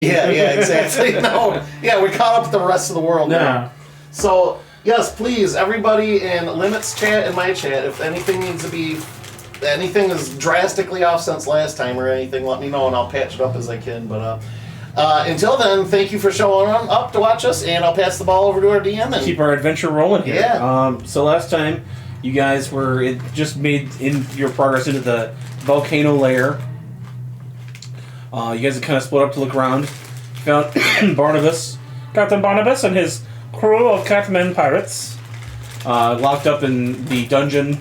Yeah, exactly. No, yeah, we caught up with the rest of the world now. Yeah. So, yes, please, everybody in Limits chat and my chat, if anything is drastically off since last time or anything, let me know and I'll patch it up as I can. But until then, thank you for showing up to watch us, and I'll pass the ball over to our DM and keep our adventure rolling here. Yeah. So last time, you guys just made in your progress into the volcano layer. You guys had kind of split up to look around. Found Captain Barnabas, and his crew of Catmen pirates locked up in the dungeon,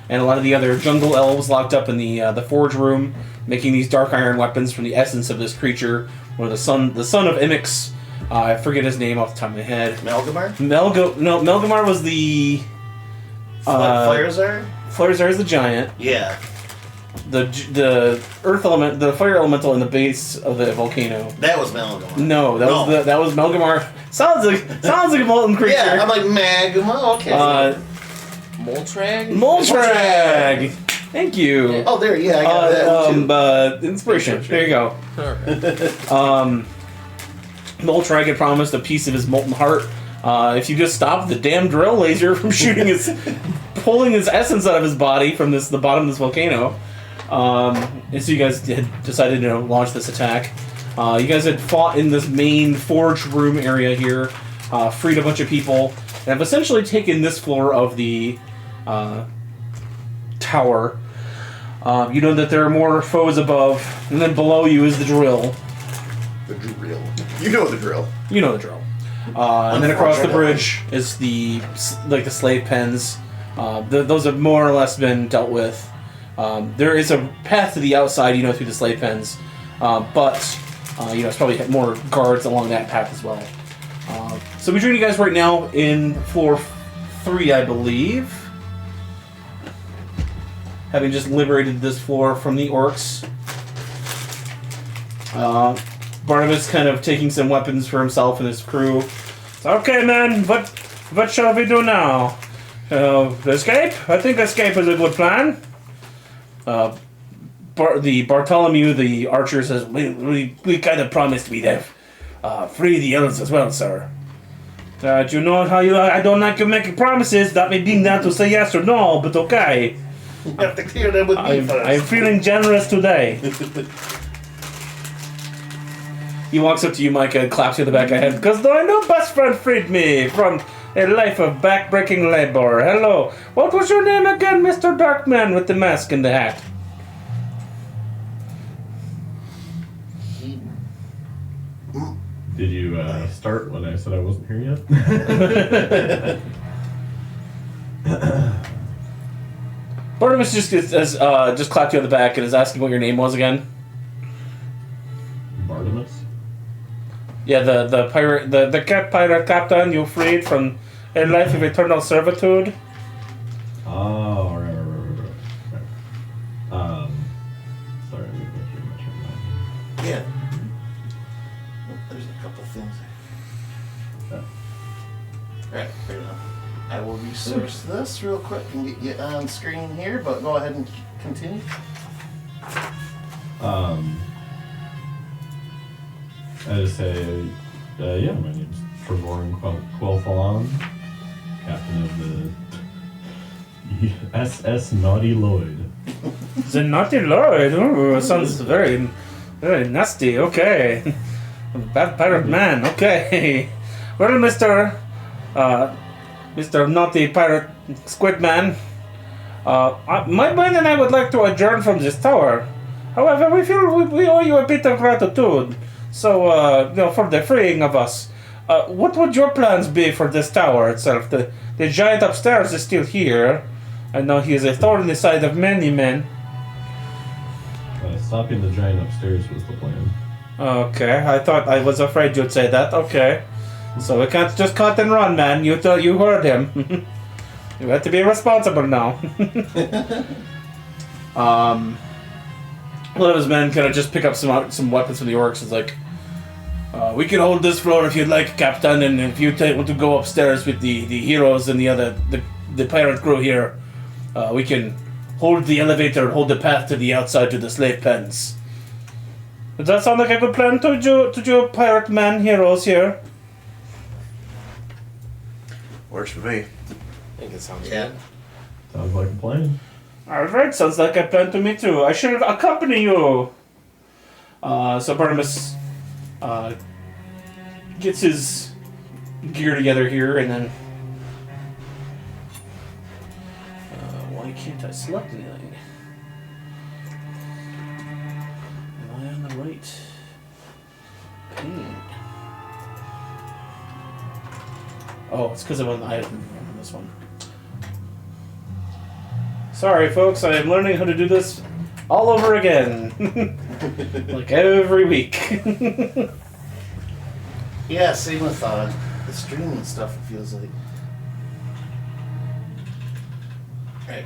and a lot of the other jungle elves locked up in the forge room, making these dark iron weapons from the essence of this creature, or the son of Imix. I forget his name off the top of my head. Melgamar? Melgamar was the Flarerzar? Flarerzar is the giant. Yeah. The earth element, the fire elemental in the base of the volcano. That was Melgamar. No, that was Melgamar. Sounds like a molten creature. Yeah, I'm like magma. Okay. Moltrag? Moltrag. Thank you. Yeah. Oh, there. Yeah, I got that too. Inspiration. There you go. Moltrag had promised a piece of his molten heart. If you just stop the damn drill laser from pulling his essence out of his body from the bottom of this volcano. And so you guys had decided to launch this attack. You guys had fought in this main forge room area here, freed a bunch of people, and have essentially taken this floor of the tower. You know that there are more foes above, and then below you is the drill. The drill. You know the drill. You know the drill. And then across the bridge is the slave pens. Those have more or less been dealt with. There is a path to the outside, through the slave pens, but it's probably more guards along that path as well. So between you guys right now in floor 3, I believe, having just liberated this floor from the orcs. Barnabas kind of taking some weapons for himself and his crew. Okay, man, what shall we do now? Escape? I think escape is a good plan. The Bartholomew, the archer, says, we kind of promised we'd have free the elves as well, sir. Do you know how I don't like you making promises, that may be not to say yes or no, but okay. You have to clear them with me first. I'm feeling generous today. He walks up to you, Micah, and claps you in the back of the head. Because I know best friend freed me from a life of back-breaking labor. Hello. What was your name again, Mr. Darkman with the mask and the hat? Did you start when I said I wasn't here yet? Barnabas just clapped you on the back and is asking what your name was again. Barnabas? Yeah, the pirate, the cat pirate captain you freed from a life of eternal servitude. Oh, right. Sorry, let me go through my turn now. Yeah. There's a couple things. Alright, fair enough. I will resource this real quick and get you on screen here, but go ahead and continue. I just say, my name's Trevorin Quelfalon, captain of the SS Naughty Lloyd. The Naughty Lloyd? Ooh, sounds very, very nasty. Okay. Bad pirate man. Okay. Well, Mr. Naughty Pirate Squid Man, my man and I would like to adjourn from this tower. However, we feel we owe you a bit of gratitude. So, for the freeing of us, what would your plans be for this tower itself? The giant upstairs is still here. I know he is a thorn in the side of many men. Stopping the giant upstairs was the plan. Okay, I was afraid you'd say that. Okay. So we can't just cut and run, man. You heard him. You have to be responsible now. One of his men kind of just pick up some weapons from the orcs. It's like, we can hold this floor if you'd like, Captain, and if you want to go upstairs with the heroes and the pirate crew here, we can hold the elevator and hold the path to the outside to the slave pens. Does that sound like a good plan to do pirate man heroes here? Works for me. I think it sounds Yeah. good. Sounds like a plan. Alright, sounds like a plan to me too. I should accompany you. So Barnabas gets his gear together here, and then why can't I select anything? Am I on the right pane? Oh, it's because I'm on this one. Sorry, folks, I am learning how to do this all over again. Like every week. Yeah, same with the streaming stuff, it feels like. Right.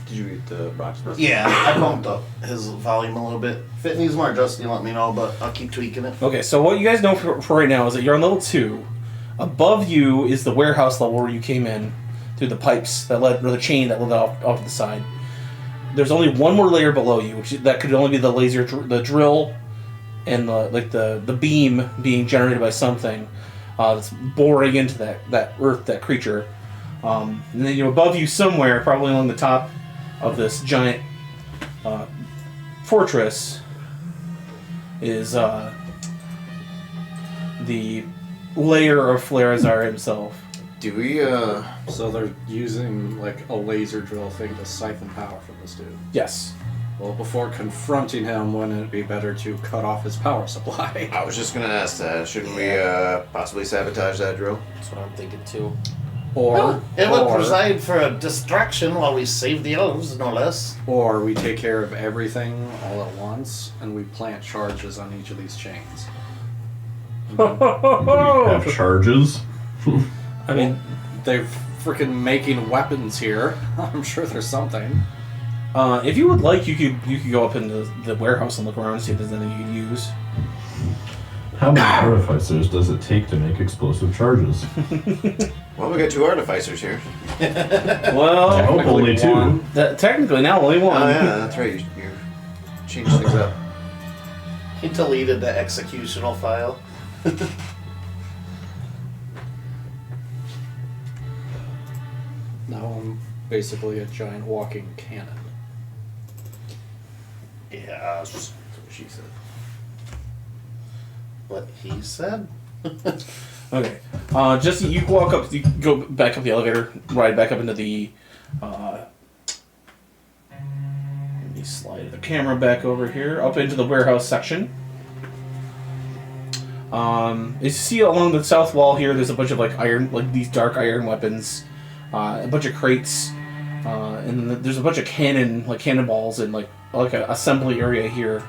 Did you eat the box? Yeah, I bumped up his volume a little bit. If it needs more adjusting, let me know, but I'll keep tweaking it. Okay, so what you guys know for right now is that you're on level 2. Above you is the warehouse level where you came in through the pipes that led, or the chain that led off to the side. There's only one more layer below you, that could only be the laser, the drill, and the beam being generated by something that's boring into that earth, that creature. And then above you somewhere, probably along the top of this giant fortress, is the lair of Flarazar himself. Do we, So they're using like a laser drill thing to siphon power from this dude. Yes. Well, before confronting him, wouldn't it be better to cut off his power supply? I was just gonna ask that. Shouldn't we, possibly sabotage that drill? That's what I'm thinking too. It would preside for a distraction while we save the elves, no less. Or we take care of everything all at once, and we plant charges on each of these chains. Have charges. I mean, They're freaking making weapons here. I'm sure there's something. if you would like, you could go up into the warehouse and look around and see if there's anything you could use. How many artificers does it take to make explosive charges? Well, we got 2 artificers here. Well, Oh, only 2. technically now only one. Oh yeah, that's right. You changed things up. He deleted the executional file. Now I'm basically a giant walking cannon. Yes. That's what she said. What he said? Okay. Just you walk up, you go back up the elevator, ride back up into the. Let me slide the camera back over here, up into the warehouse section. You see along the south wall here, there's a bunch of these dark iron weapons, a bunch of crates, and then there's a bunch of cannonballs, and like an assembly area here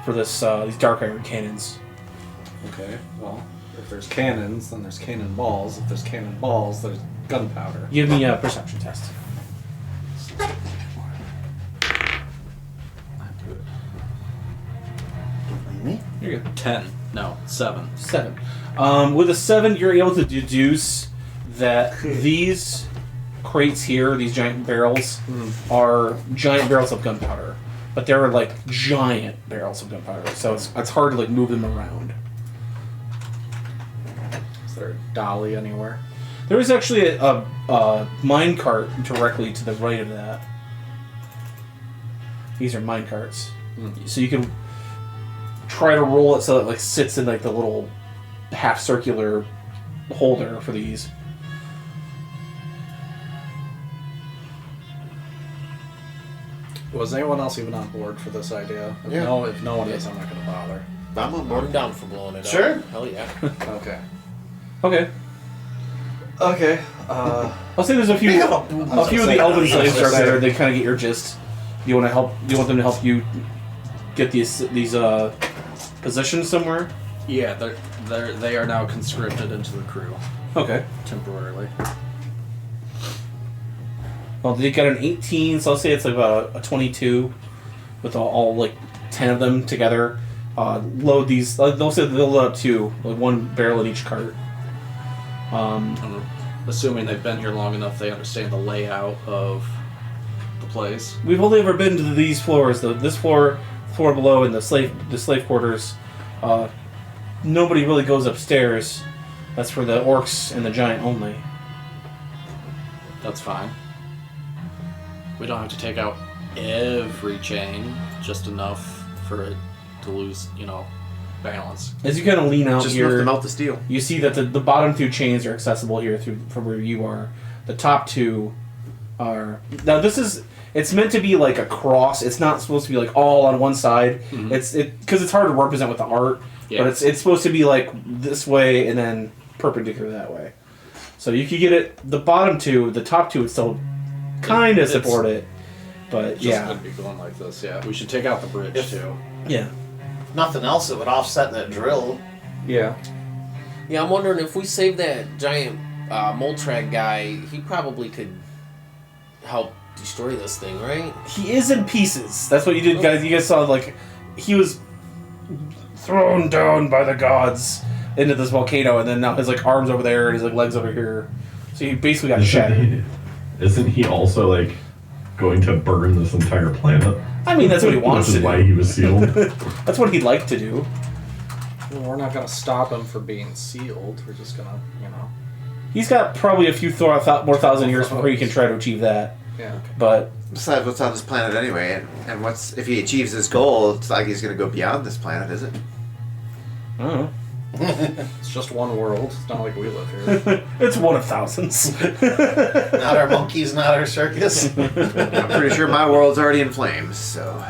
for this these dark iron cannons. Okay, well, if there's cannons, then there's cannonballs. If there's cannonballs, there's gunpowder. Give me a perception test. Don't blame me. You're good. 10. No, 7. 7. With a 7, you're able to deduce that these crates here, these giant barrels, are giant barrels of gunpowder. But they're like giant barrels of gunpowder, so it's hard to like move them around. Is there a dolly anywhere? There is actually a mine cart directly to the right of that. These are mine carts, so you can try to roll it so it like sits in like the little half circular holder for these. Was anyone else even on board for this idea? If Yeah. if no one is, I'm not going to bother. I'm on I'm board. down for blowing it Sure. up. Hell yeah. Okay. Okay. Okay. I'll say there's a few of the elven slaves are there. They kind of get your gist. You want to help? You want them to help you get these positions somewhere? Yeah, they are now conscripted into the crew Okay. temporarily. Well, they got an 18, so I'll say it's like about a 22 with all like 10 of them together. Load these. They'll say they'll load up 2, like 1 barrel in each cart. I'm assuming they've been here long enough, they understand the layout of the place. We've only ever been to these floors. This floor, floor below in the slave quarters. Nobody really goes upstairs. That's for the orcs and the giant only. That's fine. We don't have to take out every chain, just enough for it to lose, balance. As you kind of lean out Just here, enough to melt the steel. you see that the bottom two chains are accessible here from where you are. The top two are... Now it's meant to be like a cross. It's not supposed to be like all on one side. Mm-hmm. Because it's hard to represent with the art. Yeah. But it's supposed to be like this way and then perpendicular that way. So you could get it. The bottom two, the top two would still kind of support it. But Just yeah. gonna be going like this, yeah. We should take out the bridge, too. Yeah. Nothing else that would offset that drill. Yeah. Yeah, I'm wondering if we save that giant Moltrag guy, he probably could help destroy this thing, right? He is in pieces. That's what you did, guys. You guys saw, like, he was thrown down by the gods into this volcano, and then now his, like, arms over there and his, like, legs over here. So he basically got shattered. Isn't he also, like, going to burn this entire planet? I mean, that's what he wants Which to is do. why he was sealed. That's what he'd like to do. Well, we're not gonna stop him from being sealed. We're just gonna, He's got probably a few more thousand years before he can try to achieve that. Yeah. But Besides, what's on this planet anyway? And what's if he achieves his goal? It's like he's going to go beyond this planet, is it? I don't know. It's just one world. It's not like we live here. It's one of thousands. Not our monkeys, not our circus. I'm pretty sure my world's already in flames. So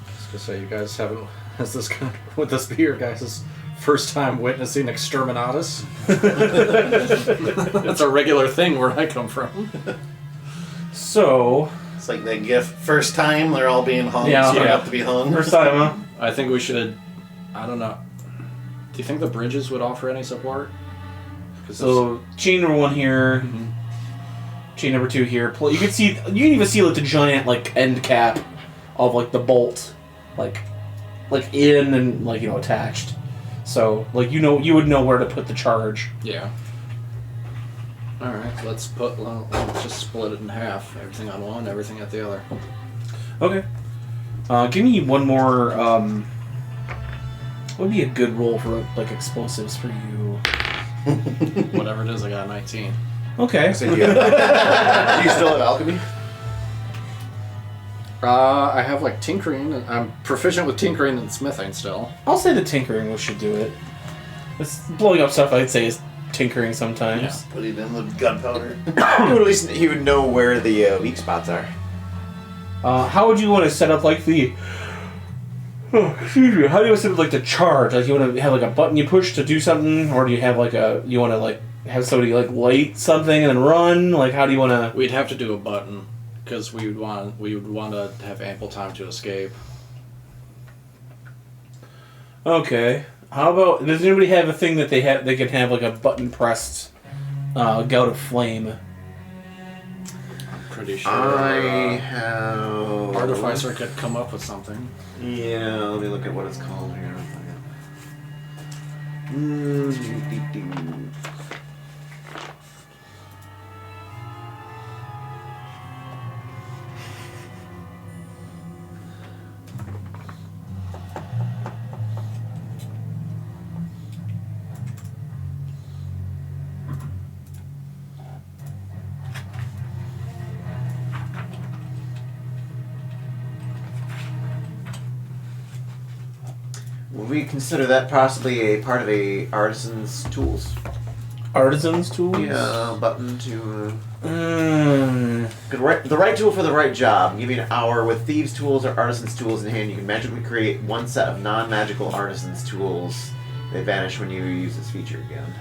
Just to say, you guys haven't. Would this be your guys' first time witnessing exterminatus? That's a regular thing where I come from. So, It's like that gif. First time they're all being hung. Yeah. so you Yeah. have to be hung. first time, huh? I think we should. I don't know. Do you think the bridges would offer any support? So, chain number one here. Chain number two here. You can see, you can even see like the giant like end cap of like the bolt, like in and like attached. So like you would know where to put the charge. Yeah. All right. Let's just split it in half. Everything on one, everything at the other. Okay. Give me one more. What would be a good roll for like explosives for you? Whatever it is, I got a 19. Okay. do you still have alchemy? I have like tinkering. And I'm proficient with tinkering and smithing still. I'll say the tinkering should do it. It's blowing up stuff. I'd say is tinkering sometimes. Put it in the gunpowder. At least he would know where the weak spots are. How would you want to set up like the? Oh, excuse me. How do you set up like the charge? Like you want to have like a button you push to do something, or do you have like you want to like have somebody like light something and then run? Like how do you want to? We'd have to do a button because we would want to have ample time to escape. Okay. How about does anybody have a thing that they can have like a button pressed gout of flame? Pretty sure I have. Artificer could come up with something. Yeah, let me look at what it's called here. Would we consider that possibly a part of a artisan's tools? Artisan's tools? Yeah, button to Mm. the right tool for the right job. Give you an hour with thieves' tools or artisan's tools in hand. You can magically create one set of non-magical artisan's tools. They vanish when you use this feature again.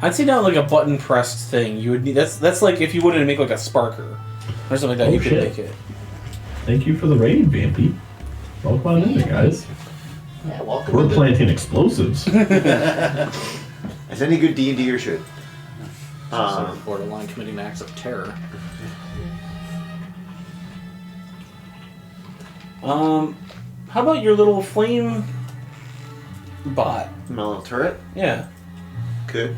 I'd say not like a button pressed thing. You would need that's like if you wanted to make like a sparker or something like that. Oh, You could shit. make it. Thank you for the raid, Vampy. Welcome on in there, guys. Yeah, welcome We're to the- planting explosives. As any good D&D-er should. So borderline committing acts of terror. How about your little flame bot? My little turret? Yeah. Could.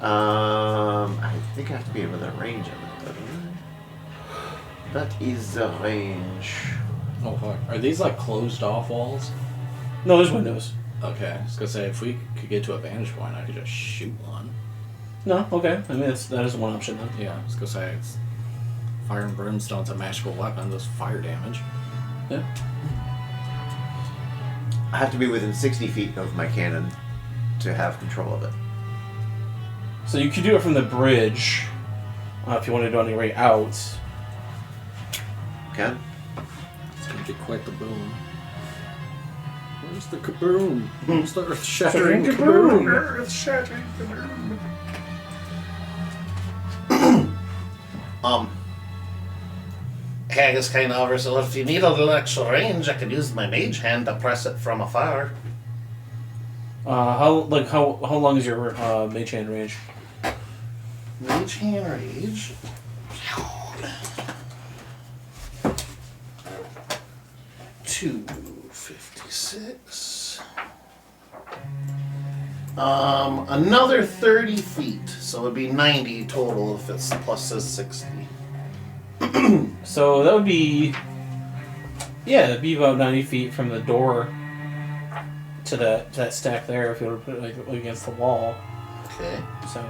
I think I have to be within a range of it, though, don't I? That is the range. Oh fuck. Are these like closed off walls? No, there's windows. Okay, I was gonna say if we could get to a vantage point, I could just shoot one. No, okay. I mean, that is one option then. Yeah, I was gonna say it's fire and brimstone's a magical weapon. Does fire damage? Yeah. I have to be within 60 feet of my cannon to have control of it. So you could do it from the bridge if you want to do it on your way out. Okay? It's gonna be quite the boom. Where's the kaboom? Where's the earth-shattering kaboom? Earth-shattering kaboom. Haggis kind of offers, so if you need a little extra range, I could use my mage hand to press it from afar. How long is your mage hand range? Mage hand range. 256. Another 30 feet, so it'd be 90 total if it's plus this 60. So that would be, yeah, that'd be about 90 feet from the door to that stack there if you were to put it like against the wall. Okay. So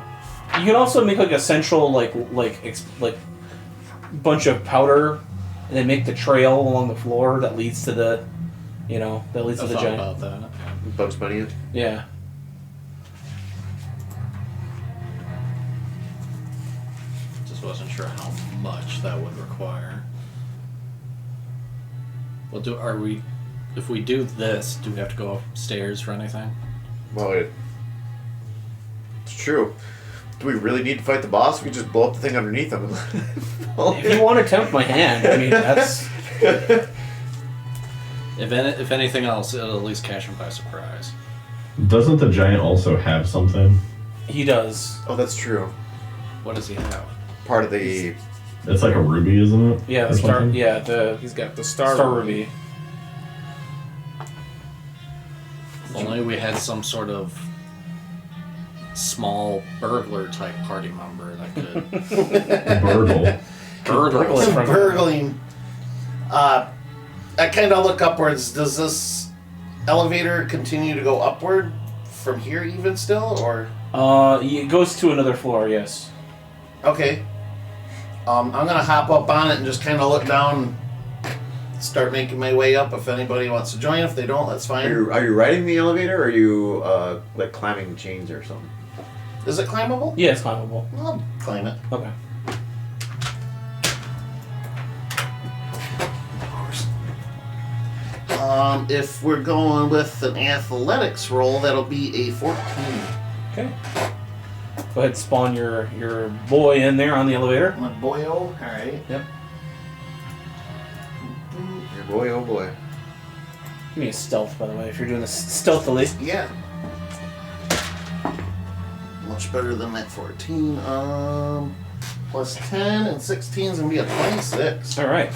you can also make like a central like bunch of powder, and then make the trail along the floor that leads to the, to I the thought giant. about that. Bugs Bunny it. Yeah. Just wasn't sure how much that would require. Well, if we do this, do we have to go upstairs for anything? Well, it's true. Do we really need to fight the boss? We can just blow up the thing underneath him. If you want to tempt my hand, I mean that's. If anything else, it'll at least catch him by surprise. Doesn't the giant also have something? He does. Oh, that's true. What does he have? Part of the... It's like a ruby, isn't it? Yeah, Or the star. something? Yeah, He's got the star ruby. If only we had some sort of small burglar type party member that could Burgle. burgle. From- Burgling. I kind of look upwards. Does this elevator continue to go upward from here even still, or? It goes to another floor. Yes. Okay. I'm gonna hop up on it and just kind of look down, start making my way up. If anybody wants to join, if they don't, that's fine. Are you riding the elevator, or are you like climbing chains or something? Is it climbable? Yeah, it's climbable. I'll climb it. Okay. Of course. If we're going with an athletics roll, that'll be a 14. Okay. Go ahead and spawn your boy in there on the elevator. My boyo. Alright. Yep. Your boy, oh boy. Give me a stealth, by the way, if you're doing this stealthily. Yeah. Much better than that 14. Plus 10 and 16 is gonna be a 26. All right.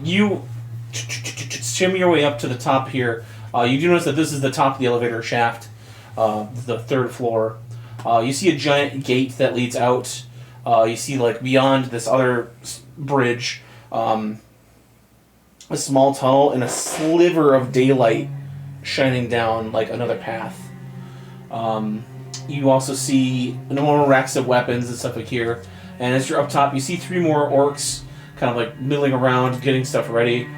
You shimmy your way up to the top here. You do notice that this is the top of the elevator shaft, the third floor. You see a giant gate that leads out. You see, like, beyond this other bridge, a small tunnel and a sliver of daylight shining down, like, another path. You also see more racks of weapons and stuff like here. And as you're up top, you see 3 more orcs kind of, like, milling around, getting stuff ready.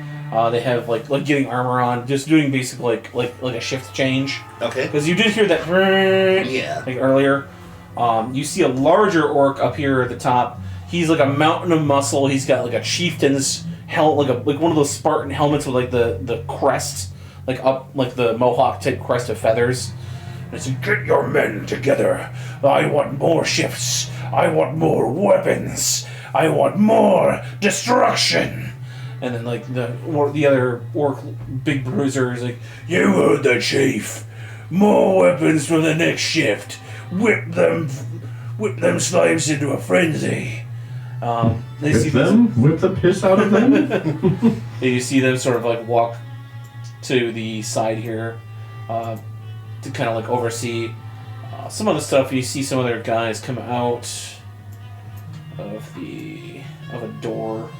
They have, like getting armor on, just doing basically, like a shift change. Okay. Because you did hear that Yeah. like earlier. You see a larger orc up here at the top. He's like a mountain of muscle. He's got like a chieftain's helmet, like one of those Spartan helmets with like the crest, like up like the Mohawk type crest of feathers. And it's like, get your men together. I want more shifts. I want more weapons. I want more destruction. And then like the other orc big bruiser is like, you heard the chief. More weapons for the next shift. Whip them slaves into a frenzy. They see Whip them? Whip the piss out of them? You see them sort of like walk to the side here to kind of like oversee some of the stuff. You see some other guys come out of a door.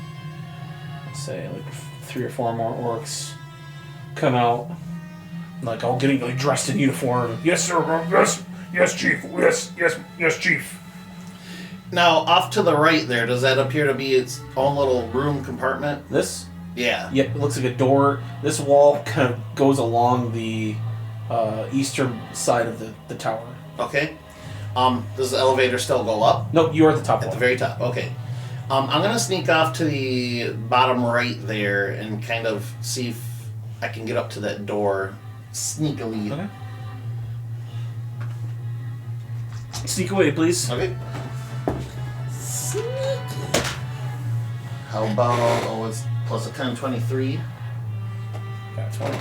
Let's say like 3 or 4 more orcs come out, like all getting like dressed in uniform. Yes, sir. Yes, chief. Yes, chief. Now, off to the right there, does that appear to be its own little room compartment? This? Yeah. Yep, it looks like a door. This wall kind of goes along the eastern side of the tower. Okay. Does the elevator still go up? Nope, you're at the top At one. the very top. Okay. I'm gonna sneak off to the bottom right there and kind of see if I can get up to that door sneakily. Okay. Sneak away, please. Okay. How about it's plus a 10, 23. Got a 20.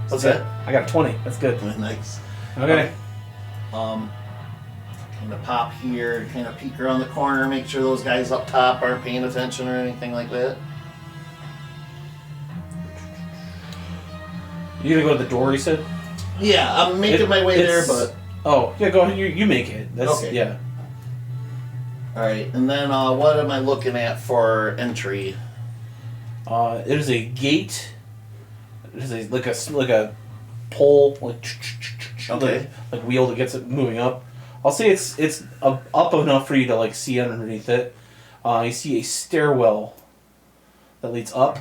What's that? I got a 20. That's good. Nice. Okay. Kind of pop here, kind of peek around the corner, make sure those guys up top aren't paying attention or anything like that. You gonna go to the door, you said? Yeah, I'm making my way there, It's- but... Oh, yeah, go ahead. You make it. That's, Okay. yeah. Alright, and then what am I looking at for entry? It is a gate. It is like a pole, Okay. like wheel that gets it moving up. I'll say it's up enough for you to like see underneath it. You see a stairwell that leads up,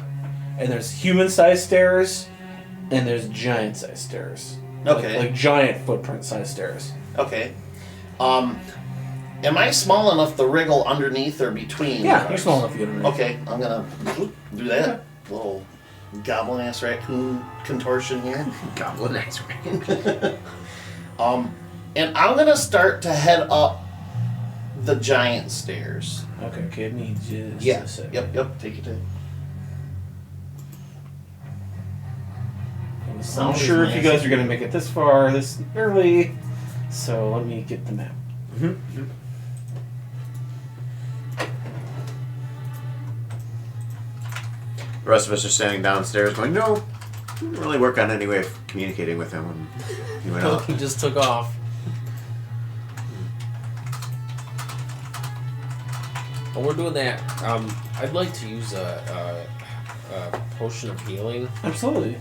and there's human-sized stairs, and there's giant-sized stairs. Okay. Like giant footprint-sized stairs. Okay. Am I small enough to wriggle underneath or between? Yeah, you're small enough to get underneath. Okay, I'm gonna do that. Little goblin ass raccoon contortion here. Goblin X Ray. And I'm gonna start to head up the giant stairs. Okay, give me just Yeah. a second. Yep. Take your time. I'm Sound not is sure if you massive. guys are going to make it this far, this early, so let me get the map. The rest of us are standing downstairs going, no, we didn't really work on any way of communicating with him when he went Oh, out. he just took off. While we're doing that, I'd like to use a potion of healing. Absolutely.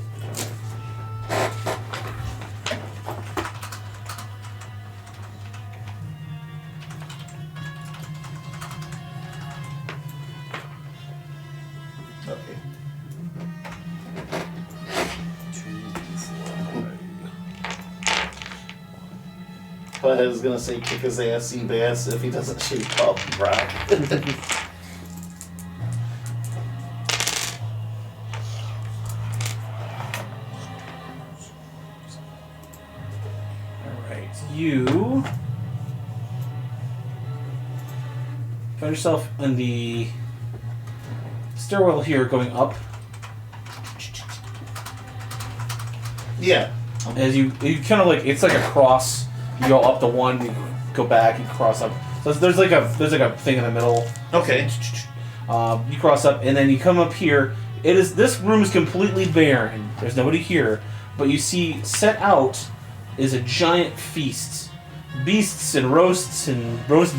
Okay. But I was gonna say kick his ass, sea bass, if he doesn't shape up, Brock. Alright, you find yourself in the stairwell here going up. Yeah. As you kind of like, it's like a cross. You go up the one, you go back, you cross up. So there's like a thing in the middle. Okay. You cross up, and then you come up here. This room is completely barren. There's nobody here, but you see set out is a giant feast, beasts and roast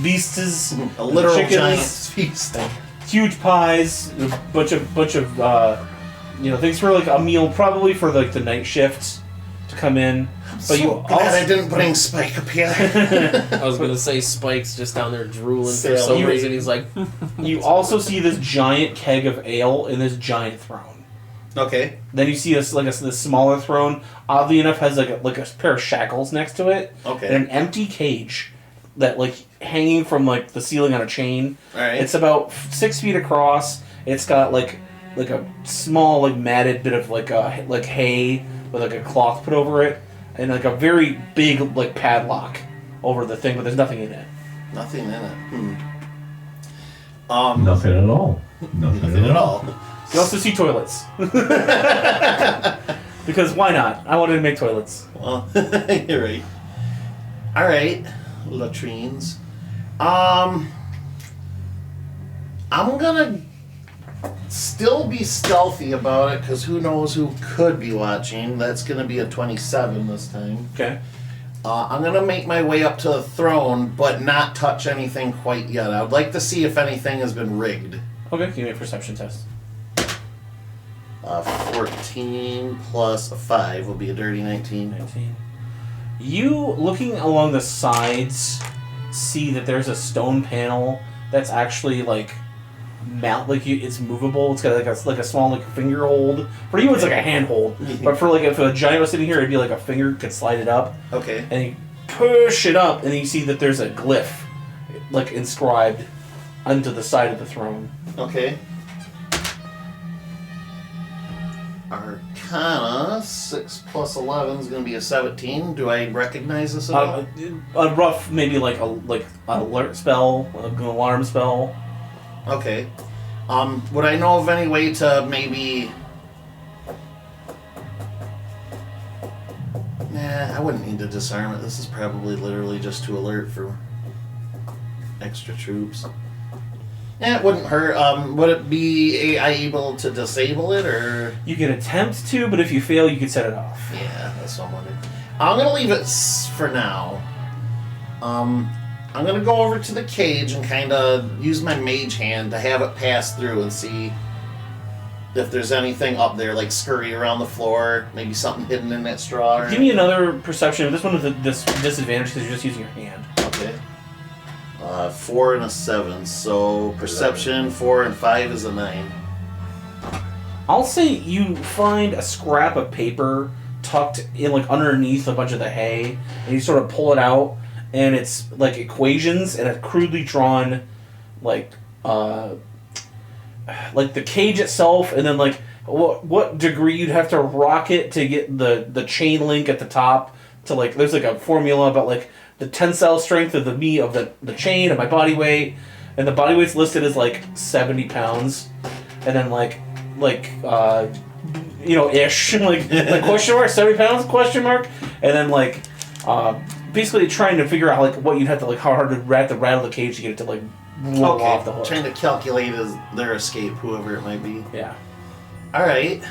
beasts, A literal chickens, giant feast. huge pies, a bunch of things for like a meal, probably for like the night shift to come in. But you Glad I didn't bring Spike up here. I was gonna say Spike's just down there drooling for Sail. some You- reason. He's like, You also see this giant keg of ale in this giant throne. Okay. Then you see this smaller throne. Oddly enough, has like a pair of shackles next to it, Okay. and an empty cage that like hanging from like the ceiling on a chain. Alright. It's about 6 feet across. It's got like a small like matted bit of like hay with like a cloth put over it, and like a very big like padlock over the thing, but there's nothing in it. Nothing in it. Nothing at all. Nothing at all. You also see toilets. Because why not? I wanted to make toilets. Well, you're right. Alright. Latrines. I'm gonna still be stealthy about it, because who knows who could be watching. That's gonna be a 27 this time. Okay. I'm gonna make my way up to the throne, but not touch anything quite yet. I would like to see if anything has been rigged. Okay, give me a perception test. 14 plus a 5 will be a dirty 19. 19. You, looking along the sides, see that there's a stone panel that's actually like it's movable. It's got like a small like finger hold. For you, it's like a hand hold. But for like if a giant was sitting here, it'd be like a finger could slide it up. Okay. And you push it up, and you see that there's a glyph, like inscribed onto the side of the throne. Okay. Arcana 6 plus 11 is going to be a 17. Do I recognize this at all? A rough, maybe like an alert spell, an alarm spell. Okay. Would I know of any way to maybe... Nah, I wouldn't need to disarm it. This is probably literally just to alert for extra troops. Yeah, it wouldn't hurt. Would it be able to disable it, or...? You can attempt to, but if you fail, you can set it off. Yeah, that's what I'm wondering. I'm going to leave it for now. I'm going to go over to the cage and kind of use my mage hand to have it pass through and see if there's anything up there, like scurry around the floor, maybe something hidden in that straw. Or Give me another perception. This one with this disadvantage because you're just using your hand. Okay. 4 and a 7, so perception 4 and 5 is a 9. I'll say you find a scrap of paper tucked in like underneath a bunch of the hay, and you sort of pull it out, and it's like equations and a crudely drawn like the cage itself, and then like what degree you'd have to rock it to get the chain link at the top to like there's like a formula about like the tensile strength of the meat of the chain and my body weight, and the body weight's listed as like 70 pounds, and then ish like question mark 70 pounds question mark, and then like basically trying to figure out like what you'd have to like how hard to rattle the cage to get it to like roll off the hook. Trying to calculate their escape, whoever it might be. Yeah. All right.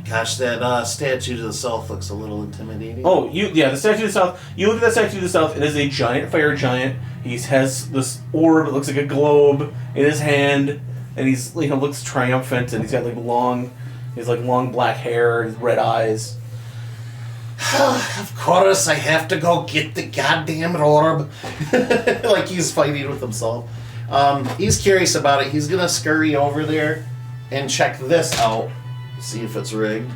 Gosh, that statue to the south looks a little intimidating. Oh, the statue to the south. You look at that statue to the south. It is a giant fire giant. He has this orb that looks like a globe in his hand, and he's looks triumphant, and he's got long black hair, and red eyes. Of course, I have to go get the goddamn orb. Like he's fighting with himself. He's curious about it. He's gonna scurry over there and check this out. See if it's rigged.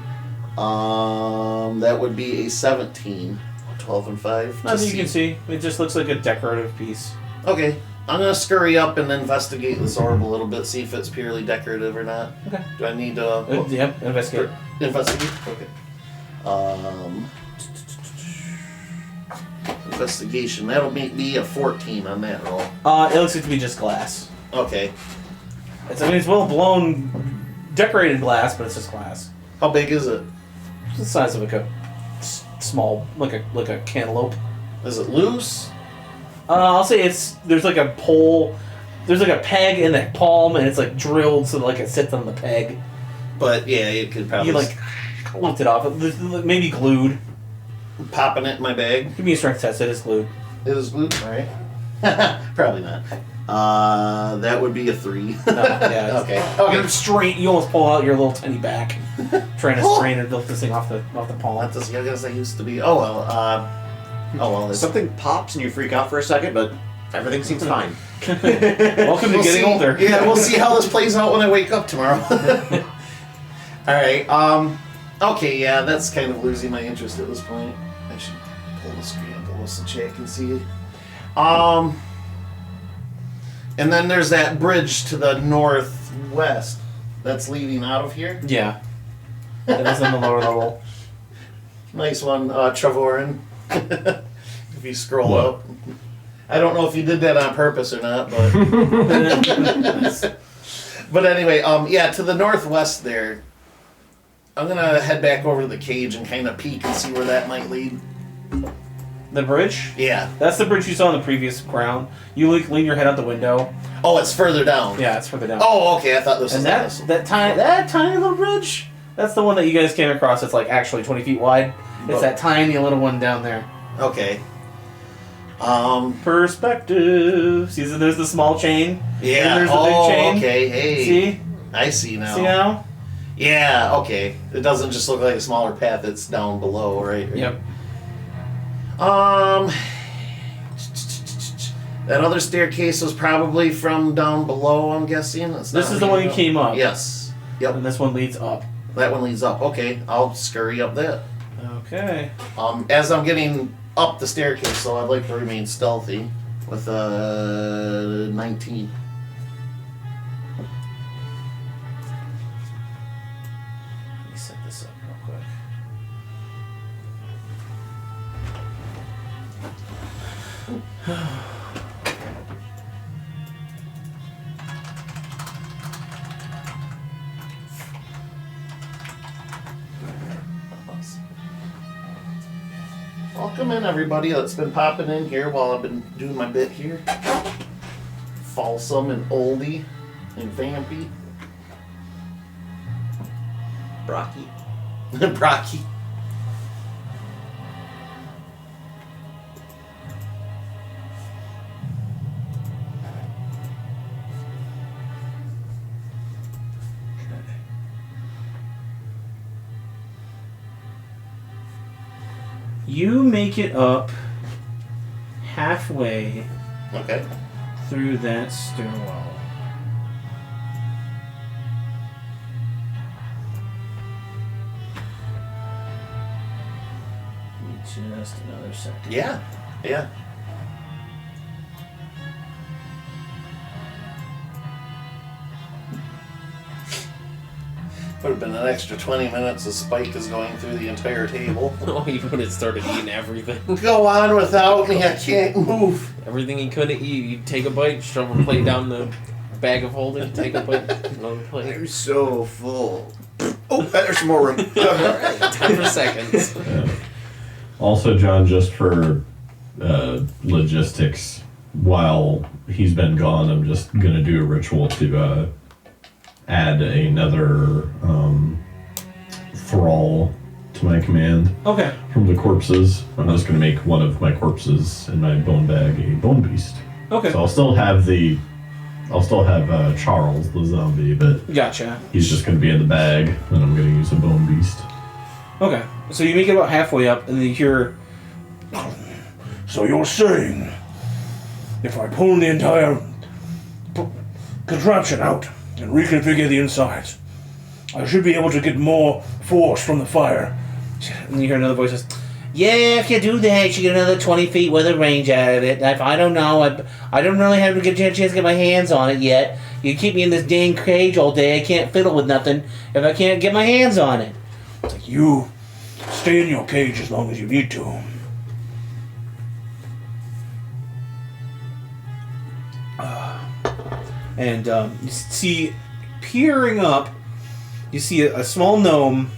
That would be a 17. 12 and 5. Nothing you can see. It just looks like a decorative piece. Okay. I'm going to scurry up and investigate this orb a little bit, see if it's purely decorative or not. Okay. Do I need to... Yep, investigate. Investigate? Okay. Investigation. That'll make me a 14 on that roll. It looks like to be just glass. Okay. It's well blown... decorated glass, but it's just glass. How big is it? It's the size of like a small, like a cantaloupe. Is it loose? I'll say there's like a pole, there's like a peg in that palm, and it's like drilled so that like it sits on the peg. But yeah, it could probably... You like lift it off. Maybe glued. Popping it in my bag. Give me a strength test. It is glued. It is glued? Alright. Probably not. That would be a 3. No, yeah. Okay. You're straight. You almost pull out your little tiny back, trying to strain and lift this thing off the palm. Not as young as I used to be. Oh well. Something pops and you freak out for a second, but everything seems fine. Welcome to getting older. Yeah, we'll see how this plays out when I wake up tomorrow. All right. Okay. Yeah, that's kind of losing my interest at this point. I should pull the screen up almost and check and see. And then there's that bridge to the northwest that's leading out of here. Yeah. That is on the lower level. Nice one, Trevorin. If you scroll What? up. I don't know if you did that on purpose or not, but... But anyway, yeah, to the northwest there. I'm going to head back over to the cage and kind of peek and see where that might lead. The bridge? Yeah. That's the bridge you saw in the previous ground. You lean your head out the window. Oh, it's further down. Yeah, it's further down. Oh, okay. I thought this was... And that tiny little bridge, that's the one that you guys came across. It's like actually 20 feet wide. It's that tiny little one down there. Okay. Perspective. See, so there's the small chain. Yeah. And there's the big chain. Okay. Hey. See? I see now. See now? Yeah. Okay. It doesn't just look like a smaller path. It's down below, right? Yep. That other staircase was probably from down below, I'm guessing. This is the one you came up. Yes. Yep. And this one leads up. That one leads up. Okay. I'll scurry up that. Okay. As I'm getting up the staircase, so I'd like to remain stealthy with 19. Let me set this up real quick. Welcome in, everybody that's been popping in here while I've been doing my bit here. Falsum and oldie and vampy. Brocky. Brocky. You make it up halfway Okay. through that stairwell. Just another second. Yeah. Yeah. Would have been an extra 20 minutes as Spike is going through the entire table. Oh, he would have started eating everything. Go on without me, I can't move. Everything he couldn't eat, he'd take a bite, shove a plate down the bag of holding, take a bite, another plate. I'm so full. Oh, there's some more room. Alright, time for seconds. Also, John, just for logistics, while he's been gone, I'm just going to do a ritual to add another thrall to my command Okay. from the corpses. I'm just going to make one of my corpses in my bone bag a bone beast. Okay. So I'll still have Charles, the zombie, but Gotcha. he's just going to be in the bag, and I'm going to use a bone beast. Okay. So you make it about halfway up, and then you hear. So you're saying, if I pull the entire contraption out and reconfigure the insides, I should be able to get more force from the fire. And you hear another voice says, yeah, if you do that, you get another 20 feet worth of range out of it. If I don't know, I don't really have a good chance to get my hands on it yet. You keep me in this dang cage all day, I can't fiddle with nothing if I can't get my hands on it. It's like, you stay in your cage as long as you need to. And you see, peering up, you see a small gnome,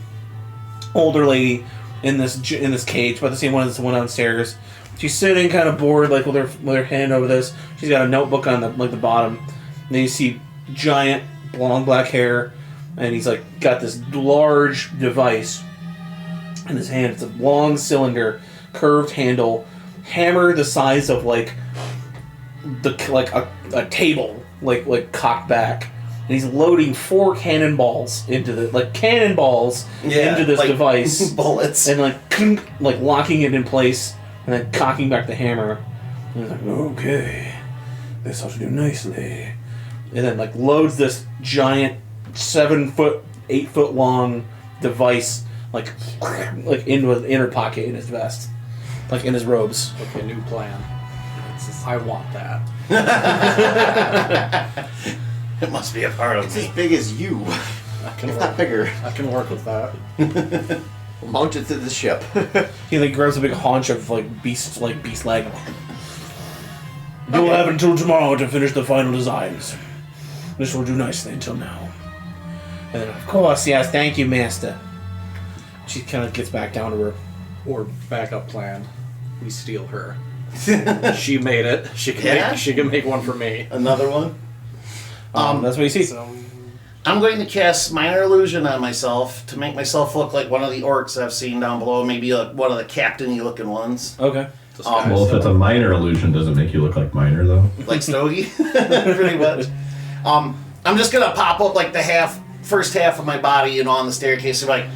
older lady in this cage, about the same one as the one downstairs. She's sitting kind of bored, like with her hand over this. She's got a notebook on the bottom. And then you see giant long black hair, and he's like got this large device in his hand. It's a long cylinder, curved handle, hammer the size of like a table, like cocked back. And he's loading 4 cannonballs into the into this like device, bullets. and like locking it in place, and then cocking back the hammer. And he's like, okay, this ought to do nicely. And then like loads this giant 7 foot, 8 foot long device like into his inner pocket in his vest, like in his robes. Okay, new plan. I want that. It must be a part of It's me. as big as you, I can if work. not bigger. I can work with that. We'll mount it to the ship. He like grabs a big haunch of beast leg. You'll have until tomorrow to finish the final designs. This will do nicely until now. And then, of course, yes, thank you, Master. She kind of gets back down to her. Or backup plan. We steal her. She made it. She Yeah? can make one for me. Another one. That's what you see. So I'm going to cast Minor Illusion on myself to make myself look like one of the orcs I've seen down below, maybe like one of the captain-y looking ones. Okay. disguise. Well, if it's a minor illusion, does it make you look like minor though? Like Stogie, pretty much. I'm just gonna pop up like the first half of my body, on the staircase, and be like,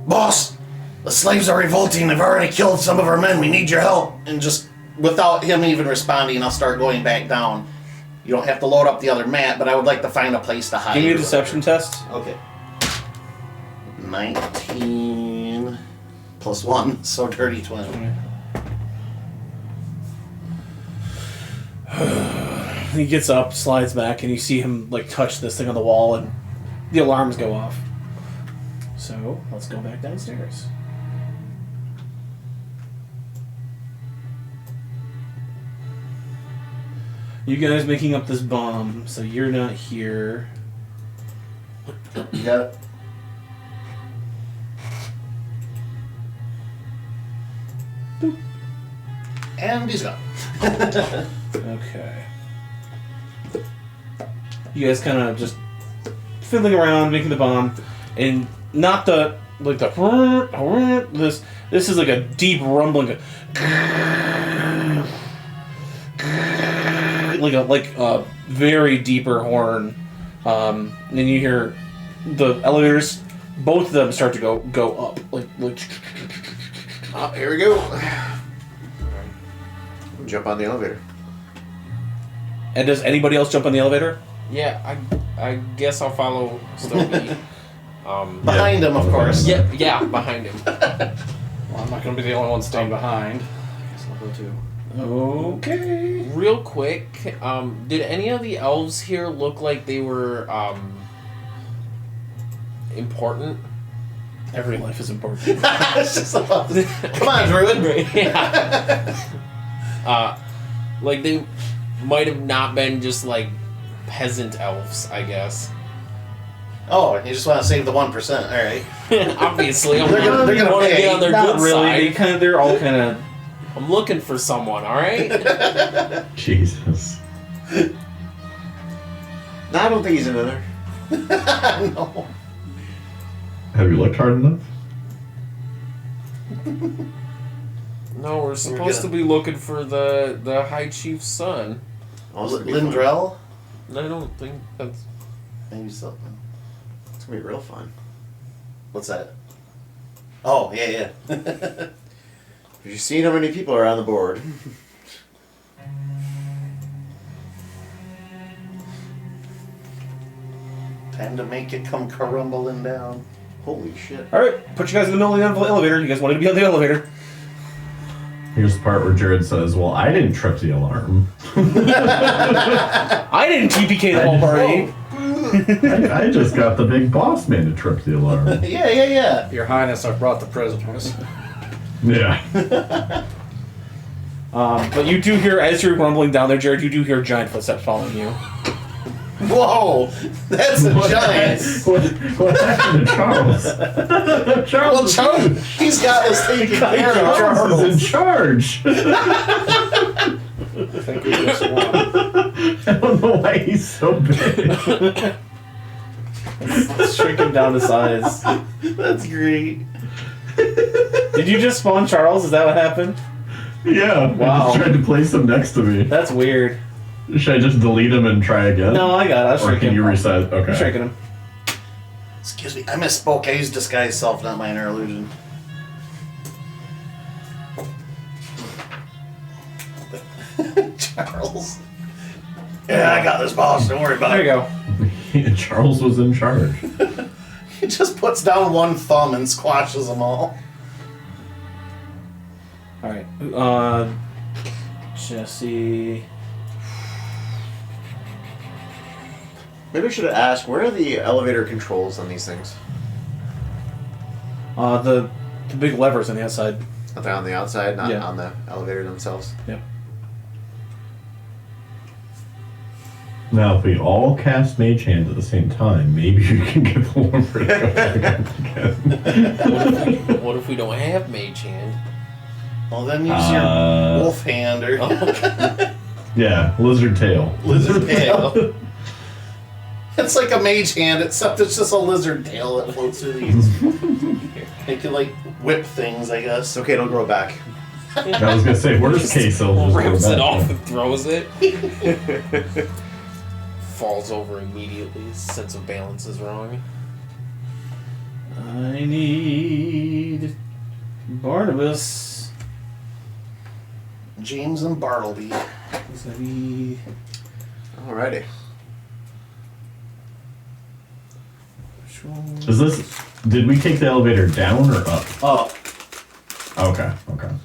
"Boss, the slaves are revolting. They've already killed some of our men. We need your help." And just without him even responding, I'll start going back down. You don't have to load up the other mat, but I would like to find a place to hide. Give me a or deception test. whatever. Okay. 19 plus 1, so dirty 20. He gets up, slides back, and you see him like touch this thing on the wall, and the alarms go off. So let's go back downstairs. You guys making up this bomb, so you're not here. You got it? Boop. And he's gone. Okay. You guys kind of just fiddling around, making the bomb, and not the like the this. This is like a deep rumbling, like a very deeper horn. And you hear the elevators, both of them start to go up, like. Oh, here we go. Jump on the elevator. And does anybody else jump on the elevator? Yeah, I guess I'll follow Stogie. Behind him, of course. Yeah, behind him. Well, I'm not going to be the only one staying behind. I guess I'll go too. Okay. Real quick, did any of the elves here look like they were important? Every life is important. It's just about to- Come on, Druid. Yeah. Like they might have not been just like peasant elves, I guess. Oh, you just want to save the 1%. All right. Obviously, I'm They're gonna want to pay. get on their Not good really. side. They're all kind of. I'm looking for someone. All right. Jesus. No, I don't think he's in there. No. Have you looked hard enough? No, we're supposed to be looking for the High Chief's son. Also, be fun. Lindrell? I don't think that's. Maybe something. It's gonna be real fun. What's that? Oh, yeah. Have you seen how many people are on the board? Time to make it come carumbling down. Holy shit. All right, put you guys in the middle of the elevator. You guys wanted to be on the elevator. Here's the part where Jared says, "Well, I didn't trip the alarm. I didn't TPK the whole party. I just got the big boss man to trip the alarm." Yeah. Your Highness, I've brought the prisoners. Yeah. But you do hear, as you're rumbling down there, Jared, you do hear giant footsteps following you. Whoa! That's a giant. What happened to Charles? Well, Charles, he's got us taken care of. Charles is in charge. I think we just won. I don't know why he's so big. Let's shrink him down to size. That's great. Did you just spawn Charles? Is that what happened? Yeah. Wow. I just tried to place him next to me. That's weird. Should I just delete him and try again? No, I got it. I'll Or shrink can him. you reset? Okay. I'm shrinking him. Excuse me, I misspoke. I used disguise self, not minor illusion. Charles. Yeah, I got this, boss. Don't worry about There you it. go. Charles was in charge. He just puts down one thumb and squashes them all. All right. Jesse. Maybe we should have asked, where are the elevator controls on these things? The big levers on the outside. Are they on the outside, not Yeah. on the elevator themselves? Yep. Now, if we all cast Mage Hand at the same time, maybe you can get the lumber to go back up again. What if we don't have Mage Hand? Well, then use your wolf hand or Yeah, lizard tail. lizard tail. It's like a mage hand, except it's just a lizard tail that floats through these. It can like whip things, I guess. It's okay, it'll grow back. I was gonna say, worst case, they'll just Rips go it back. off and throws it. Falls over immediately. His sense of balance is wrong. I need Barnabas. James and Bartleby. Is that be? Alrighty. Is this? Did we take the elevator down or up? Up. Okay.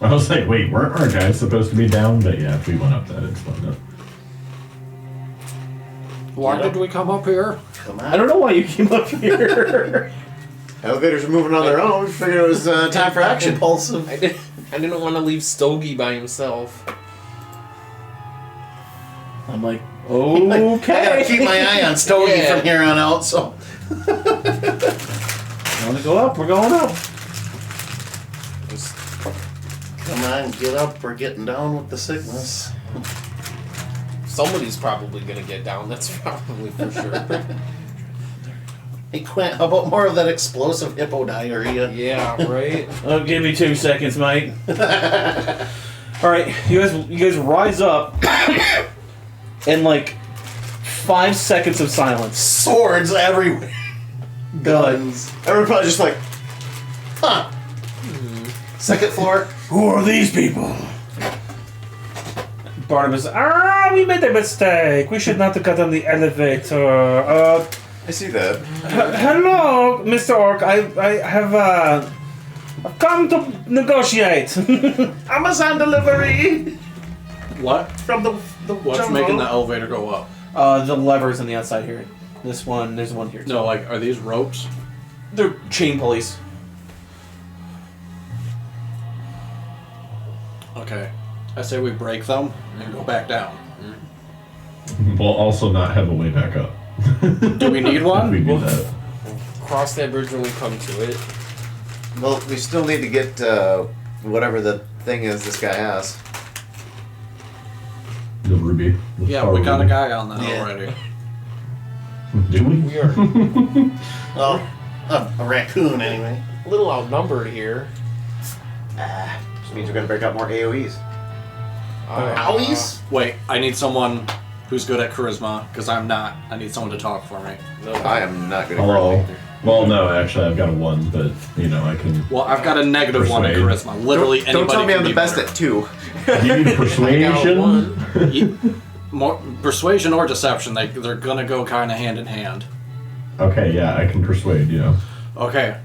I was like, wait, weren't our guys supposed to be down? But yeah, if we went up, that explained it. Why did we come up here? Come on. I don't know why you came up here. Elevators are moving on their own. Figured it was time for action. Impulsive. I didn't want to leave Stogie by himself. I'm like, I gotta keep okay. my eye on Stogie Yeah. from here on out, so. Want to go up? We're going up. Just, come on, get up. We're getting down with the sickness. Somebody's probably gonna get down. That's probably for sure. Hey, Quint, how about more of that explosive hippo diarrhea? Yeah, right. Oh, give me 2 seconds, mate. All right, you guys rise up, and like 5 seconds of silence. Swords everywhere. Guns. Everyone probably just like, Huh. Second floor. Who are these people? Barnabas, we made a mistake. We should not have gotten the elevator. I see that. Hello, Mr. Orc. I have I've come to negotiate. Amazon delivery What? from the What's jungle. making the elevator go up? The levers on the outside here. This one, there's one here too. No, like, are these ropes? They're chain pulleys. Okay. I say we break them and go back down. We'll also not have a way back up. Do we need If we one? do that. Cross that bridge when we come to it. Well, we still need to get whatever the thing is this guy has. The ruby. The Yeah, star we got a ruby. guy on that Yeah. already. Do we? We are Well, a raccoon anyway. a little outnumbered here. Which means we're gonna break out more AoEs. Owies? Wait, I need someone who's good at charisma, because I'm not. I need someone to talk for me. No, I am not good at Hello. charisma either. Well, no, actually, I've got a 1, but I can. Well, I've got a -1 in Persuade. charisma. Literally Don't anybody tell me can I'm the be best better. at 2. You need persuasion. More, persuasion or deception, they're gonna go kind of hand in hand. Okay, yeah, I can persuade. Okay.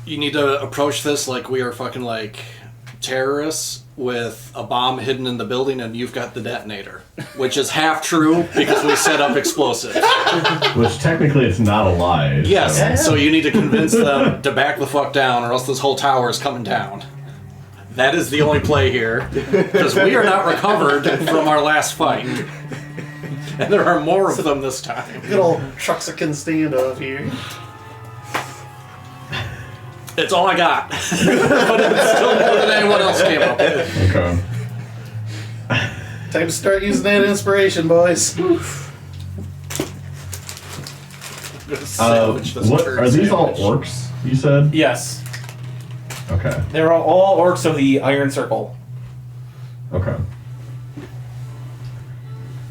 You need to approach this like we are fucking like terrorists with a bomb hidden in the building and you've got the detonator. Which is half true because we set up explosives. Which technically it's not a lie. Yes, so- so you need to convince them to back the fuck down or else this whole tower is coming down. That is the only play here. Because we are not recovered from our last fight. And there are more of them this time. Good old Truxican standoff here. It's all I got. But it's still more than anyone else came up with. Okay. Time to start using that inspiration, boys. Sandwich this What turd are these all sandwich. orcs? You said. Yes, Okay. they're all orcs of the Iron Circle. Okay.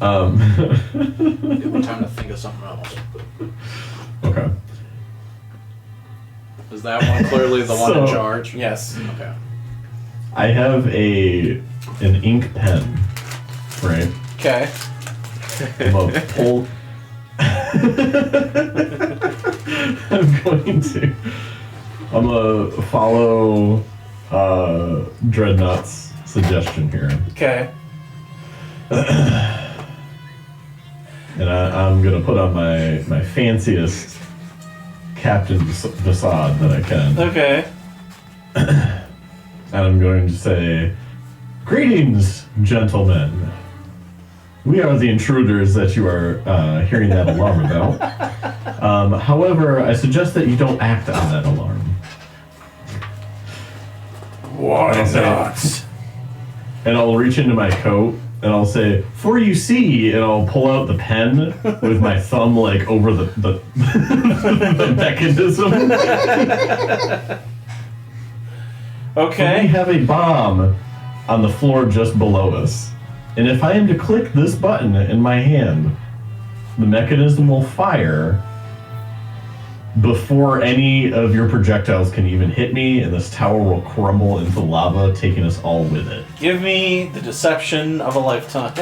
Give me time to think of something else. Okay. Is that one clearly the one in So- charge? Yes. Okay. I have an ink pen, right? Okay. I'm gonna pull. I'm gonna follow Dreadnought's suggestion here, Okay. and I'm gonna put on my fanciest captain facade that I can, Okay. and I'm going to say, "Greetings, gentlemen. We are the intruders that you are hearing that alarm about. However, I suggest that you don't act on that alarm." Why not? And I'll reach into my coat and I'll say, "For you see," and I'll pull out the pen with my thumb like over the the mechanism. Okay. We have a bomb on the floor just below us, and if I am to click this button in my hand, the mechanism will fire before any of your projectiles can even hit me, and this tower will crumble into lava, taking us all with it. Give me the deception of a lifetime.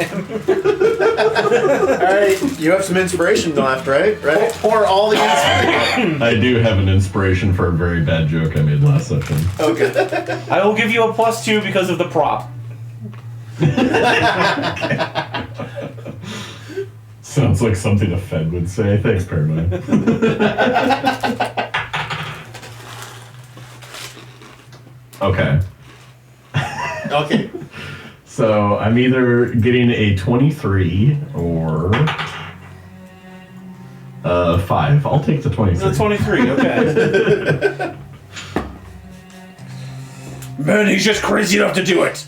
Alright, you have some inspiration left, right? Pour all the inspiration. I do have an inspiration for a very bad joke I made last session. Okay. I will give you a +2 because of the prop. Sounds like something a Fed would say. Thanks, Paranoid. Okay. Okay. So I'm either getting a 23 or 5. I'll take the 23. The 23, okay. Man, he's just crazy enough to do it.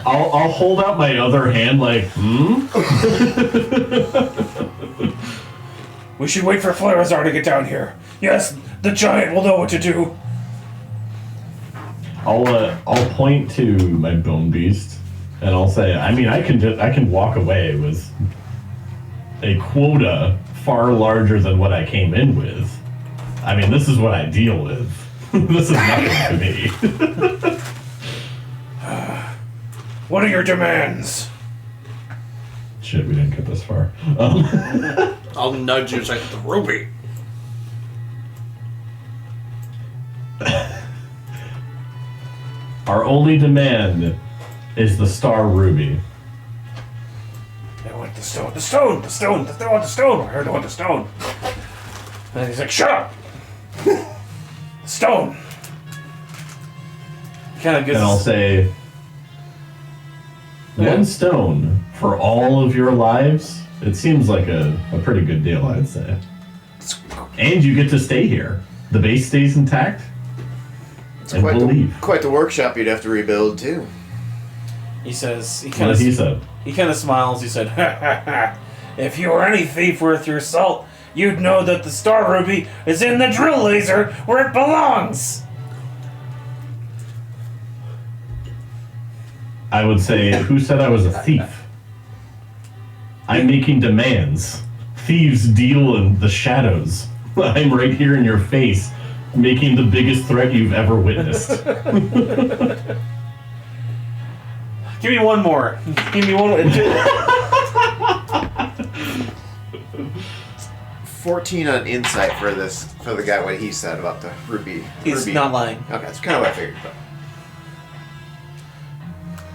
I'll hold out my other hand like, We should wait for Flarazar to get down here. Yes, the giant will know what to do. I'll point to my bone beast and I'll say, I mean, I can walk away with a quota far larger than what I came in with. I mean, this is what I deal with. This is nothing to me. What are your demands? Shit, we didn't get this far. I'll nudge you, say, the ruby. Our only demand is the star ruby. They want the stone. The stone! The stone! They want the stone! I heard they want the stone. And he's like, shut up! The stone! Kind of And I'll gets... say, one stone for all of your lives. It seems like a pretty good deal, I'd say. And you get to stay here. The base stays intact. It's And we'll leave. quite the workshop you'd have to rebuild, too. He says... He What kind he of said. He kind of smiles. He said, ha ha ha. If you were any thief worth your salt, you'd know that the star ruby is in the drill laser where it belongs. I would say, who said I was a thief? I'm making demands. Thieves deal in the shadows. I'm right here in your face, making the biggest threat you've ever witnessed. Give me one more. Give me one more. 14 on insight for the guy, what he said about the ruby. He's ruby. not lying. Okay, that's kind of what I figured.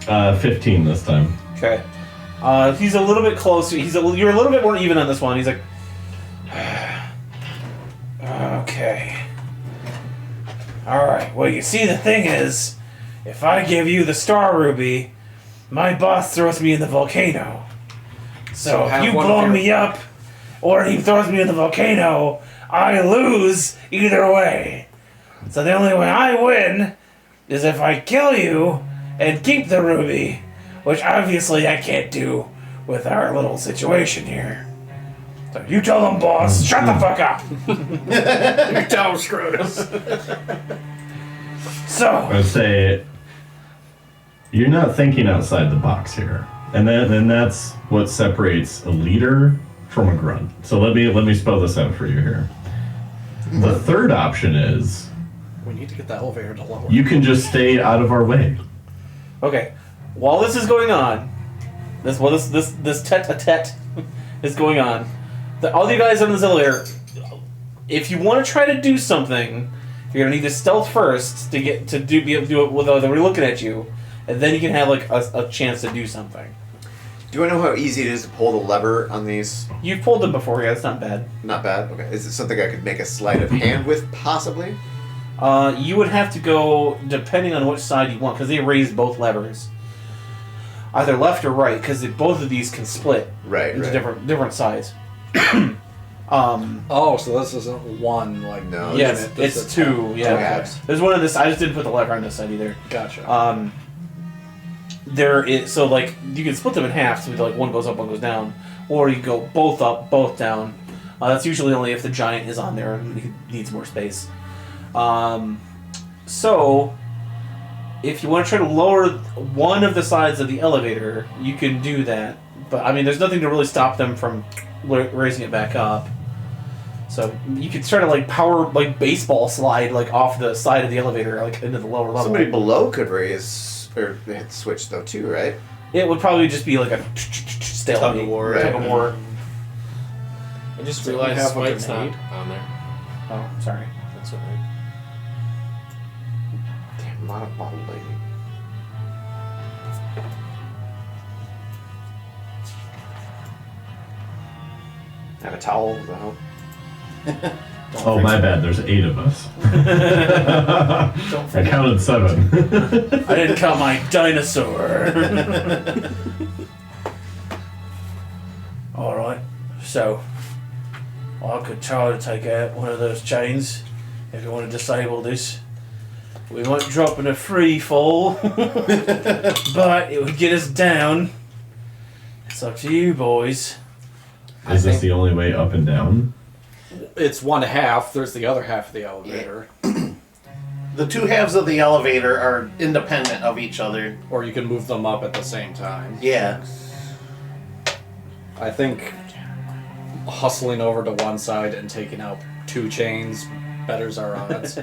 But 15 this time. Okay. He's a little bit closer. You're a little bit more even on this one. He's like, okay. All right. Well, you see, the thing is, if I give you the star ruby, my boss throws me in the volcano. So if have you one of blow your- me up, or he throws me in the volcano, I lose either way. So the only way I win is if I kill you and keep the ruby, which obviously I can't do with our little situation here. So you tell them, boss, shut the fuck up. You tell him, Scrotus. So, I would say, you're not thinking outside the box here. And that's what separates a leader from a grunt. So let me spell this out for you here. The third option is We need to get the elevator to lower. you can just stay out of our way. okay, while this is going on, this tete-a-tete is going on, all you guys on the elevator, if you want to try to do something, you're gonna need to stealth first to be able to do it without everybody looking at you, and then you can have like a chance to do something. do I know how easy it is to pull the lever on these? You've pulled them before, yeah, it's not bad. Not bad. Okay, is it something I could make a sleight of hand with, possibly? You would have to go depending on which side you want, because they raised both levers, either left or right, because both of these can split Right, into right. different sides. Oh, so this isn't one, like... No. Yes, unit, it's this is two. Yeah, Okay. there's one on this. I just didn't put the lever on this side either. Gotcha. there is so like you can split them in half, so like one goes up, one goes down, or you go both up, both down. That's usually only if the giant is on there and he needs more space. So if you want to try to lower one of the sides of the elevator, you can do that. But I mean, there's nothing to really stop them from raising it back up. So you could try to like power like baseball slide like off the side of the elevator like into the lower level. Somebody below could raise or hit the switch though too, right? It would probably just be like a stalemate. Tug of war, Tug of right. war. I just So you realized have like a Spike's not grenade? on there. Oh, sorry. That's alright. Damn, a lot of bottle lightning. Have a towel with a help. Oh, my bad. There's 8 of us. Don't I forget. counted 7. I didn't count my dinosaur. Alright, so I could try to take out one of those chains if you want to disable this. We might drop in a free fall, but it would get us down. It's up to you, boys. Is this the only way up and down? It's one half. There's the other half of the elevator. The two halves of the elevator are independent of each other. Or you can move them up at the same time. Yeah. I think hustling over to one side and taking out 2 chains betters our odds.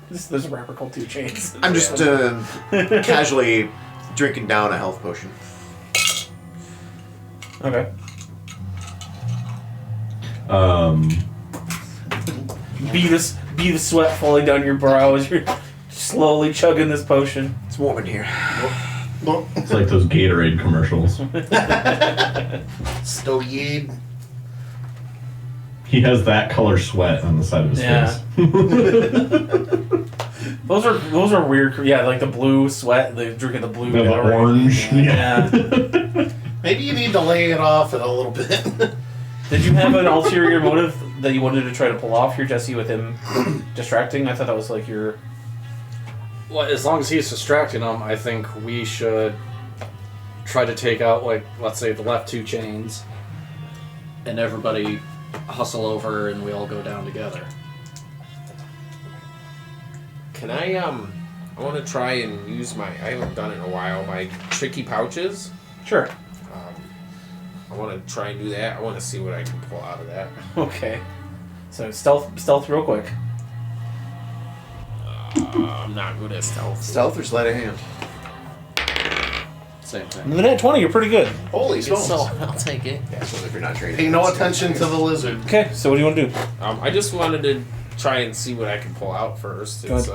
There's a rapper called 2 Chains. I'm just casually drinking down a health potion. Okay. Be the sweat falling down your brow as you're slowly chugging this potion. It's warm in here. It's like those Gatorade commercials. Stoyed. He has that color sweat on the side of his Yeah. face. Those are weird. Yeah, like the blue sweat. They're drinking the blue. The Gatorade. orange. Yeah. Maybe you need to lay it off in a little bit. Did you have an ulterior motive that you wanted to try to pull off here, Jesse, with him distracting? I thought that was like your. Well, as long as he's distracting them, I think we should try to take out, like, let's say the left 2 chains, and everybody hustle over and we all go down together. Can I want to try and use I haven't done it in a while, my tricky pouches. Sure. I want to try and do that. I want to see what I can pull out of that. Okay. So stealth real quick. I'm not good at stealth. Stealth or sleight of hand? Same thing. And the net 20, you're pretty good. Holy smokes. So I'll take it. Yeah, so if you're not trading. Pay no attention to the lizard. Okay, so what do you want to do? I just wanted to try and see what I can pull out first. Go It's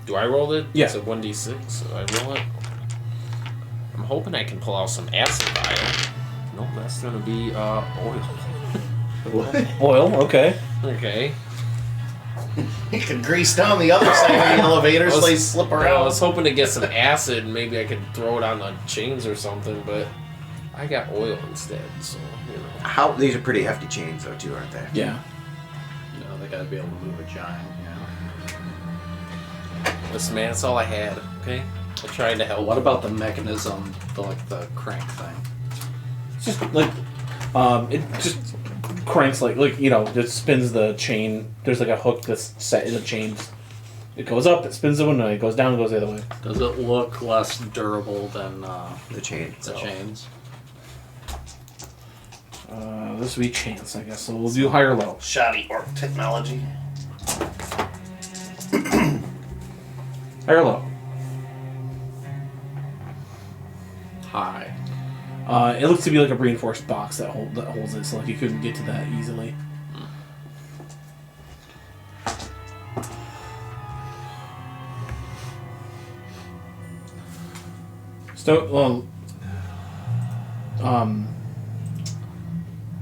do I roll it? Yeah. It's a 1d6. So I roll it. I'm hoping I can pull out some acid vial. Nope, that's gonna be oil. Oil, okay. Okay. You can grease down the other side of the elevator so they slip I around. was hoping to get some acid and maybe I could throw it on the chains or something, but I got oil instead, so you know. These are pretty hefty chains though too, aren't they? Yeah. No, they gotta be able to move a giant, Listen, man, that's all I had. Okay, I tried to help. What about the mechanism, the crank thing? It's just like, it just cranks like you know, it spins the chain. There's like a hook that's set in the chain. It goes up, it spins the one way, it goes down, it goes the other way. Does it look less durable than The chain. the chains? This would be chance, I guess. So we'll do high or low. Shoddy orc technology. High or low. High. It looks to be like a reinforced box that holds it, so like you couldn't get to that easily. So,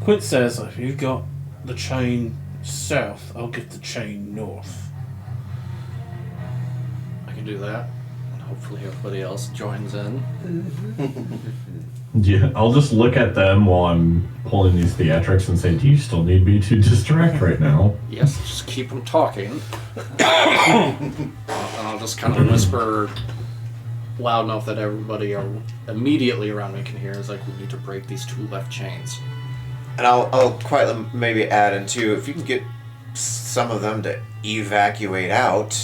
Quint says, if you've got the chain south, I'll get the chain north. I can do that. And hopefully everybody else joins in. Yeah, I'll just look at them while I'm pulling these theatrics and say, do you still need me to distract right now? Yes, just keep them talking. And I'll just kind of whisper, loud enough that everybody immediately around me can hear. Is like, we need to break these 2 left chains. And I'll quietly maybe add in too, if you can get some of them to evacuate out.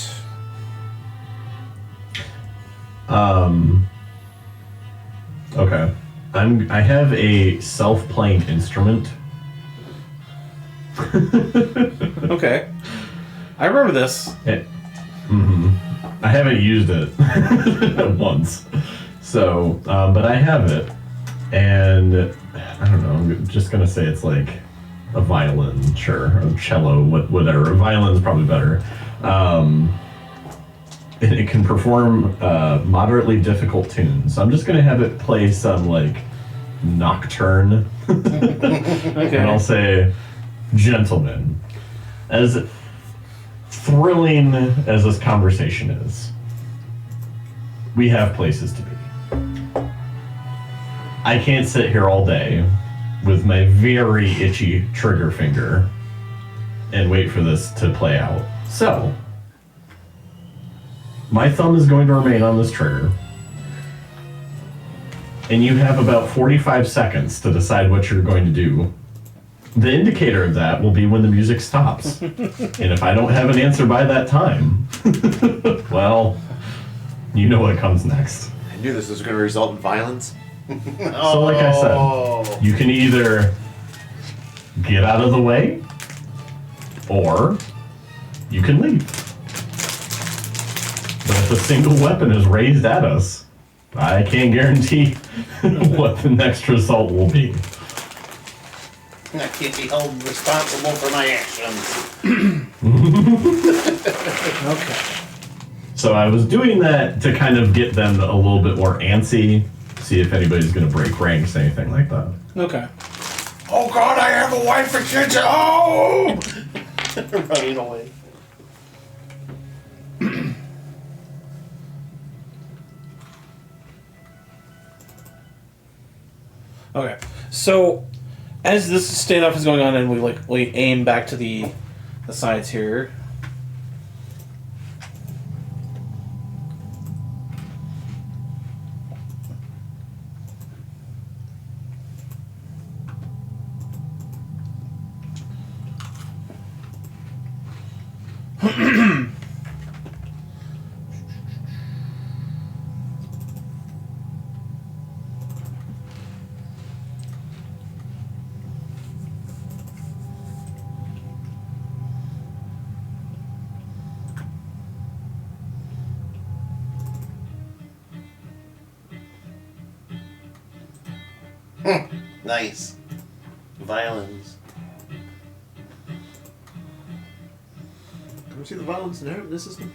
Okay. I have a self-playing instrument. Okay. I remember this. I haven't used it once. So, but I have it. And I don't know, I'm just gonna say it's like a violin, sure, a cello, whatever. A violin's probably better. And it can perform moderately difficult tunes. So I'm just gonna have it play some like nocturne. Okay. And I'll say, gentlemen, as thrilling as this conversation is, we have places to be. I can't sit here all day with my very itchy trigger finger and wait for this to play out. So, my thumb is going to remain on this trigger, and you have about 45 seconds to decide what you're going to do. The indicator of that will be when the music stops. And if I don't have an answer by that time, well, you know what comes next. I knew this was going to result in violence. So like I said, you can either get out of the way, or you can leave. But if a single weapon is raised at us, I can't guarantee what the next result will be. I can't be held responsible for my actions. Okay. So I was doing that to kind of get them a little bit more antsy, see if anybody's going to break ranks, anything like that. Okay. Oh God, I have a wife and kids at home! Running away. Okay. So, as this standoff is going on, and we aim back to the sides here. Nice. Violins. Come see the violence in this system.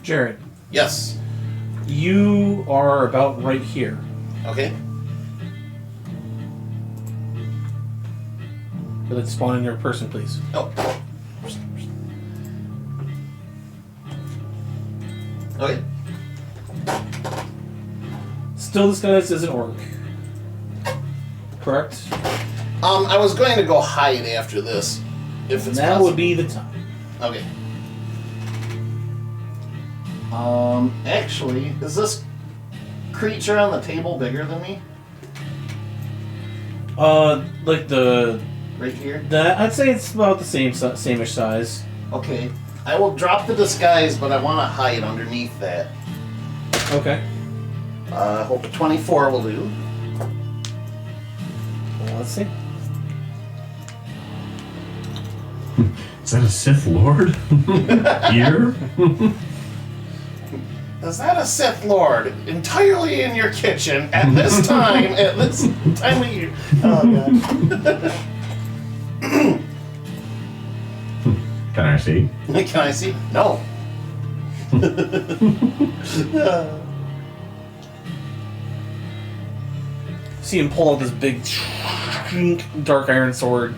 Jared, Yes. you are about right here. Okay. Let's spawn in your person, please. Oh. Okay. Still disguised as an orc. Correct? I was going to go hide after this, if it's Now possible. would be the time. Okay. Actually, is this creature on the table bigger than me? Like the Right here? I'd say it's about the same-ish size. Okay. I will drop the disguise, but I want to hide underneath that. Okay. I hope a 24 will do. Well, let's see. Is that a Sith Lord? Here? Is that a Sith Lord entirely in your kitchen at this time? At this time of year? Oh god. Can I see? Can I see? No. See him pull out this big dark iron sword.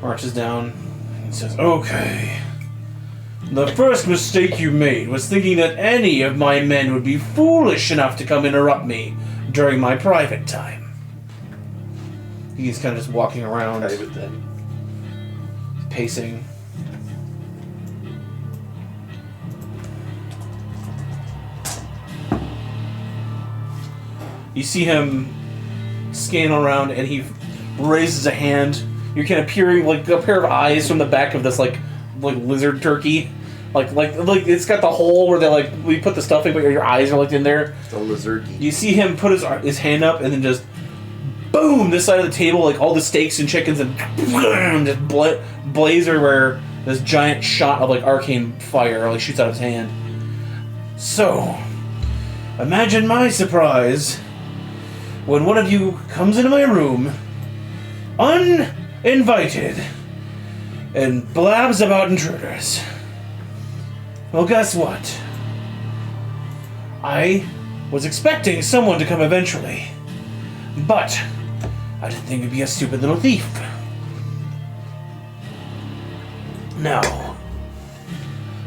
Marches down. And says, "Okay. The first mistake you made was thinking that any of my men would be foolish enough to come interrupt me during my private time." He's kind of just walking around. pacing. You see him scan around, and he raises a hand. You're kind of peering like a pair of eyes from the back of this like lizard turkey, like it's got the hole where they like we put the stuffing, but your eyes are like in there. The lizard. You see him put his hand up, and then just boom, this side of the table, like all the steaks and chickens, and just blaze everywhere. This giant shot of like arcane fire like shoots out of his hand. So, imagine my surprise when one of you comes into my room, uninvited, and blabs about intruders. Well, guess what? I was expecting someone to come eventually, but I didn't think it'd be a stupid little thief. Now,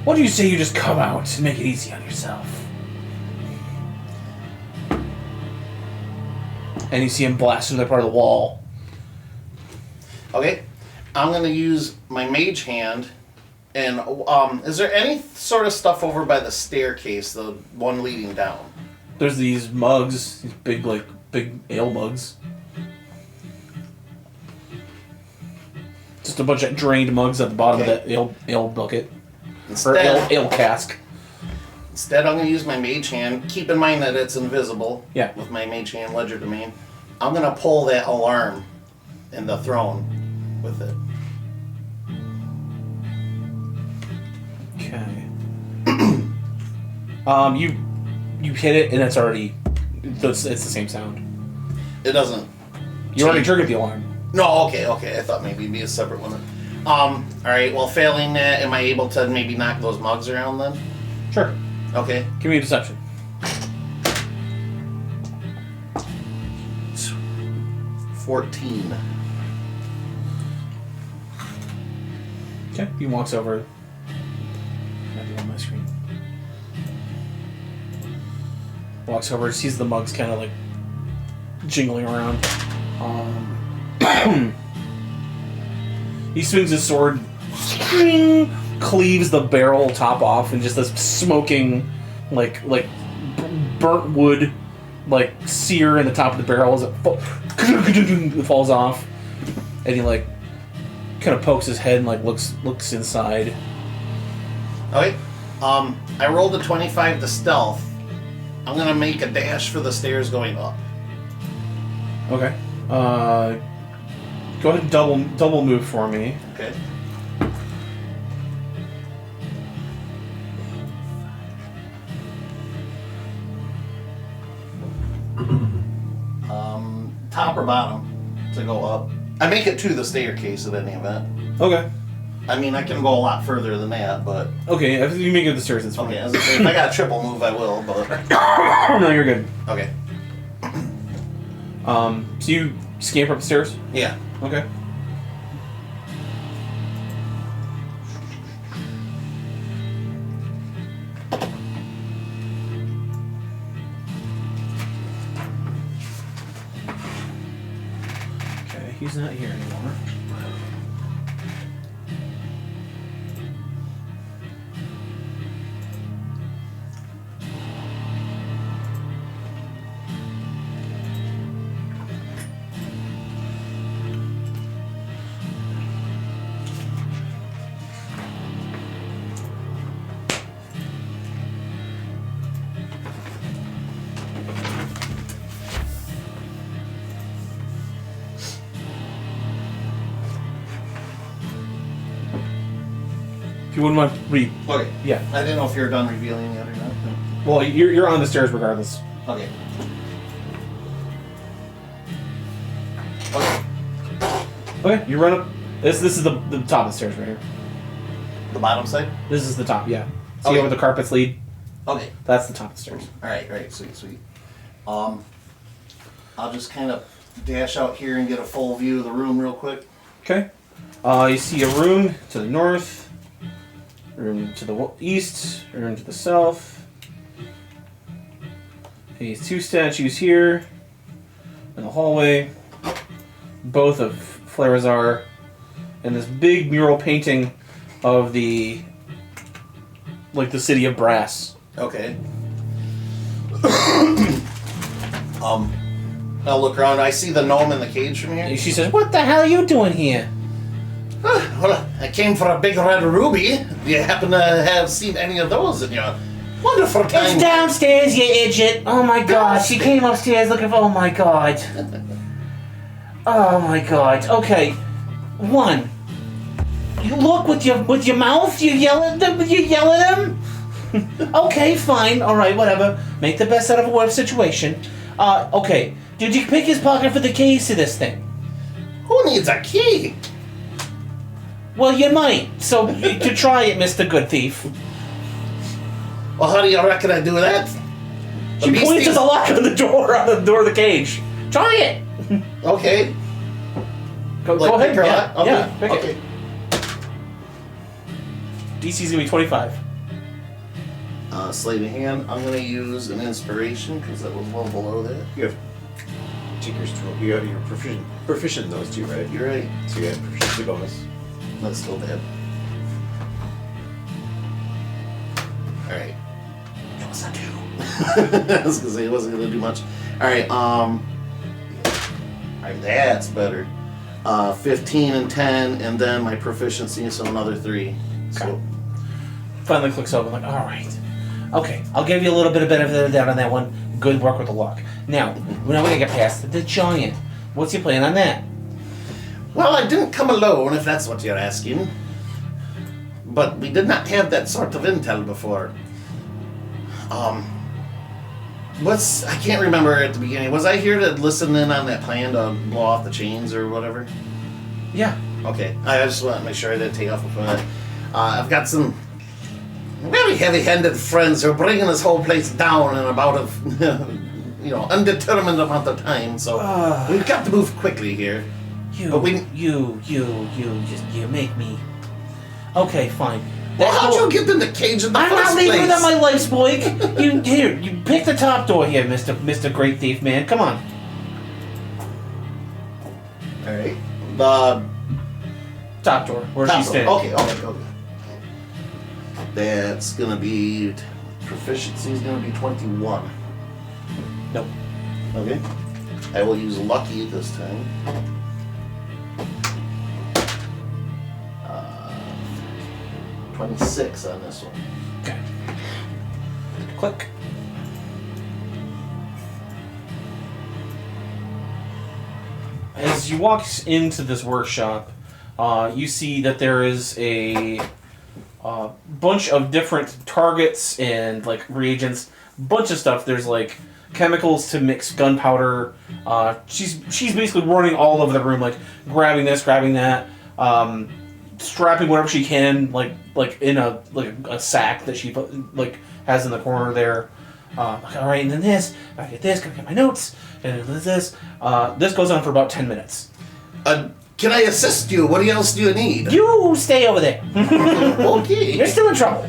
what do you say you just come out and make it easy on yourself? And you see him blast through that part of the wall. Okay, I'm gonna use my mage hand, and is there any sort of stuff over by the staircase, the one leading down? There's these mugs, these big ale mugs. Just a bunch of drained mugs at the bottom of that ale bucket. Or ale cask. Instead, I'm gonna use my mage hand. Keep in mind that it's invisible. Yeah. With my mage hand ledger domain, I'm gonna pull that alarm in the throne with it. Okay. You hit it and it's the same sound. It doesn't. You already triggered the alarm. No, okay. I thought maybe it'd be a separate one. Alright, well, failing that, am I able to maybe knock those mugs around then? Sure. Okay. Give me a deception. 14. Okay. He walks over. Might be on my screen. Walks over, sees the mugs kind of like jingling around. He swings his sword, cleaves the barrel top off, and just this smoking, like burnt wood, like sear in the top of the barrel as it falls off, and he like kind of pokes his head and like looks inside. Okay. I rolled a 25 to stealth. I'm gonna make a dash for the stairs going up. Okay. Go ahead and double move for me. Okay. Top or bottom to go up? I make it to the staircase at any event. Okay. I mean, I can go a lot further than that, but Okay, if you make it to the stairs, it's fine. okay. As I say, if I got a triple move, I will. But No, you're good. okay. So you scamper up the stairs? Yeah. Okay. Okay, he's not here anymore. If you wouldn't mind Okay. yeah. I didn't know if you were done revealing yet or not. Well, you're on the stairs regardless. Okay. Okay. Okay, you run up. This is the top of the stairs right here. The bottom side? This is the top, yeah. See Okay. where the carpets lead? Okay. That's the top of the stairs. Alright, sweet. I'll just kind of dash out here and get a full view of the room real quick. Okay. You see a room to the north, room to the east, room to the south. These two statues here in the hallway, both of Flarazar. and this big mural painting of the city of Brass. Okay. I'll look around. I see the gnome in the cage from here. She says, "What the hell are you doing here?" Well, I came for a big red ruby. Do you happen to have seen any of those in your wonderful time? It's downstairs, you idiot! Oh my god, she came upstairs looking for. Oh my god. Oh my god. Okay, one. You look with your mouth. You yell at them. You yell at them. Okay, fine. All right, whatever. Make the best out of a worse situation. Okay. Did you pick his pocket for the keys to this thing? Who needs a key? Well, you might. So to try it, Mr. Good Thief. Well, how do you reckon I do that? She points to the lock on the door of the cage. Try it. Okay. Go Like, ahead. pick her Yeah, lock? Okay. yeah, pick Okay. it. DC's gonna be 25. Sleight of hand. I'm gonna use an inspiration because that was well below that. You have Tinker's tool. You're proficient in those two, right? You're right. So you have proficiency bonus. That's still bad. Alright. That was a 2. I was gonna say it wasn't gonna do much. Alright, alright, that's better. 15 and 10, and then my proficiency, so another 3. So Finally clicks open. Like, all right. Okay, I'll give you a little bit of benefit of the doubt on that one. Good work with the lock. Now we're gonna get past the giant. What's your plan on that? well, I didn't come alone, if that's what you're asking. But we did not have that sort of intel before. I can't remember at the beginning. Was I here to listen in on that plan to blow off the chains or whatever? Yeah. Okay, I just want to make sure I didn't take off before that. I've got some very heavy-handed friends who are bringing this whole place down in about a, undetermined amount of time. So we've got to move quickly here. You make me. Okay, fine. Well, how'd you get in the cage in the I'm first not place? leaving without my life, Spoik. You pick the top door here, Mr. Great Thief Man. Come on. All right. The Top door, where top she's door. standing. Okay. That's gonna be proficiency is gonna be 21. Nope. Okay. I will use lucky this time. 26 on this one. Okay. Click. As you walk into this workshop, you see that there is a bunch of different targets and like reagents, bunch of stuff. There's like chemicals to mix gunpowder. She's basically running all over the room, like grabbing this, grabbing that, strapping whatever she can, like in a sack that she has in the corner there. All right, and then this. I get this. Gotta get my notes. And this. This goes on for about 10 minutes. Can I assist you? What else do you need? You stay over there. Okay. You're still in trouble.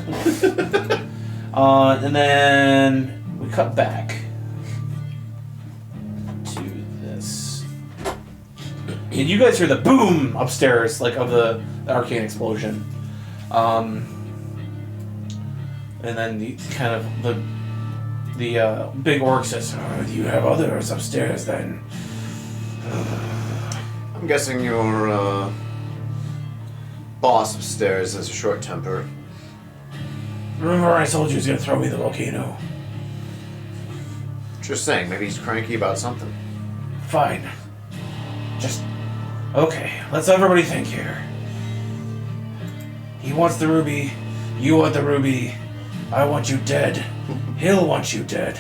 And then we cut back to this. And you guys hear the boom upstairs, like of the arcane explosion. And then the kind of the big orc says, "Do you have others upstairs then?" I'm guessing your boss upstairs has a short temper. Remember I told you he was gonna throw me in the volcano. Just saying, maybe he's cranky about something. Fine. Just... Okay, let's everybody think here. He wants the ruby. You want the ruby. I want you dead. He'll want you dead.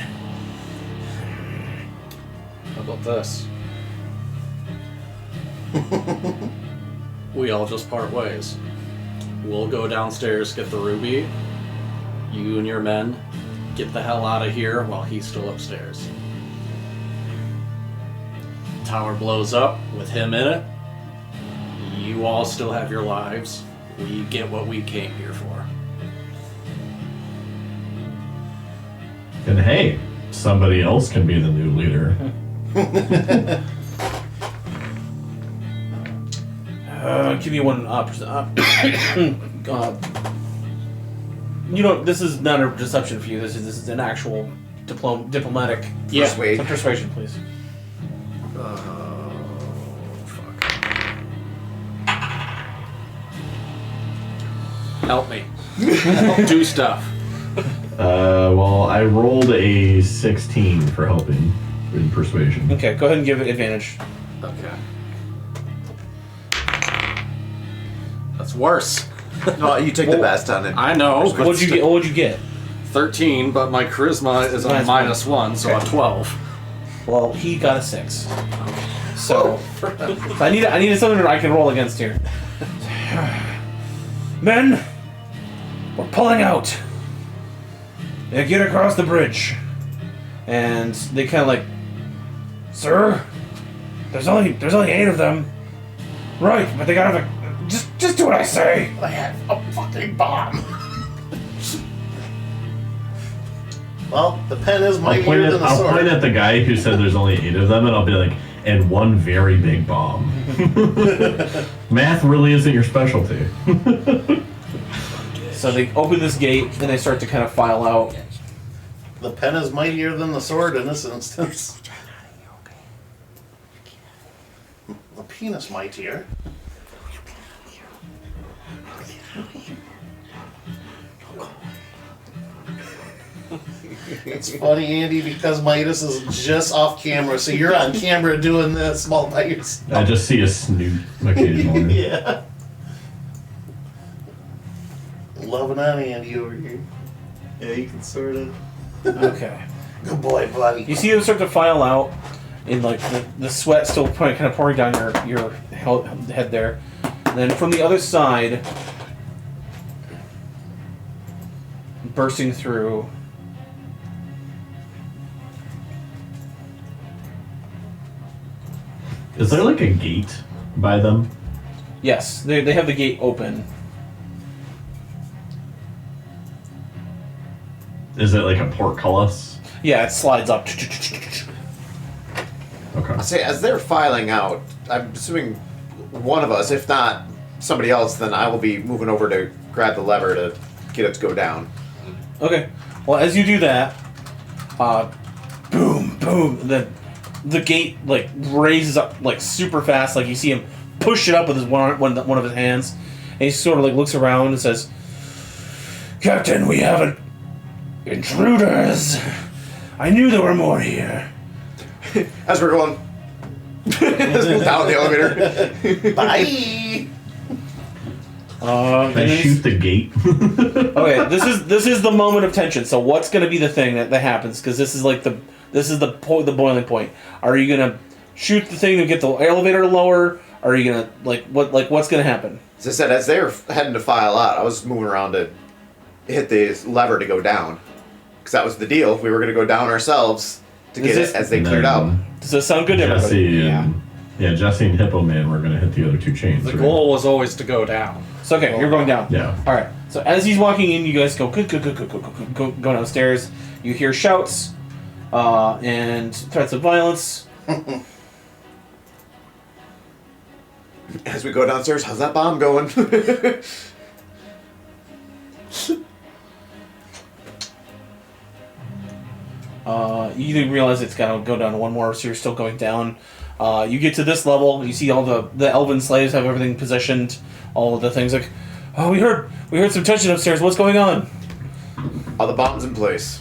How about this? We all just part ways. We'll go downstairs, get the ruby. You and your men get the hell out of here while he's still upstairs. Tower blows up with him in it. You all still have your lives. We get what we came here for. And hey, somebody else can be the new leader. give me one. You know, this is not a deception for you. This is an actual diplomatic. Yeah. Persuade. Some persuasion, please. Fuck. Help me. Do stuff. Well, I rolled a 16 for helping in persuasion. Okay, go ahead and give it advantage. Okay. That's worse. No, you take the best on it. I know. but What'd you get? What'd you get? 13, but my charisma is a Minus -1, so a 12. Well, he got a 6. So I needed something that I can roll against here. Men, we're pulling out. Now get across the bridge. And they kind of like, sir, there's only 8 of them. Right, but they gotta just do what I say. I have a fucking bomb. Well, the pen is I'll mightier point, than the I'll sword. point at the guy who said there's only 8 of them, and I'll be like, and one very big bomb. Math really isn't your specialty. So they open this gate and they start to kind of file out. The pen is mightier than the sword in this instance. The penis mightier. It's funny, Andy, because Midas is just off camera, so you're on camera doing this all by yourself. I just see a snoot occasionally. Yeah. Loving on Andy over here. Yeah, you can sort of. Okay. Good boy, buddy. You see them start to file out, and like the sweat still kind of pouring down your head there. And then from the other side, bursting through. Is there like a gate by them? Yes, they have the gate open. Is it like a portcullis? Yeah, it slides up. Okay. I say, as they're filing out, I'm assuming one of us, if not somebody else, then I will be moving over to grab the lever to get it to go down. Okay. Well, as you do that, boom, boom. The gate like raises up like super fast. Like you see him push it up with his one of his hands, and he sort of like looks around and says, "Captain, we have intruders. I knew there were more here." As we're going down the elevator. Bye. Can I shoot the gate? Okay, this is the moment of tension. So what's going to be the thing that happens? Because this is like the boiling point. Are you going to shoot the thing to get the elevator lower? Are you going to what's going to happen? As I said, as they were heading to file out, I was moving around to hit the lever to go down. Because that was the deal. We were going to go down ourselves to get it as they cleared out. Does that sound good to everybody? Jesse and Jesse and Hippo Man were gonna hit the other 2 chains. The right? goal was always to go down. So okay, you're going down. Yeah. All right. So as he's walking in, you guys go downstairs. You hear shouts and threats of violence. As we go downstairs, how's that bomb going? You didn't realize it's got to go down to one more, so you're still going down. You get to this level, you see all the elven slaves have everything positioned, all of the things like, oh, we heard some tension upstairs. What's going on? All the bombs in place.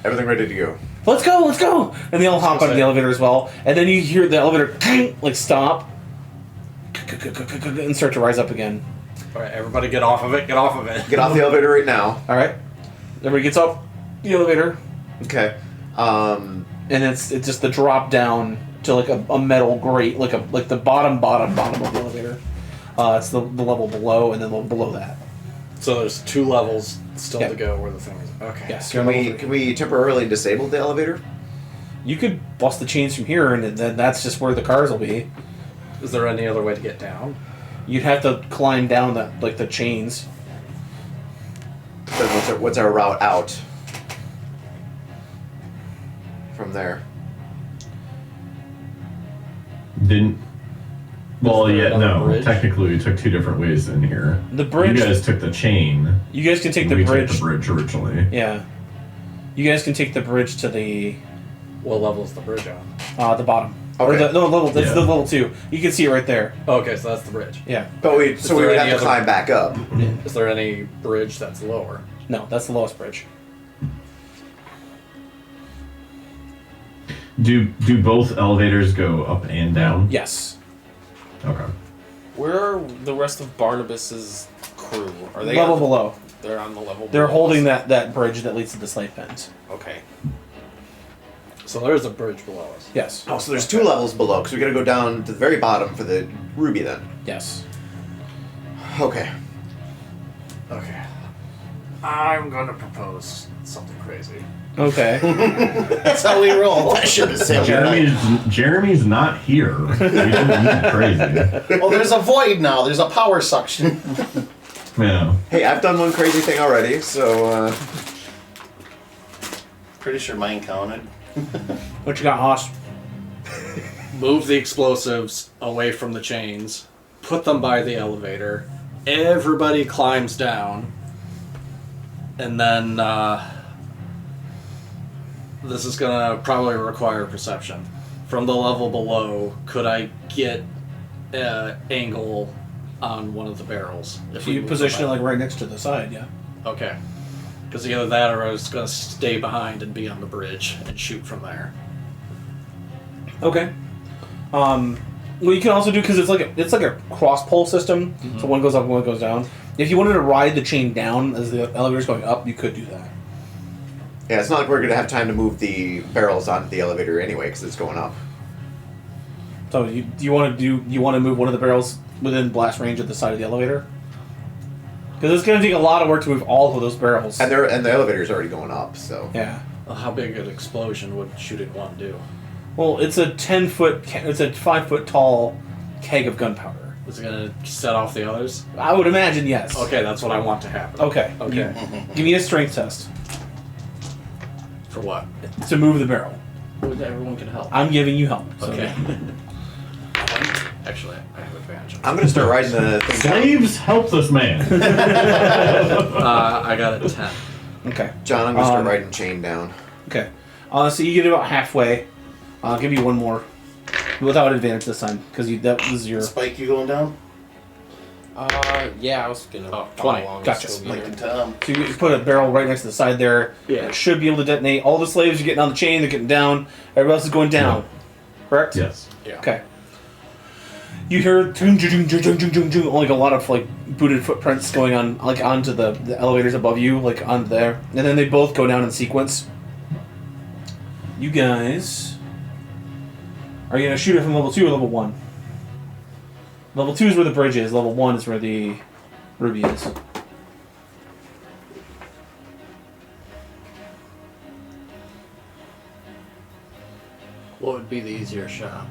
Everything ready to go. Let's go! And they all hop out of the elevator as well. And then you hear the elevator like stop and start to rise up again. All right, everybody get off of it. Get off of it. Get off the elevator right now. All right, everybody gets off the elevator. Okay. And it's just the drop down to like a metal grate, like the bottom of the elevator. It's the level below, and then below that. So there's 2 levels still Yeah. to go where the thing is. Okay. Yes. Can we temporarily disable the elevator? You could bust the chains from here, and then that's just where the cars will be. Is there any other way to get down? You'd have to climb down the chains. Then what's our route out from there? Well, Is there yeah, another no. bridge? Technically, we took two different ways in here. The bridge. You guys took the chain. You guys can take the we bridge. took the bridge originally. Yeah. You guys can take the bridge to the What level is the bridge on? the bottom. Or Okay. the level. It's Yeah. the level 2. You can see it right there. Okay, so that's the bridge. Yeah. But we Is so we there would any have to other- climb back up. Is there any bridge that's lower? No, that's the lowest bridge. Do both elevators go up and down? Yes. Okay. Where are the rest of Barnabas's crew? Are they Level on below. They're on the level. They're below holding us. that bridge that leads to the slave pens. Okay. So there's a bridge below us. Yes. Oh, so there's 2 levels below, because we gotta go down to the very bottom for the ruby then. Yes. Okay. Okay. I'm gonna propose something crazy. Okay. That's how we roll. I should have said that. Jeremy's not here. We didn't need crazy. Well, there's a void now. There's a power suction. Yeah. Hey, I've done one crazy thing already, so Pretty sure mine counted. What you got, Hoss? Move the explosives away from the chains. Put them by the elevator. Everybody climbs down. And then, this is gonna probably require perception. From the level below, could I get angle on one of the barrels? If we you move position it them like right next to the side, yeah. back? Okay. Because either that or I was gonna stay behind and be on the bridge and shoot from there. Okay. Well, you can also do because it's like a cross pole system. So one goes up, one goes down. If you wanted to ride the chain down as the elevator's going up, you could do that. yeah, it's not like we're gonna have time to move the barrels onto the elevator anyway, because it's going up. So you want to move one of the barrels within blast range at the side of the elevator? Because it's going to take a lot of work to move all of those barrels. And the elevator's already going up, so. Yeah. Well, how big an explosion would shooting one do? Well, it's a 10-foot, it's a 5-foot tall keg of gunpowder. Is it gonna set off the others? I would imagine yes. Okay, that's what I want to happen. Okay. Okay. Give me a strength test For what? to move the barrel. Everyone can help. I'm giving you help. So Okay. Actually, I have advantage. I'm gonna start riding the thing down. Slaves, help this man. I got a 10. Okay. John, I'm gonna start riding chain down. Okay. So you get about halfway. I'll give you one more. Without advantage this time, because that was your... Spike, you going down? Yeah, I was gonna. Oh, follow 20. along Gotcha. with Scooby Mike here. and Tom. So you put a barrel right next to the side there. Yeah. It should be able to detonate. All the slaves are getting on the chain, they're getting down. Everybody else is going down. Correct? Yes. Yeah. Okay. You hear like a lot of like booted footprints going on, like onto the elevators above you, like on there, and then they both go down in sequence. You guys, are you gonna shoot it from level 2 or level 1? Level 2 is where the bridge is. Level 1 is where the ruby is. What would be the easier shot?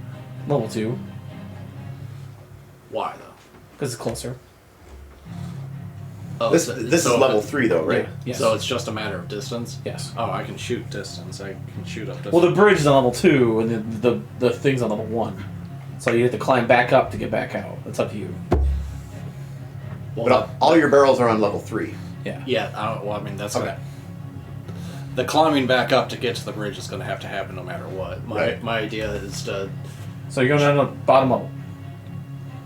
Level 2, Why though? because it's closer. Oh, This is level 3 though, right? Yes. So it's just a matter of distance. Yes. Oh, I can shoot distance. I can shoot up distance. Well, the bridge is on level 2, and the thing's on level 1. So you have to climb back up to get back out. It's up to you. well, But all your barrels are on level 3. Yeah. yeah. I mean, that's Okay. okay. The climbing back up to get to the bridge is going to have to happen no matter what. Right. My idea is to, So you're going down to the bottom level.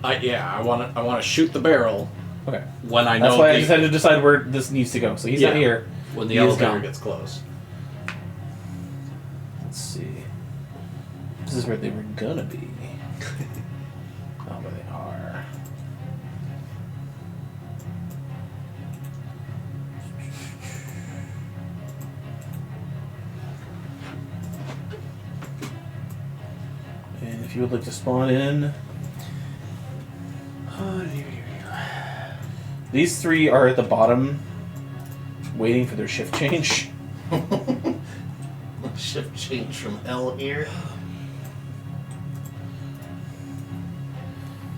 I want to shoot the barrel Okay. when I That's know why I the, just had to decide where this needs to go. So he's not Yeah. here. when the he is elevator gone. gets close. Let's see. This is where they were gonna be. Oh, where they are. And if you would like to spawn in. These 3 are at the bottom, waiting for their shift change. Shift change from L here.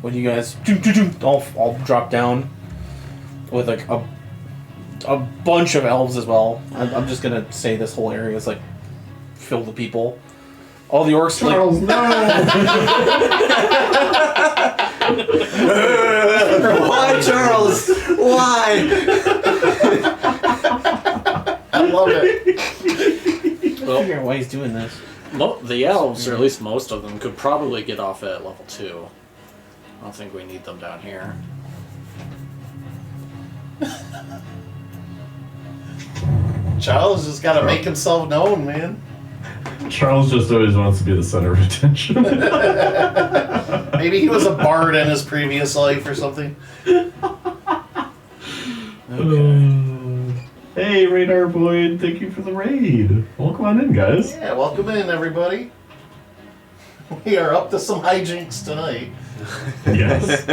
When you guys all drop down with like a bunch of elves as well. I'm just gonna say this whole area is like filled with people. All the orcs are like, Charles, no. Why, Charles? Why? I love it. I figure out why he's doing this. The elves, or at least most of them, could probably get off at level 2. I don't think we need them down here. Charles just got to make himself known, man. Charles just always wants to be the center of attention. Maybe he was a bard in his previous life or something. Hey, Radar Boy, thank you for the raid. Welcome on in, guys. Yeah, welcome in, everybody. We are up to some hijinks tonight. Yes.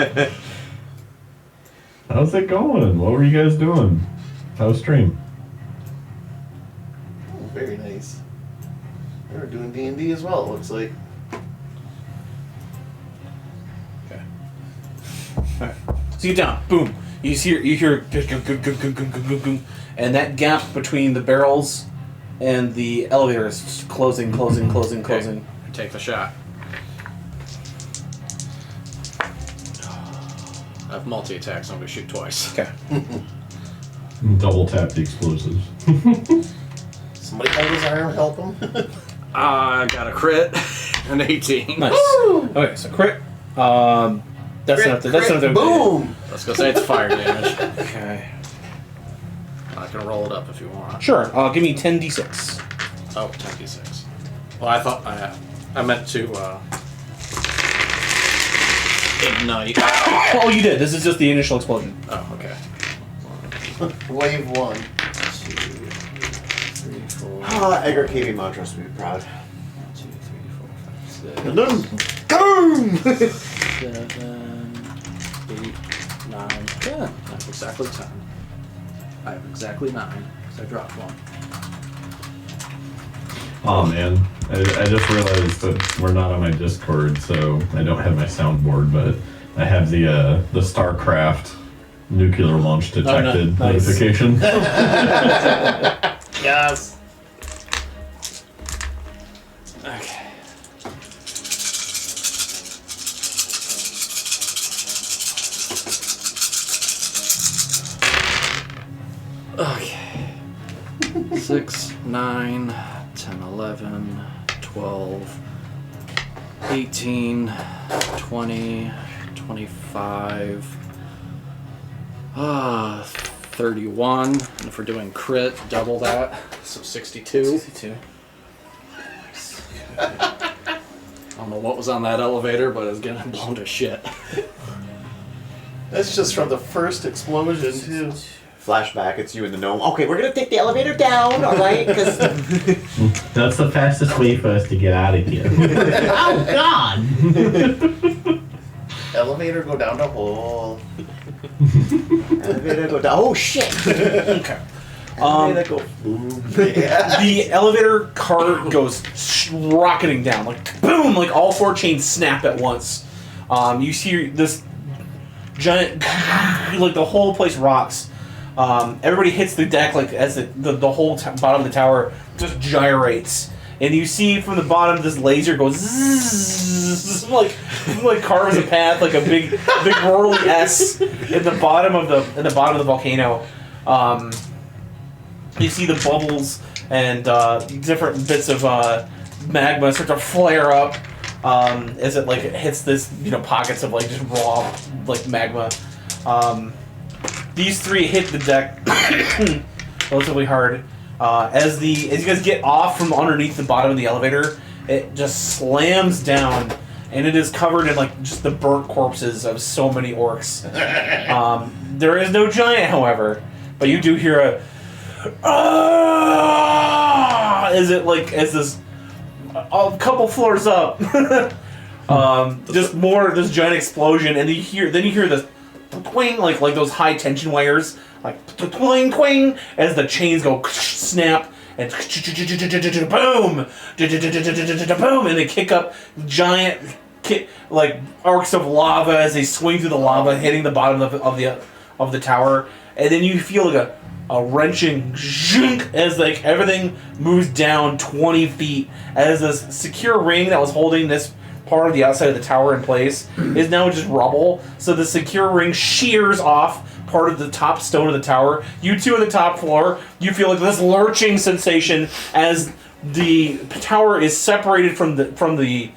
How's it going? What were you guys doing? How's stream? Oh, very nice. We were doing D&D as well, it looks like. Okay. Alright. So you get down. Boom. You hear and that gap between the barrels and the elevator is closing. I take the shot. I have multi-attack, so I'm going to shoot twice. Okay. Double tap the explosives. Somebody hold his arm, help him. I got a crit, an 18. Nice. Okay, so crit. That's enough to boom! Let's go say it's fire damage. Okay. I can roll it up if you want. Sure. Give me 10d6. Oh, 10d6. Well, I thought I meant to ignite. Oh, you did. This is just the initial explosion. Oh, okay. Wave 1. 2, 3, 4. Ah, Edgar Cavey Montrose would be proud. 2, 3, 4, 5, 6, 7, 8, 9, 10. I have exactly 10. I have exactly 9, because I dropped one. Oh man, I just realized that we're not on my Discord, so I don't have my soundboard, but I have the StarCraft nuclear launch detected Nice. notification. Yes. Okay. Okay. 6, 9, 10, 11, 12, 18, 20, 25, 31. And if we're doing crit, double that. So 62. 62. I don't know what was on that elevator, but it's getting blown to shit. That's just from the first explosion, too. Flashback, it's you and the gnome. Okay, we're gonna take the elevator down, alright? Because. That's the fastest way for us to get out of here. Oh, God! Elevator go down the hole. Elevator go down. Oh, shit! Okay. Elevator go. Yeah. The elevator cart goes rocketing down, like boom, like all 4 chains snap at once. You see this giant, like the whole place rocks. Everybody hits the deck like as the whole bottom of the tower just gyrates, and you see from the bottom this laser goes zzz, like carves a path like a big whirly S in the bottom of the volcano. You see the bubbles and different bits of magma start to flare up as it hits this pockets of just raw magma. These 3 hit the deck relatively hard. As you guys get off from underneath the bottom of the elevator, it just slams down, and it is covered in just the burnt corpses of so many orcs. There is no giant, however, but you do hear a as this a couple floors up, just more this giant explosion, and you hear this twing like those high tension wires, twing twing as the chains go snap and boom, boom, and they kick up giant arcs of lava as they swing through the lava, hitting the bottom of the tower, and then you feel a wrenching zhunk as everything moves down 20 feet as this secure ring that was holding this part of the outside of the tower in place is now just rubble. So the secure ring shears off part of the top stone of the tower. You two on the top floor, you feel like this lurching sensation as the tower is separated from the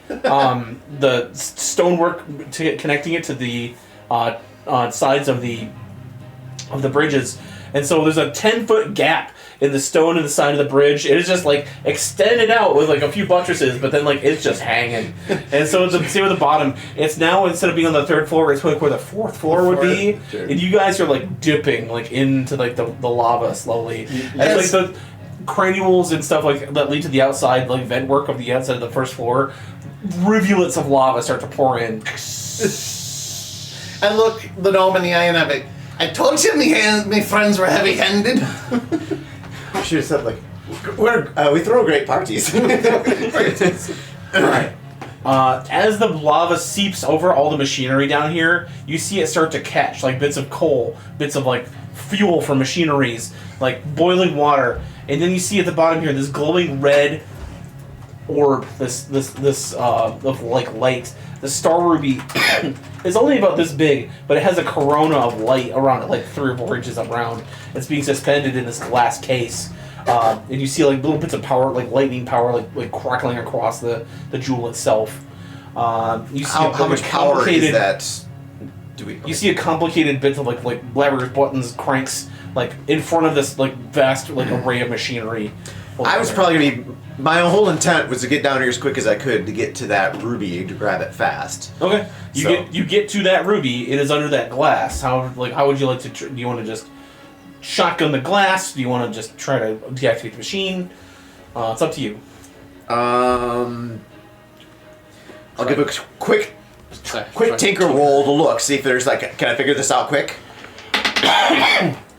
stonework connecting it to the sides of the bridges, and so there's a 10-foot gap in the stone in the side of the bridge. It is just like extended out with like a few buttresses, but then like it's just hanging. And so the same with the bottom. It's now, instead of being on the 3rd floor, it's like where the 4th floor would be. Sure. And you guys are like dipping like into like the lava slowly. And like the granules and stuff like that lead to the outside, like vent work of the outside of the 1st floor. Rivulets of lava start to pour in. I look the gnome in the eye and I'm like, I told you my friends were heavy-handed. I should have said, like, we throw great parties. Alright. As the lava seeps over all the machinery down here, you see it start to catch, like bits of coal, bits of like fuel for machineries, like boiling water, and then you see at the bottom here this glowing red orb, this of like light. The star ruby is only about this big, but it has a corona of light around it, like 3 or 4 inches around. It's being suspended in this glass case, and you see like little bits of power, like lightning power, like crackling across the jewel itself. You see How much power is that? You see a complicated bits of like levers, buttons, cranks, like in front of this like vast like array of machinery. I was probably gonna be. My whole intent was to get down here as quick as I could to get to that ruby to grab it fast. Okay, you get to that ruby. It is under that glass. How would you like to? Do you want to just shotgun the glass? Do you want to just try to deactivate the machine? It's up to you. I'll give a quick tinker roll to look, see if there's like, can I figure this out quick?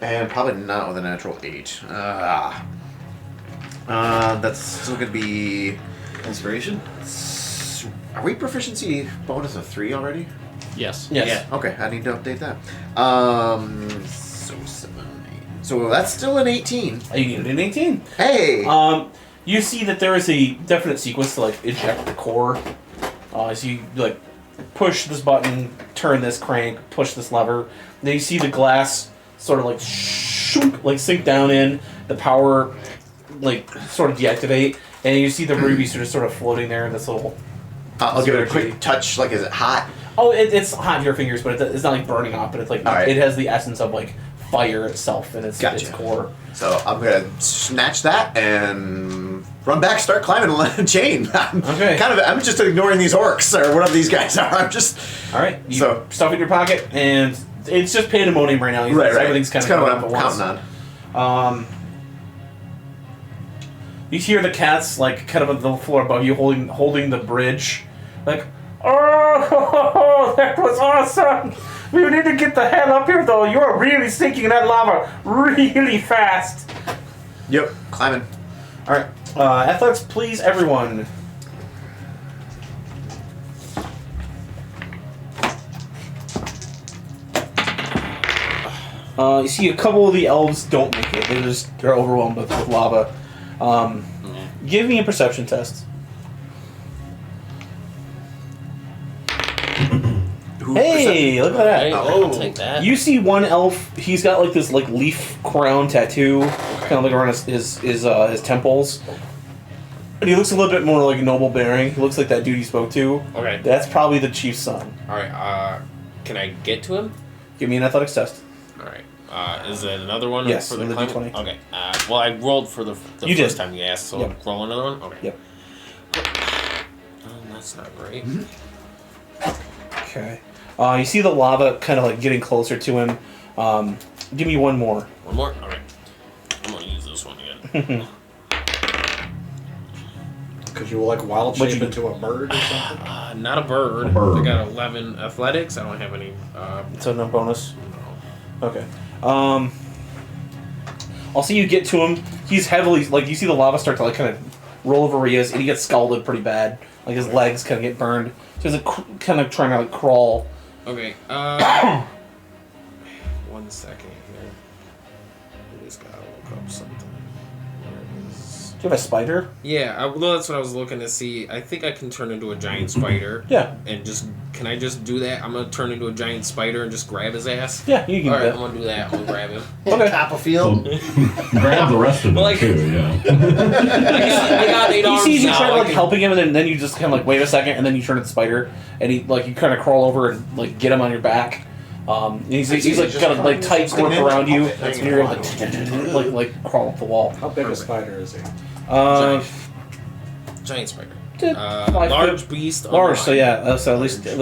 And probably not with a natural 8. That's still gonna be Inspiration? Are we proficiency bonus of 3 already? Yes. Yes. Okay, I need to update that. So 7, 8. So that's still an 18. You need an 18. Hey! You see that there is a definite sequence to like eject the core. So you like push this button, turn this crank, push this lever. Then you see the glass sort of like sink down in, the power like sort of deactivate, and you see the ruby sort of floating there in this little. I'll give it a quick touch. Like, is it hot? Oh, it's hot in your fingers, but it's not like burning off. But it's like right. It has the essence of like fire itself in its core. So I'm gonna snatch that and run back, start climbing the chain. Okay. I'm just ignoring these orcs or whatever these guys are. I'm just. All right. You stuff it in your pocket, and it's just pandemonium right now. Right. Everything's kind of what I'm counting on. You hear the cats like kind of on the floor above you, holding the bridge, like, oh, that was awesome. We need to get the hell up here, though. You are really sinking in that lava really fast. Yep, climbing. All right, athletics, please, everyone. You see a couple of the elves don't make it. They're overwhelmed with lava. Give me a perception test. Hey, look at that. Hey, I'll take that. You see one elf, he's got like this like leaf crown tattoo, kind of like around his temples. And he looks a little bit more like noble bearing. He looks like that dude you spoke to. Okay. That's probably the chief's son. Alright, can I get to him? Give me an athletics test. Alright. Is it another one? Yes, for the with a climb? D20. Okay. Well, I rolled for the You first did. time you asked, so Yep. roll another one? Okay. Yep. That's not great. Okay. You see the lava kind of like getting closer to him. Give me one more. One more? Alright. I'm gonna use this one again. Because you will like wild shape into a bird or something? Not a bird. A bird. I got 11 athletics. I don't have any. So no bonus? No. Okay. I'll see you get to him. He's heavily, like, you see the lava start to, like, kind of roll over where he is, and he gets scalded pretty bad. Like, his legs kind of get burned. So he's, like, kind of trying to, like, crawl. Okay. 1 second here. I just gotta look up something. Where is... you have a spider? Yeah, well, that's what I was looking to see. I think I can turn into a giant spider. Yeah. And can I just do that? I'm gonna turn into a giant spider and just grab his ass? Yeah, you can All do right, that. I'm gonna do that. I'm gonna grab him. Okay. Top of field. Grab the rest of them Like- too, yeah. I got 8 He arms sees you now. try to I like can- helping him, and then you just kind of like wait a second, and then you turn into the spider, and he like you kind of crawl over and like get him on your back. And he's like just kind of like tight grip around you, Okay, and you're able to like crawl up the wall. How big a spider is he? Giant spider. 5 Large foot. beast. Large, so unlined. yeah, so at least Okay,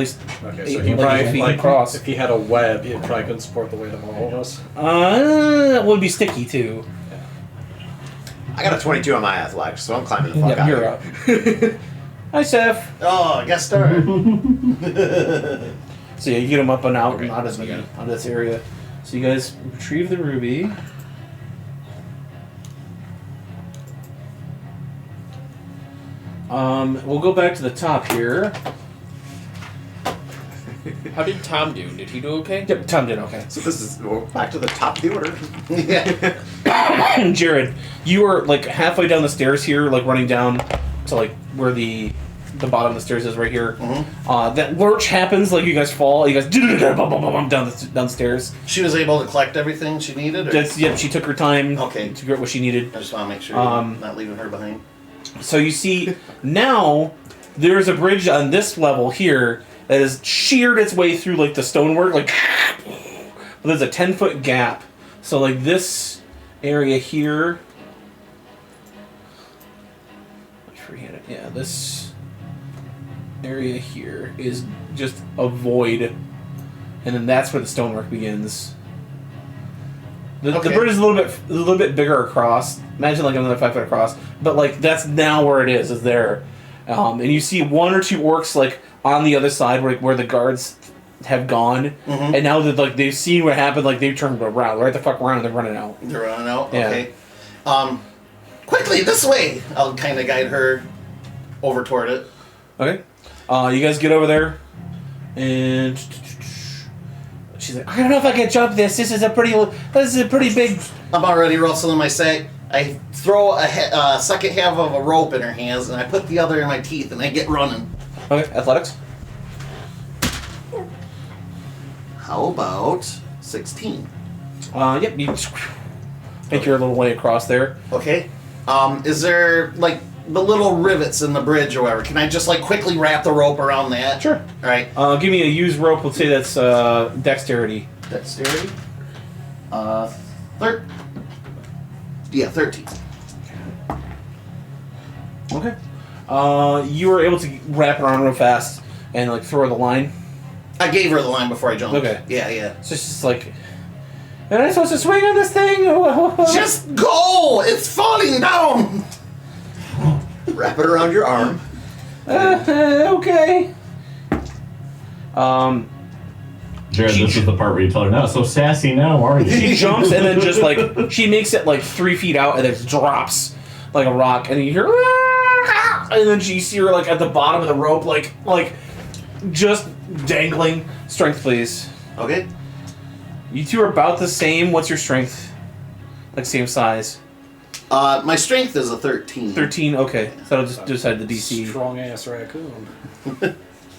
so 8 he like, probably 8 feet like across. if he had a web, he probably couldn't support the weight of all of us. It would be sticky too. I got a 22 on my athletics, so I'm climbing the fuck Yep, out you're of up. Hi, Seth. Oh, guest star. So yeah, you get him up and out Okay, and out of so I got it. this area. So you guys retrieve the ruby. We'll go back to the top here. How did Tom do? Did he do okay? Yep, Tom did okay. So this is back to the top of the order. Yeah. Jared, you are like halfway down the stairs here, like running down to like where the bottom of the stairs is right here. That lurch happens, like you guys fall. You guys down the stairs. She was able to collect everything she needed? Or? Yep, she took her time Okay. to get what she needed. I just want to make sure Um, you're not leaving her behind. So you see now there is a bridge on this level here that has sheared its way through like the stonework, like but there's a 10-foot gap. So like this area here, freehand it. Yeah, this area here is just a void, and then that's where the stonework begins. The Okay. bridge is a little bit bigger across. Imagine like another 5 foot across, but like that's now where it is there, and you see 1 or 2 orcs like on the other side where the guards have gone, and now that like they've seen what happened, like they've turned around, right the fuck around, and they're running out. They're running out? Yeah. Okay. Quickly, this way! I'll kind of guide her over toward it. Okay, you guys get over there, and she's like, I don't know if I can jump this. This is a pretty big. I'm already rustling my sack. I throw a second half of a rope in her hands, and I put the other in my teeth, and I get running. Okay, athletics. How about 16? Yep, you make your little way across there. Okay. Is there, like, the little rivets in the bridge or whatever? Can I just, like, quickly wrap the rope around that? Sure. Alright. Give me a used rope. Let's say that's dexterity. Dexterity. 13. Okay. You were able to wrap it around real fast and like throw the line. I gave her the line before I jumped. Okay. Yeah. So it's just like, am I supposed to swing on this thing? Just go! It's falling down! Wrap it around your arm. Okay. Jared, this is the part where you tell her, not so sassy now, are you? She jumps and then just like she makes it like 3 feet out and then drops like a rock, and you hear, "Ah!" and then you see her like at the bottom of the rope, like just dangling. Strength, please. Okay. You two are about the same. What's your strength? Like same size. My strength is a 13. 13. Okay, so I'll just decide the DC. Strong ass raccoon.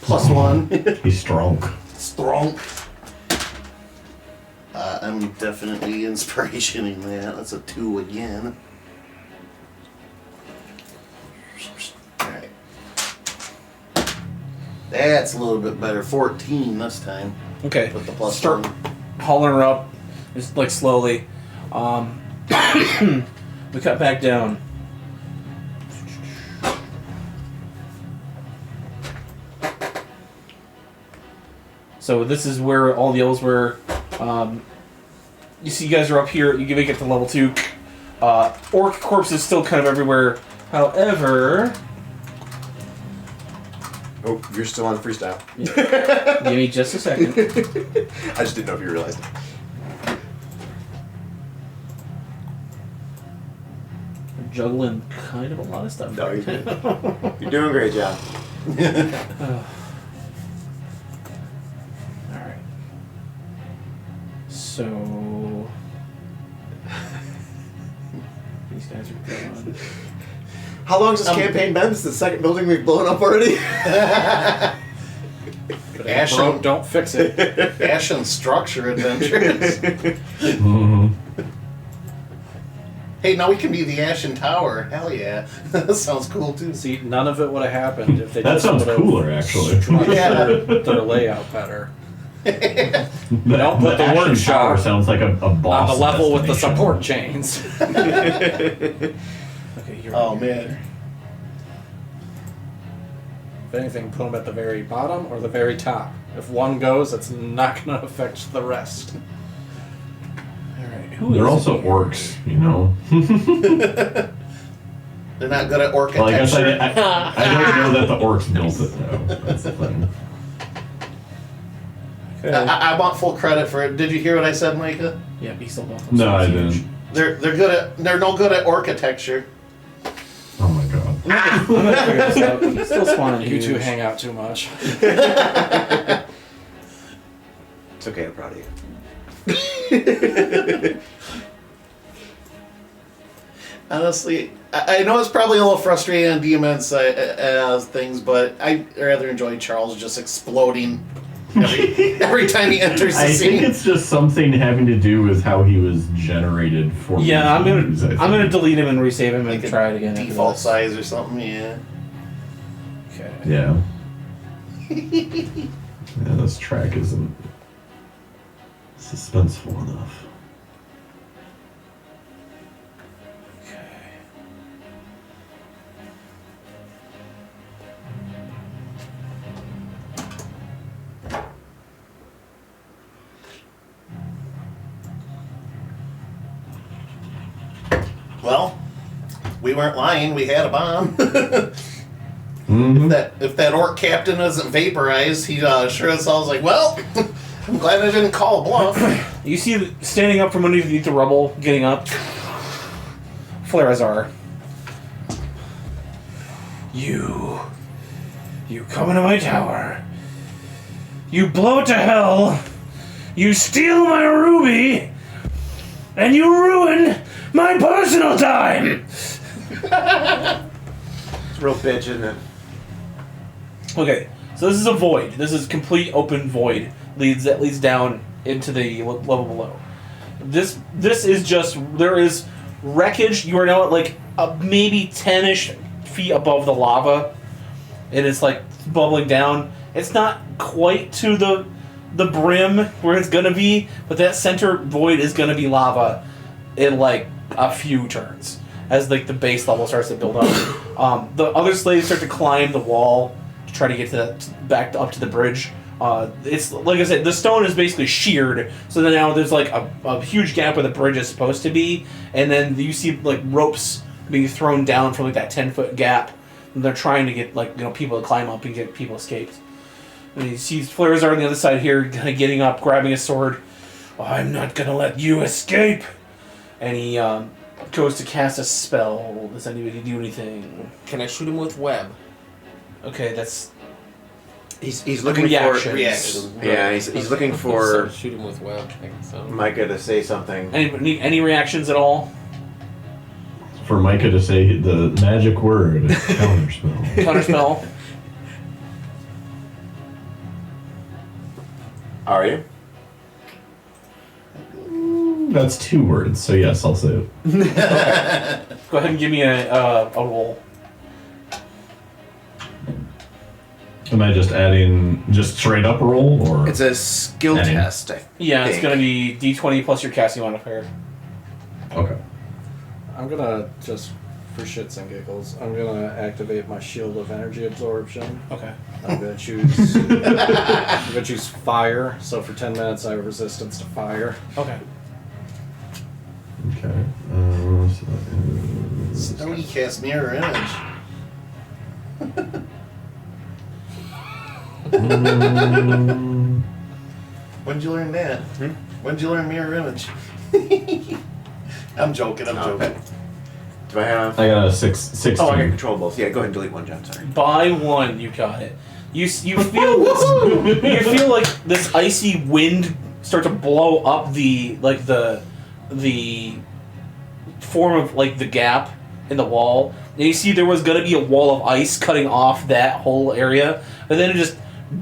Plus 1. He's strong. Strong. I'm definitely inspirationing that. That's a 2 again. Alright. That's a little bit better. 14 this time. Okay. With the plus Start 1. hauling her up, just like slowly. We cut back down. So this is where all the elves were. You see, you guys are up here. You can make it to level 2. Orc corpses still kind of everywhere. However, Oh, you're still on freestyle. give me just a second. I just didn't know if you realized it. I'm juggling kind of a lot of stuff. No, you're good. You're doing a great job. Alright. So. These guys are gone. How long has this campaign been? This is the second building we've blown up already. But Ashen- don't fix it. Ashen structure adventures. Mhm. Hey, now we can be the Ashen Tower. Hell yeah. That sounds cool too. See, none of it would have happened if they That just sounds would've cooler, actually. structured their layout better. Don't put the Ashen workshop Tower sounds like a boss On the level with the destination. support chains. Okay, you're Oh man. If anything, put them at the very bottom or the very top. If one goes, it's not going to affect the rest. Alright, who They're is also it? orcs, you know. They're not good at Well, I guess architecture. I don't know that the orcs built it though. That's the thing. Okay. I want full credit for it. Did you hear what I said, Micah? Yeah, be still buff. No, I didn't. They're no good at architecture. Oh my god. I'm gonna figure this out. He's still spawning You two huge. hang out too much. It's okay, I'm proud of you. Honestly, I know it's probably a little frustrating on DMN things, but I rather enjoy Charles just exploding every time he enters the I scene. think it's just something having to do with how he was generated for. Yeah, I'm use, I gonna think. delete him and resave him and Like a try it again. after default this. size or something. Yeah. Okay. Yeah. Yeah, this track isn't suspenseful enough. Well, we weren't lying. We had a bomb. Mm-hmm. If that orc captain isn't vaporized, he sure as hell was like, well, I'm glad I didn't call a bluff. You see, standing up from underneath the rubble, getting up, Flarazar. You come into my tower. You blow it to hell. You steal my ruby, and you ruin my personal time. It's a real bitch, isn't it? Okay, so this is a void. This is complete open void that leads down into the level below. This is just, there is wreckage. You are now at like maybe 10-ish feet above the lava, and it's like bubbling down. It's not quite to the brim where it's gonna be, but that center void is gonna be lava in like a few turns as like the base level starts to build up. The other slaves start to climb the wall to try to get back up to the bridge. It's like I said, the stone is basically sheared, so then now there's like a huge gap where the bridge is supposed to be, and then you see like ropes being thrown down from like that 10-foot gap, and they're trying to get like people to climb up and get people escaped. And you see Flarazar on the other side here, kind of getting up, grabbing a sword. I'm not gonna let you escape. And he goes to cast a spell. Does anybody do anything? Can I shoot him with web? Okay, that's He's looking Reactions. for Reactions. Yeah, he's looking for shoot him with web. I think so. Micah to say something. any reactions at all? For Micah to say the magic word, counterspell. Counterspell. Are you? That's 2 words, so yes, I'll say it. Go ahead and give me a roll. Am I just adding just straight up roll, or It's a skill Any. test. Yeah, it's think. gonna be D20 plus your casting modifier. okay? I'm gonna just, for shits and giggles, I'm gonna activate my shield of energy absorption. Okay. I'm gonna choose. I'm gonna choose fire. So for 10 minutes, I have resistance to fire. Okay. Okay. So that is... Oh, you cast mirror image. When'd you learn that? When'd you learn mirror image? I'm joking. I'm joking. Do I have? I got a 16. Oh, I can control both. Yeah, go ahead and delete one, John. Sorry. By 1, you got it. You feel this, you feel like this icy wind start to blow up the form of like the gap in the wall. And you see there was going to be a wall of ice cutting off that whole area, but then it just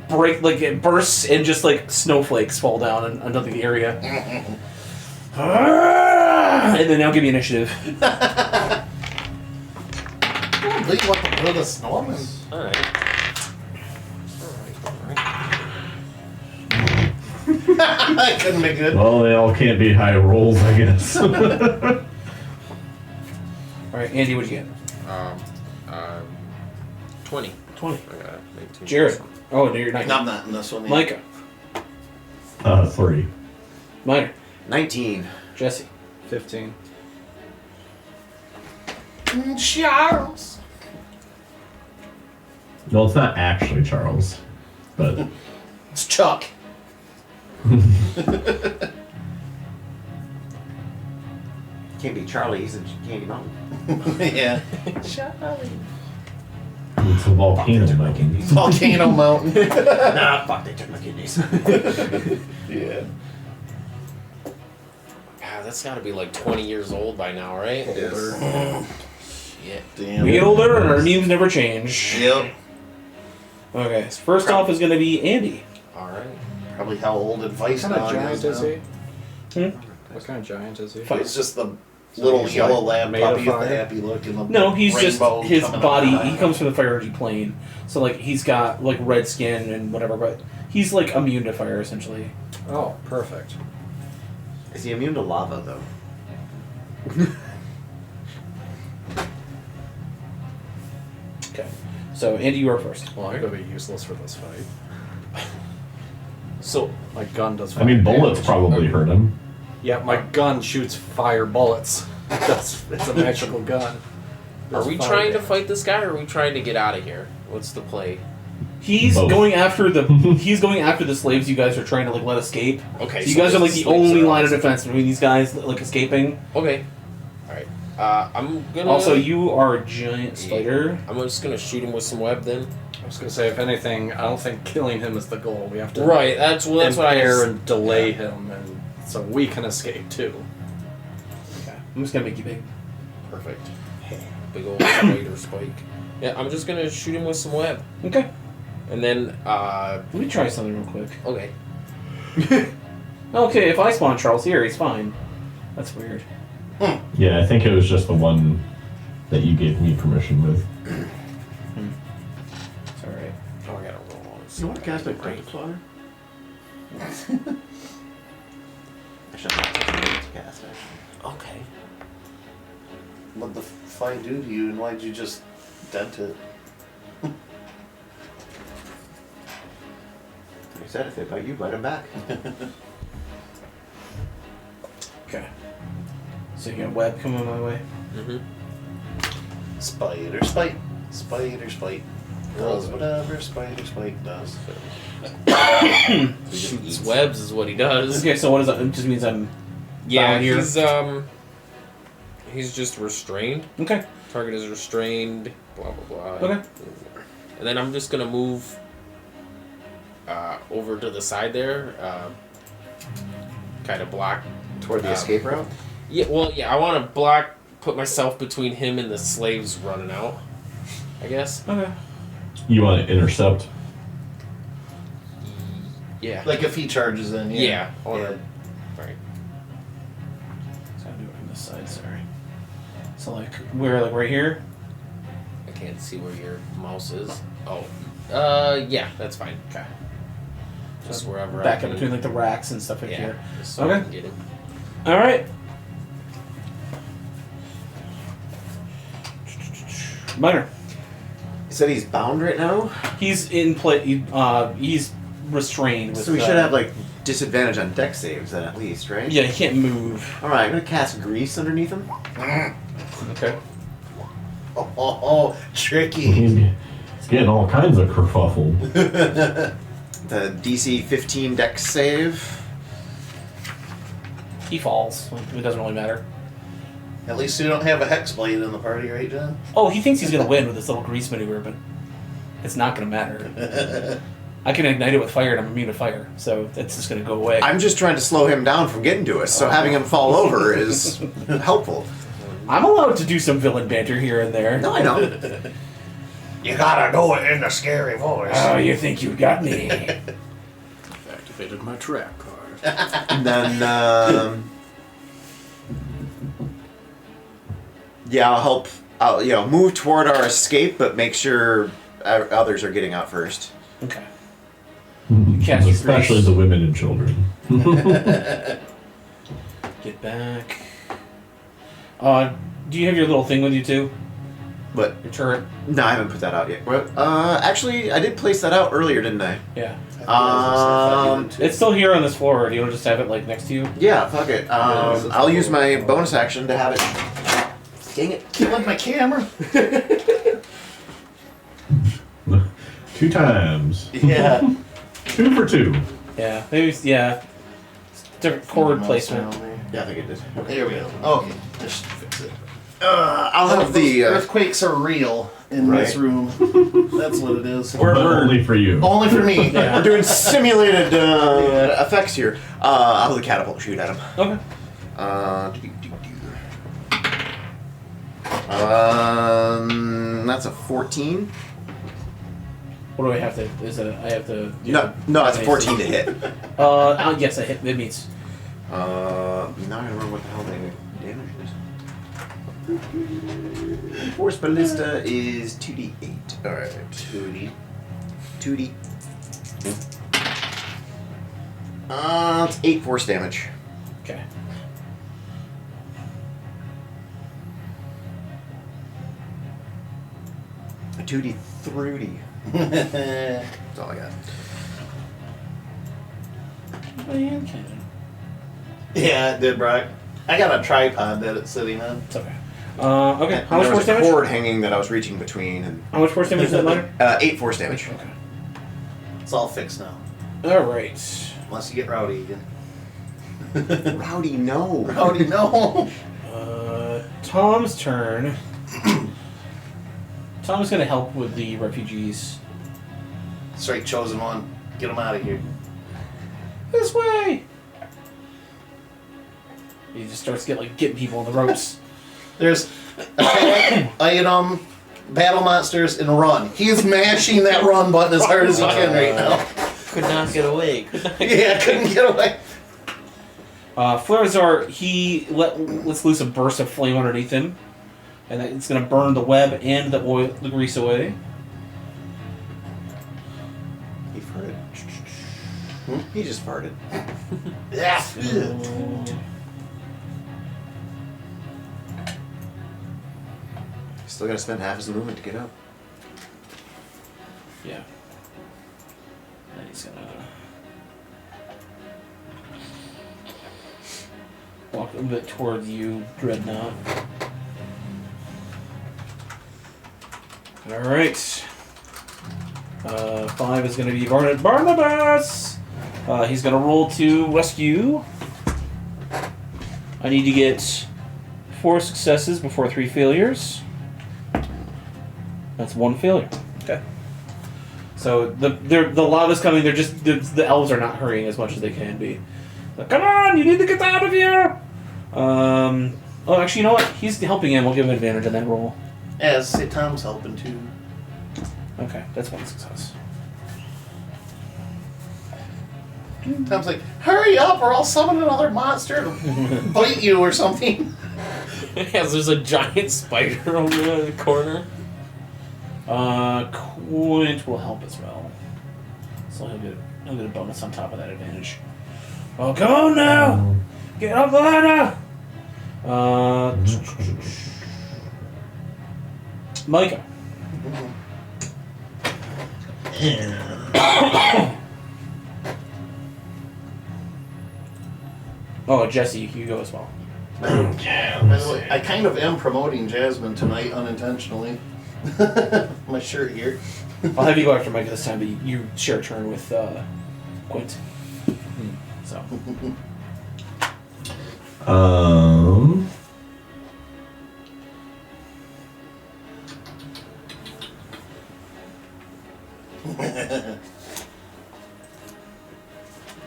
it bursts and just like snowflakes fall down onto the area. And then now give me initiative. Lee, what the the snowman? Alright. That couldn't be good. Well, they all can't be high rolls, I guess. All right, Andy, what'd you get? 20. 20. I got 19. Jared. Oh, no, you're 19. I'm not in this one. Micah. 3. Minor. 19. Jesse. 15. Charles. No, it's not actually Charles, but It's Chuck. Can't be Charlie, he's in Candy Mountain. Yeah. it's a volcano mountain. Volcano Mountain. Nah, fuck, they took my kidneys. Yeah. God, that's got to be like 20 years old by now, right? Yes. Shit. Damn. We get older and our immune never change. Yep. Okay, so first off is going to be Andy. Alright. Probably how old advice What kind of dog giant is now. he? Hmm? What kind of giant is he? It's just the little he's yellow like lab made of puppy with the fire? happy look and the No, he's just rainbow his coming body. out of the He eye. comes from the fire energy plane, so like he's got like red skin and whatever, but he's like immune to fire essentially. Oh, perfect. Is he immune to lava, though? Okay, so Andy, you are first. Well, I'm gonna be useless for this fight. So, My gun does. I mean, fire bullets damage. probably hurt him. Yeah, my gun shoots fire bullets. It's a magical gun. are Does we fire trying to damage. fight this guy or are we trying to get out of here? What's the play? He's Both. going after the slaves you guys are trying to like let escape. Okay, So you guys are like the slaves only are line of awesome. defense between these guys like escaping. Okay. Alright. I'm gonna. Also, you are a giant spider. I'm just gonna shoot him with some web then. I was gonna say, if anything, I don't think killing him is the goal. We have to Right, that's what I impair was. and delay him, and so we can escape too. Okay, I'm just gonna make you big. Perfect. Big old spider spike. Yeah, I'm just gonna shoot him with some web. Okay, And then, let me try something real quick. okay. Okay, if I spawn Charles here, he's fine. That's weird. Yeah, I think it was just the one that you gave me permission with. It's alright. Oh, I gotta roll all this. You want to cast my Great Flutter? Actually, I'm not touching it to cast, actually. Okay. What'd the fight do to you, and why'd you just dent it? Like I said, if they bite you, bite them back. Okay. So you got a web coming my way. Mm-hmm. Spider spite. Spider spite. Does whatever spider spite does. Shoots webs is what he does. Okay, so what does that? It just means I'm Yeah, down here. he's just restrained. Okay. Target is restrained. Blah blah blah. Okay. And then I'm just gonna move over to the side there, kind of block. Toward the escape route? Yeah, well, yeah, I want to put myself between him and the slaves running out. I guess. Okay. You want to intercept? Yeah. Like if he charges in, Yeah. yeah. Right. So I do it from this side. Sorry. So like where? Like right here? I can't see where your mouse is. Oh. Yeah, that's fine. Okay. Just wherever. Back I up can, between like the racks and stuff like Yeah. here. Just so I Okay. can get him. All right. Minor. You said he's bound right now? He's in play. He's restrained. With, So we should have, like, disadvantage on deck saves then, at least, right? Yeah, he can't move. Alright, I'm gonna cast Grease underneath him. Okay. Oh, tricky. He's getting all kinds of kerfuffled. The DC 15 deck save. He falls. It doesn't really matter. At least you don't have a hex blade in the party, right, John? Oh, he thinks he's gonna win with this little grease maneuver, but it's not gonna matter. I can ignite it with fire, and I'm immune to fire, so it's just gonna go away. I'm just trying to slow him down from getting to us, so having him fall over is helpful. I'm allowed to do some villain banter here and there. No, I know. You gotta do it in a scary voice. Oh, you think you got me? Activated my trap card. And then, yeah, I'll help. I'll move toward our escape, but make sure others are getting out first. Okay. Cast your Especially grace. the women and children. Get back. Do you have your little thing with you too? But Your turret? no, I haven't put that out yet. Well, actually, I did place that out earlier, didn't I? Yeah. It's It's still here on this floor. Do you want to just have it like next to you? Yeah, fuck it. I'll use my bonus action to have it. Dang it. killing my camera. 2 times. Yeah. 2 for 2. Yeah. Maybe. Yeah. Different chord placement. Yeah, I think it did. There we go. Okay, just fix it. I'll have the. Earthquakes are real in this Right. room. That's what it is. But only for you. Only for me. We're doing simulated effects here. I'll have the catapult shoot at him. Okay. That's a 14. What do I have to? Is it? I have to. No, that's a 14 to hit. Yes, I hit. It meets. Now I remember what the hell the damage is. Force Ballista is 2d8. Alright. 2d. It's 8 force damage. Okay. A 2d 3d. That's all I got. Man cannon. Yeah, it did, Brock. I got a tripod that it's sitting on. It's okay. Okay. How much there force was a damage? cord hanging that I was reaching between. And How much force damage does that matter? 8 force damage. Okay. It's all fixed now. All right. Unless you get rowdy again. Rowdy, no. Rowdy, no. Tom's turn. Tom's gonna help with the refugees. Straight chosen one. Get them out of here. This way. He just starts getting people on the ropes. There's attack, item, battle monsters, and run. He's mashing that run button as hard as he can right now. Could not get away. Yeah, couldn't get away. Flarazar, he lets loose a burst of flame underneath him, and it's going to burn the web and the grease away. He farted. He just farted. Yeah. Still gotta spend half his movement to get up. Yeah. And he's going to walk a little bit toward you, Dreadnought. Alright. 5 is going to be Barnabas! He's going to roll to rescue. I need to get 4 successes before 3 failures. That's 1 failure. Okay. So the lava's coming. They're just the elves are not hurrying as much as they can be. Like, come on, you need to get out of here. Oh, actually, you know what? He's helping him. We'll give him advantage on that roll. As say Tom's helping too. Okay, that's 1 success. Tom's like, hurry up or I'll summon another monster to bite you or something. Yes, there's a giant spider over there in the corner. Quint will help as well. So he'll get a bonus on top of that advantage. Oh, come on now! Get up the ladder! Micah. Oh, Jesse, you go as well. By the way, I kind of am promoting Jasmine tonight unintentionally. My shirt here. I'll have you go after Micah this time, but you share a turn with Quint. So.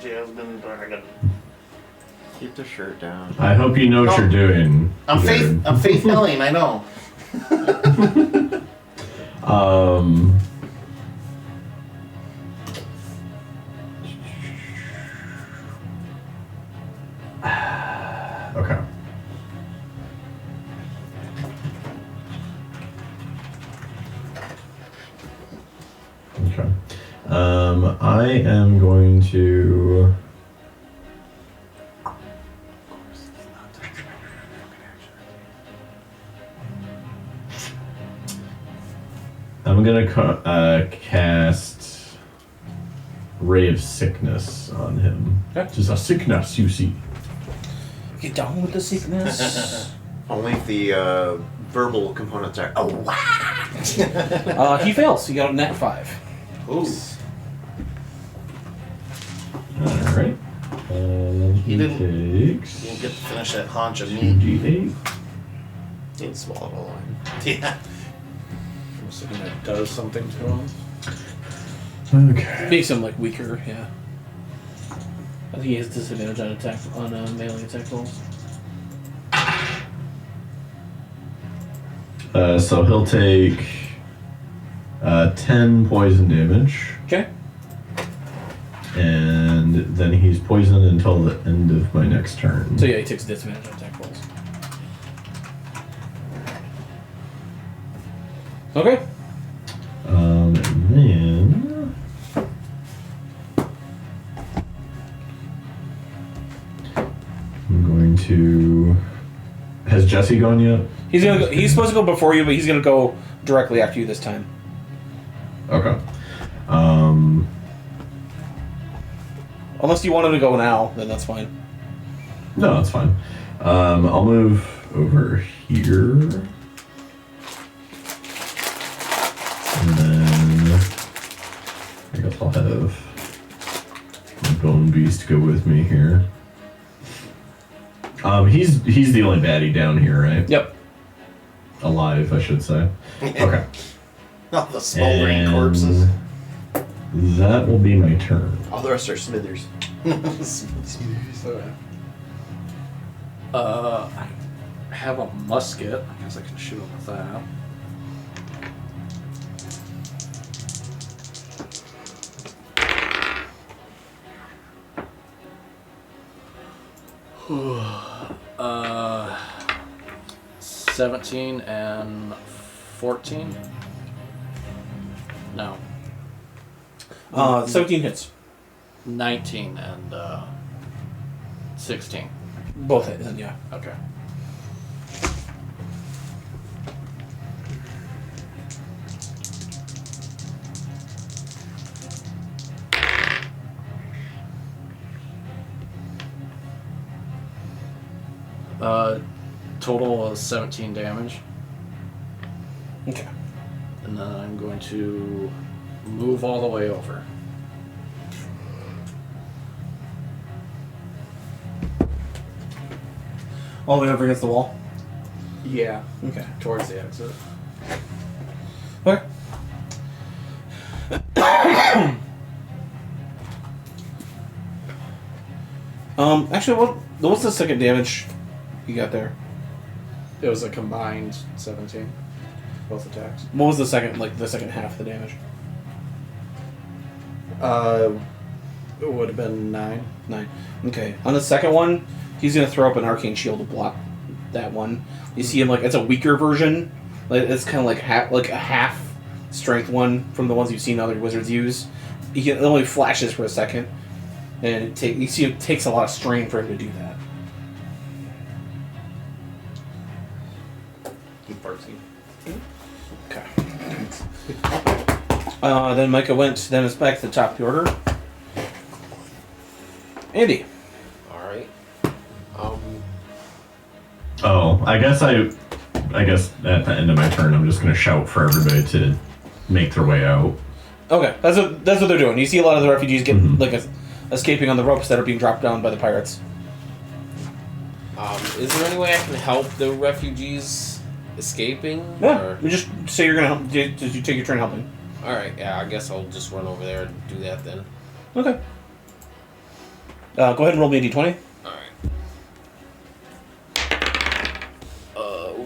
Jasmine Dragon. Keep the shirt down. I hope you know what you're doing. I'm Jared. Faith Helling, I know. Okay. Okay. I am going to. I'm gonna cast Ray of Sickness on him. Okay. Just a sickness, you see. Get down with the sickness. Only if the verbal components are. Oh wow! He fails. He got a net 5. Ooh. Alright. He didn't- takes. You didn't get to finish that haunch of meat. 2d8. Didn't swallow the line. Yeah. I'm assuming it does something to him. Okay. Makes him like weaker. Yeah. I think he has disadvantage on attack on melee attack rolls. So he'll take 10 poison damage, Okay. and then he's poisoned until the end of my next turn. So yeah, he takes disadvantage on attack rolls. Okay. And then I'm going to. Has Jesse gone yet? He's gonna go, he's supposed to go before you, but he's gonna go directly after you this time. Okay. Unless you want him to go now, then that's fine. No, that's fine. I'll move over here. And then I guess I'll have my Bone Beast go with me here. He's the only baddie down here, right? Yep. Alive, I should say. Okay. Not the smoldering And corpses. that will be my turn. All the rest are smithers. I have a musket. I guess I can shoot him with that. uh, 17 and 14? No. 17 hits. 19 and 16. Both hit, then yeah. Okay. Total of 17 damage. Okay. And then I'm going to move all the way over. All the way over against the wall. Yeah, Okay. towards the exit. Okay. Actually, what's the second damage you got there? It was a combined 17, both attacks. What was the second half of the damage? It would have been 9. 9. Okay. On the second one, he's gonna throw up an arcane shield to block that one. You see him it's a weaker version. It's kind of like a half strength one from the ones you've seen other wizards use. It only flashes for a second, and you see it takes a lot of strain for him to do that. He farts. Okay. Then Micah went. Then it's back to the top of the order. Andy. Alright. Oh, I guess at the end of my turn, I'm just gonna shout for everybody to make their way out. Okay, that's what they're doing. You see a lot of the refugees getting escaping on the ropes that are being dropped down by the pirates. Is there any way I can help the refugees escaping? Yeah, Or... you just say you're gonna help. Did you take your turn helping? Alright, yeah, I guess I'll just run over there and do that then. Okay. Go ahead and roll me a d20. Alright.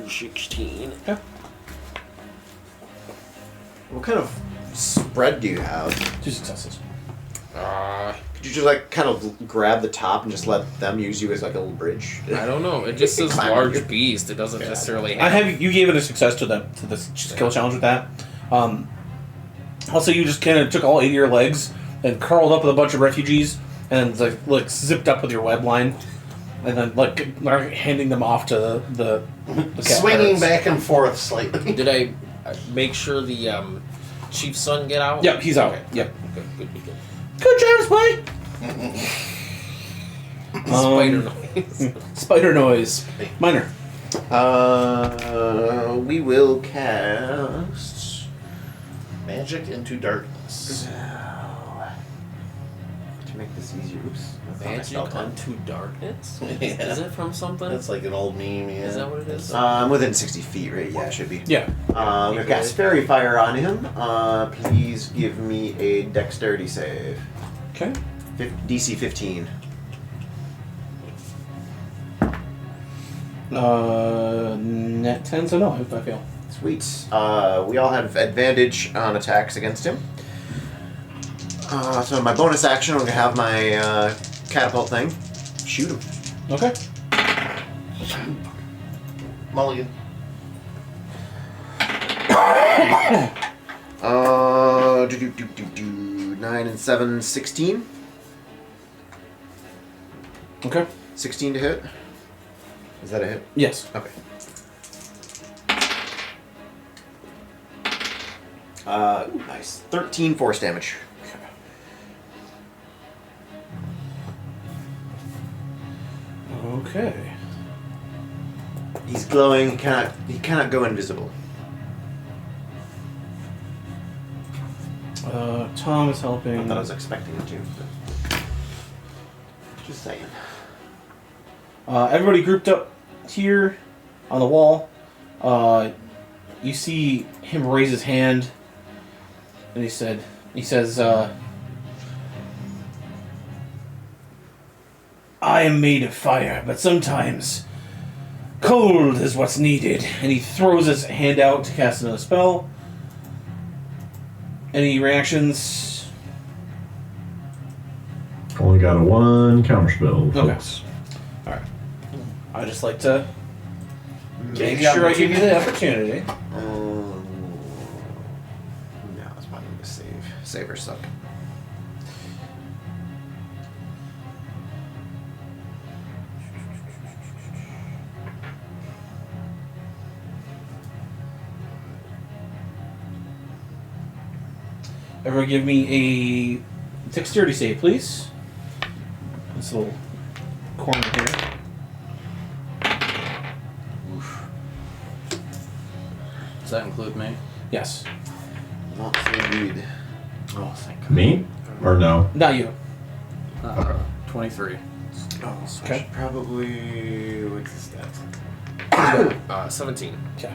16. What kind of spread do you have? 2 successes. Could you just like kind of grab the top and just let them use you as like a little bridge? I don't know. It just says Climb large your- beast. It doesn't necessarily have. I have you gave it a success to this skill challenge with that. Also, you just kind of took all 8 of your legs and curled up with a bunch of refugees and like zipped up with your web line, and then like handing them off to the cat Swinging pirates. back and forth slightly. Did I make sure the chief's son get out? Yep, he's out. Okay. Yep. Okay, good. Good job, Spike. Spider noise. Spider noise. Minor. We will cast Magic into darkness. to make this easier. Oops. that's not my Magic spell time. unto darkness? Yeah. Is it from something? That's like an old meme, yeah. Is that what it is? I'm within 60 feet, right? Yeah, it should be. Yeah. I'm gonna cast Fairy Fire on him. Please give me a Dexterity save. Okay. DC 15. Net 10, so no, I fail. Sweet. We all have advantage on attacks against him. So my bonus action, I'm gonna have my catapult thing. Shoot him. Okay. Mulligan. 9 and 7, 16. Okay. 16 to hit. Is that a hit? Yes. Okay. Ooh, nice. 13 force damage. Okay. He's glowing. He cannot go invisible. Tom is I helping. thought I was expecting it to. But just saying. Everybody grouped up here on the wall. You see him raise his hand, and he says, I am made of fire, but sometimes cold is what's needed. And he throws his hand out to cast another spell. Any reactions? Only got a 1 counterspell, Okay. folks. Alright. I just like to make Yeah, sure I give you the opportunity. No, it's probably a save. Savers suck. Everyone give me a dexterity save, please. This little corner here. Does that include me? Yes. Not so good. Oh, thank God. Me? Or no? Not you. 23. Oh, so Okay. I should probably. What's the stats? 17. Okay.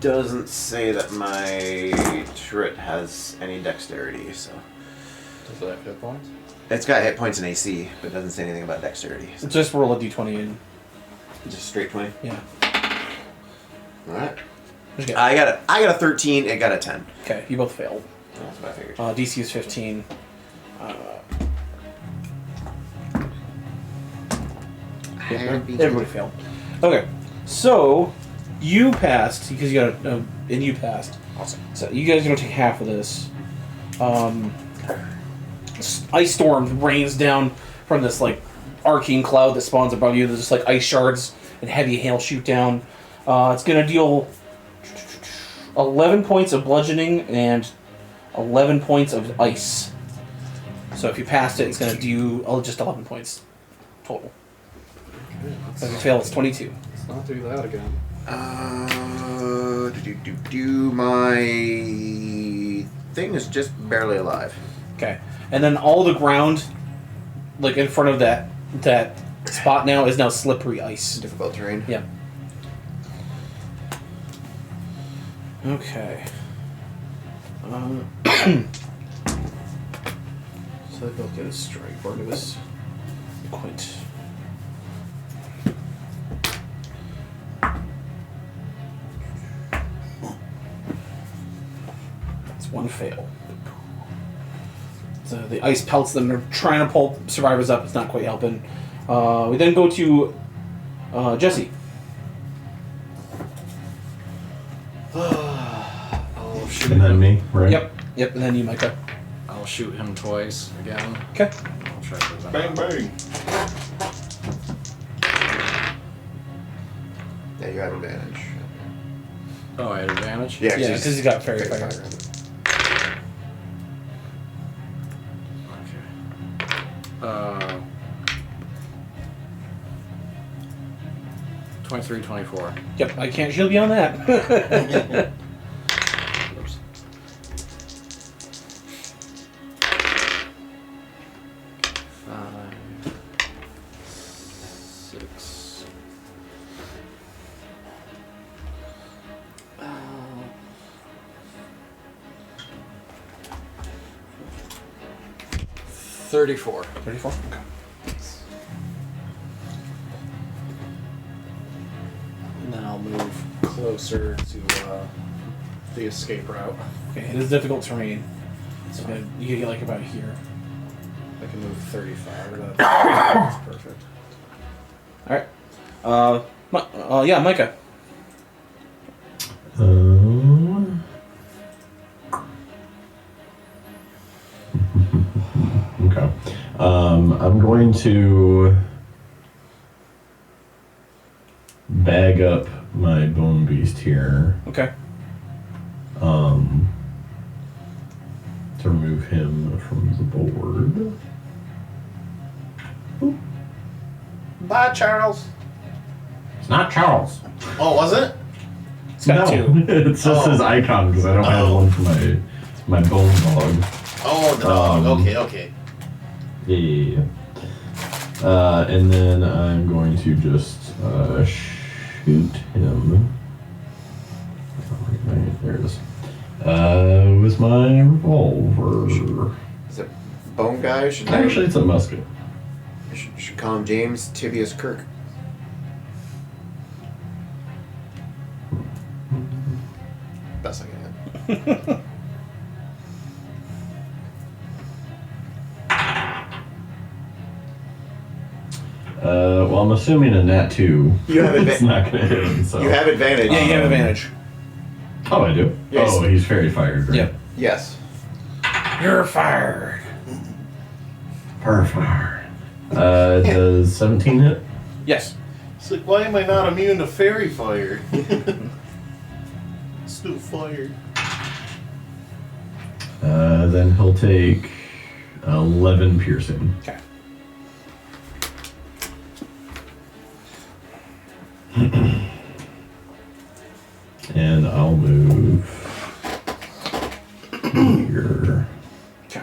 Doesn't say that my turret has any dexterity, so. Does it have hit points? It's got hit points and AC, but it doesn't say anything about dexterity. So Just roll a d20 and just straight 20. yeah. Alright. What'd you get? I got a 13, it got a 10. Okay, you both failed. That's what I figured. DC is 15. Everybody failed. Okay, so you passed because you got and you passed. Awesome. So you guys are gonna take half of this. Ice storm rains down from this like arcing cloud that spawns above you. There's just like ice shards and heavy hail shoot down. It's gonna deal 11 points of bludgeoning and 11 points of ice. So if you passed it, it's gonna do just 11 points total. If you fail, it's 22. Let's not do that again. My thing is just barely alive. Okay, and then all the ground, like in front of that spot now is now slippery ice. Difficult terrain. Yeah. Okay. So they both get a strike. Barnabas, Quint. That's one fail. So the ice pelts them. They're trying to pull survivors up. It's not quite helping. We then go to Jesse. I'll shoot And then him. me, right? Yep, and then you, Micah. I'll shoot him twice again. Okay. I'll try for that. Bang bang. Yeah, you have advantage. Oh, I had advantage? Yeah, Yeah, because he's got fairy Fairy fire. fire. Okay. 23, 24. Yep, I can't shield beyond that. Oops. Five, 6. Uh, 34. 34? Okay. And then I'll move closer to the escape route. Okay, it is difficult terrain. So you can get like about here. I can move 35. That's perfect. Alright. Yeah, Micah. Okay. I'm going to bag up my bone beast here. Okay. To remove him from the board. Bye, Charles. It's not Charles. Oh, was it? It's got two. It's just his icon because I don't have one for my bone dog. Oh, the dog. Okay. Yeah. And then I'm going to just shoot him. There it is. With my revolver. Is it Bone Guy? Actually, it's a musket. Should call him James Tibius Kirk. Best I can. Well, I'm assuming a nat 2. You have It's not gonna hit him. So. You have advantage. Yeah, you have advantage. Oh, I do. Yes. Oh, he's fairy fired. Right? Yep. Yes. You're fired. Perfect. Does 17 hit? Yes. It's like, why am I not immune to fairy fire? Still fired. Then he'll take 11 piercing. Okay. And I'll move here. Okay.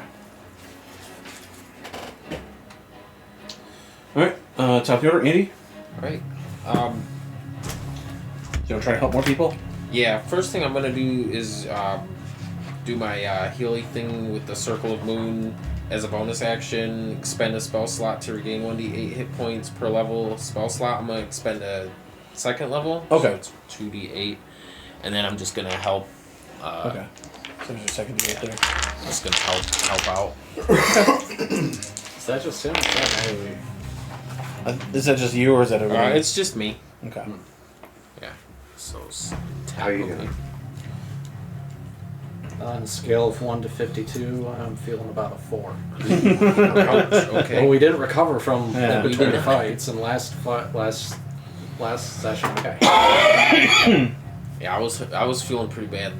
Alright, top of the order, Andy. Right. You want to try to help more people? Yeah, first thing I'm gonna do is do my healing thing with the Circle of Moon as a bonus action. Expend a spell slot to regain 1d8 hit points per level spell slot. I'm gonna expend a second level. Okay. So it's 2d8, and then I'm just gonna help. Okay. So there's a second D8 there. I'm just gonna help out. Is that just him? Is that just you or is that everybody? It's just me. Okay. Yeah. So How are you doing? On a scale of 1 to 52, I'm feeling about a 4. Okay. Well, we didn't recover from Yeah. in We between didn't. fights, and last session. Okay. Yeah, I was feeling pretty bad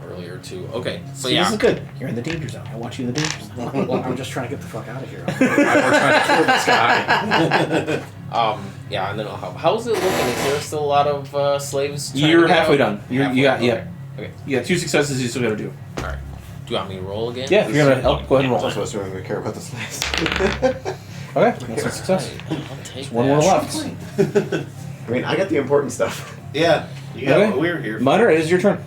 earlier too. Okay, so See, yeah, this is good. You're in the danger zone. I want you in the danger zone. Well, I'm just trying to get the fuck out of here. We're trying to kill this guy. yeah, and then I'll help. How's it looking? Is there still a lot of slaves? trying You're to get halfway out? done. You got Okay. yeah. Okay. You got 2 successes. You still got to do. All right. Do you want me to roll again? Yeah, if you're gonna help, go ahead and roll. That's what we care about the slaves. Okay, that's a success. I'll take One more left. I mean, I got the important stuff. Yeah, you got Okay. what we're here. Minor, it is your turn.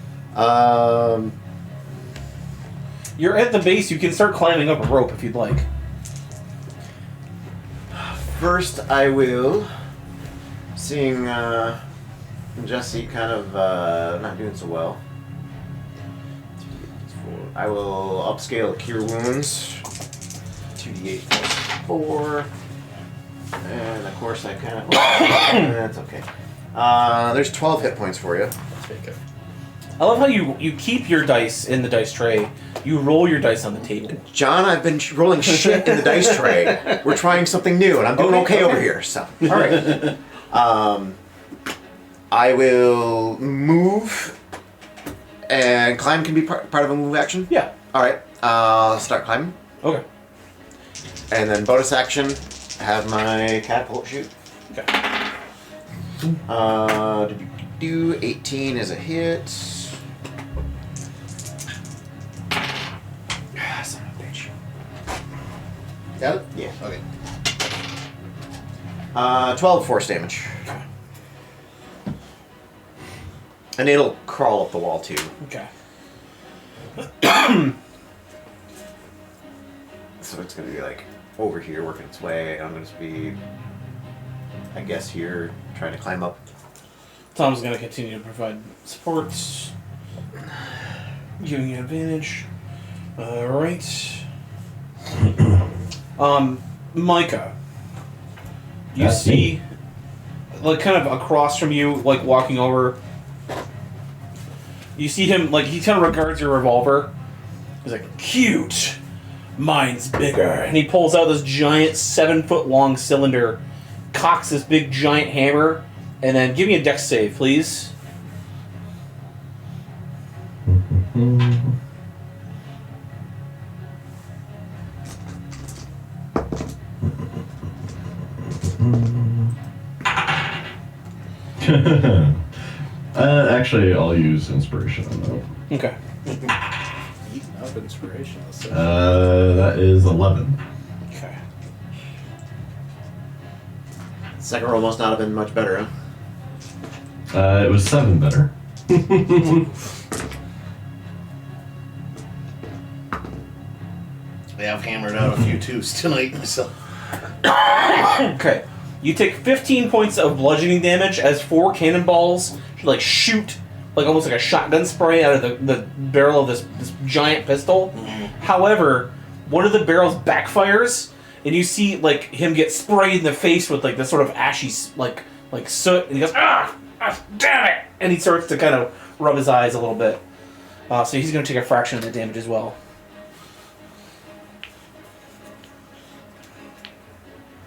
You're at the base. You can start climbing up a rope if you'd like. First, I will, seeing Jesse kind of not doing so well, I will upscale Cure Wounds, 2d8 plus 4, and of course I kind of, that's okay. There's 12 hit points for you. Take it. I love how you keep your dice in the dice tray. You roll your dice on the table. John, I've been rolling shit in the dice tray. We're trying something new, and I'm doing okay over here, so. All right. I will move, and climb can be part of a move action? Yeah. Alright, I'll start climbing. Okay. And then bonus action, have my catapult shoot. Okay. 18 is a hit. Son of a bitch. Got it? Yeah. Okay. 12 force damage. And it'll crawl up the wall too. Okay. So it's gonna be like over here working its way. I'm gonna just be, I guess, here trying to climb up. Tom's going to continue to provide support, giving you advantage. All right. Micah, you That's see, like, kind of across from you, like walking over. You see him, like, he kind of regards your revolver. He's like, cute. Mine's bigger. And he pulls out this giant 7-foot-long cylinder, cocks this big giant hammer, and then give me a dex save, please. Actually, I'll use inspiration on that. Okay. Eating up inspiration. That is 11. Okay. Second roll must not have been much better, huh? It was 7 better. Yeah, I've hammered out a few twos tonight myself. Okay. You take 15 points of bludgeoning damage as 4 cannonballs like shoot like almost like a shotgun spray out of the barrel of this giant pistol. However, one of the barrels backfires and you see like him get sprayed in the face with like this sort of ashy like soot, and he goes, damn it! And he starts to kind of rub his eyes a little bit. So he's going to take a fraction of the damage as well.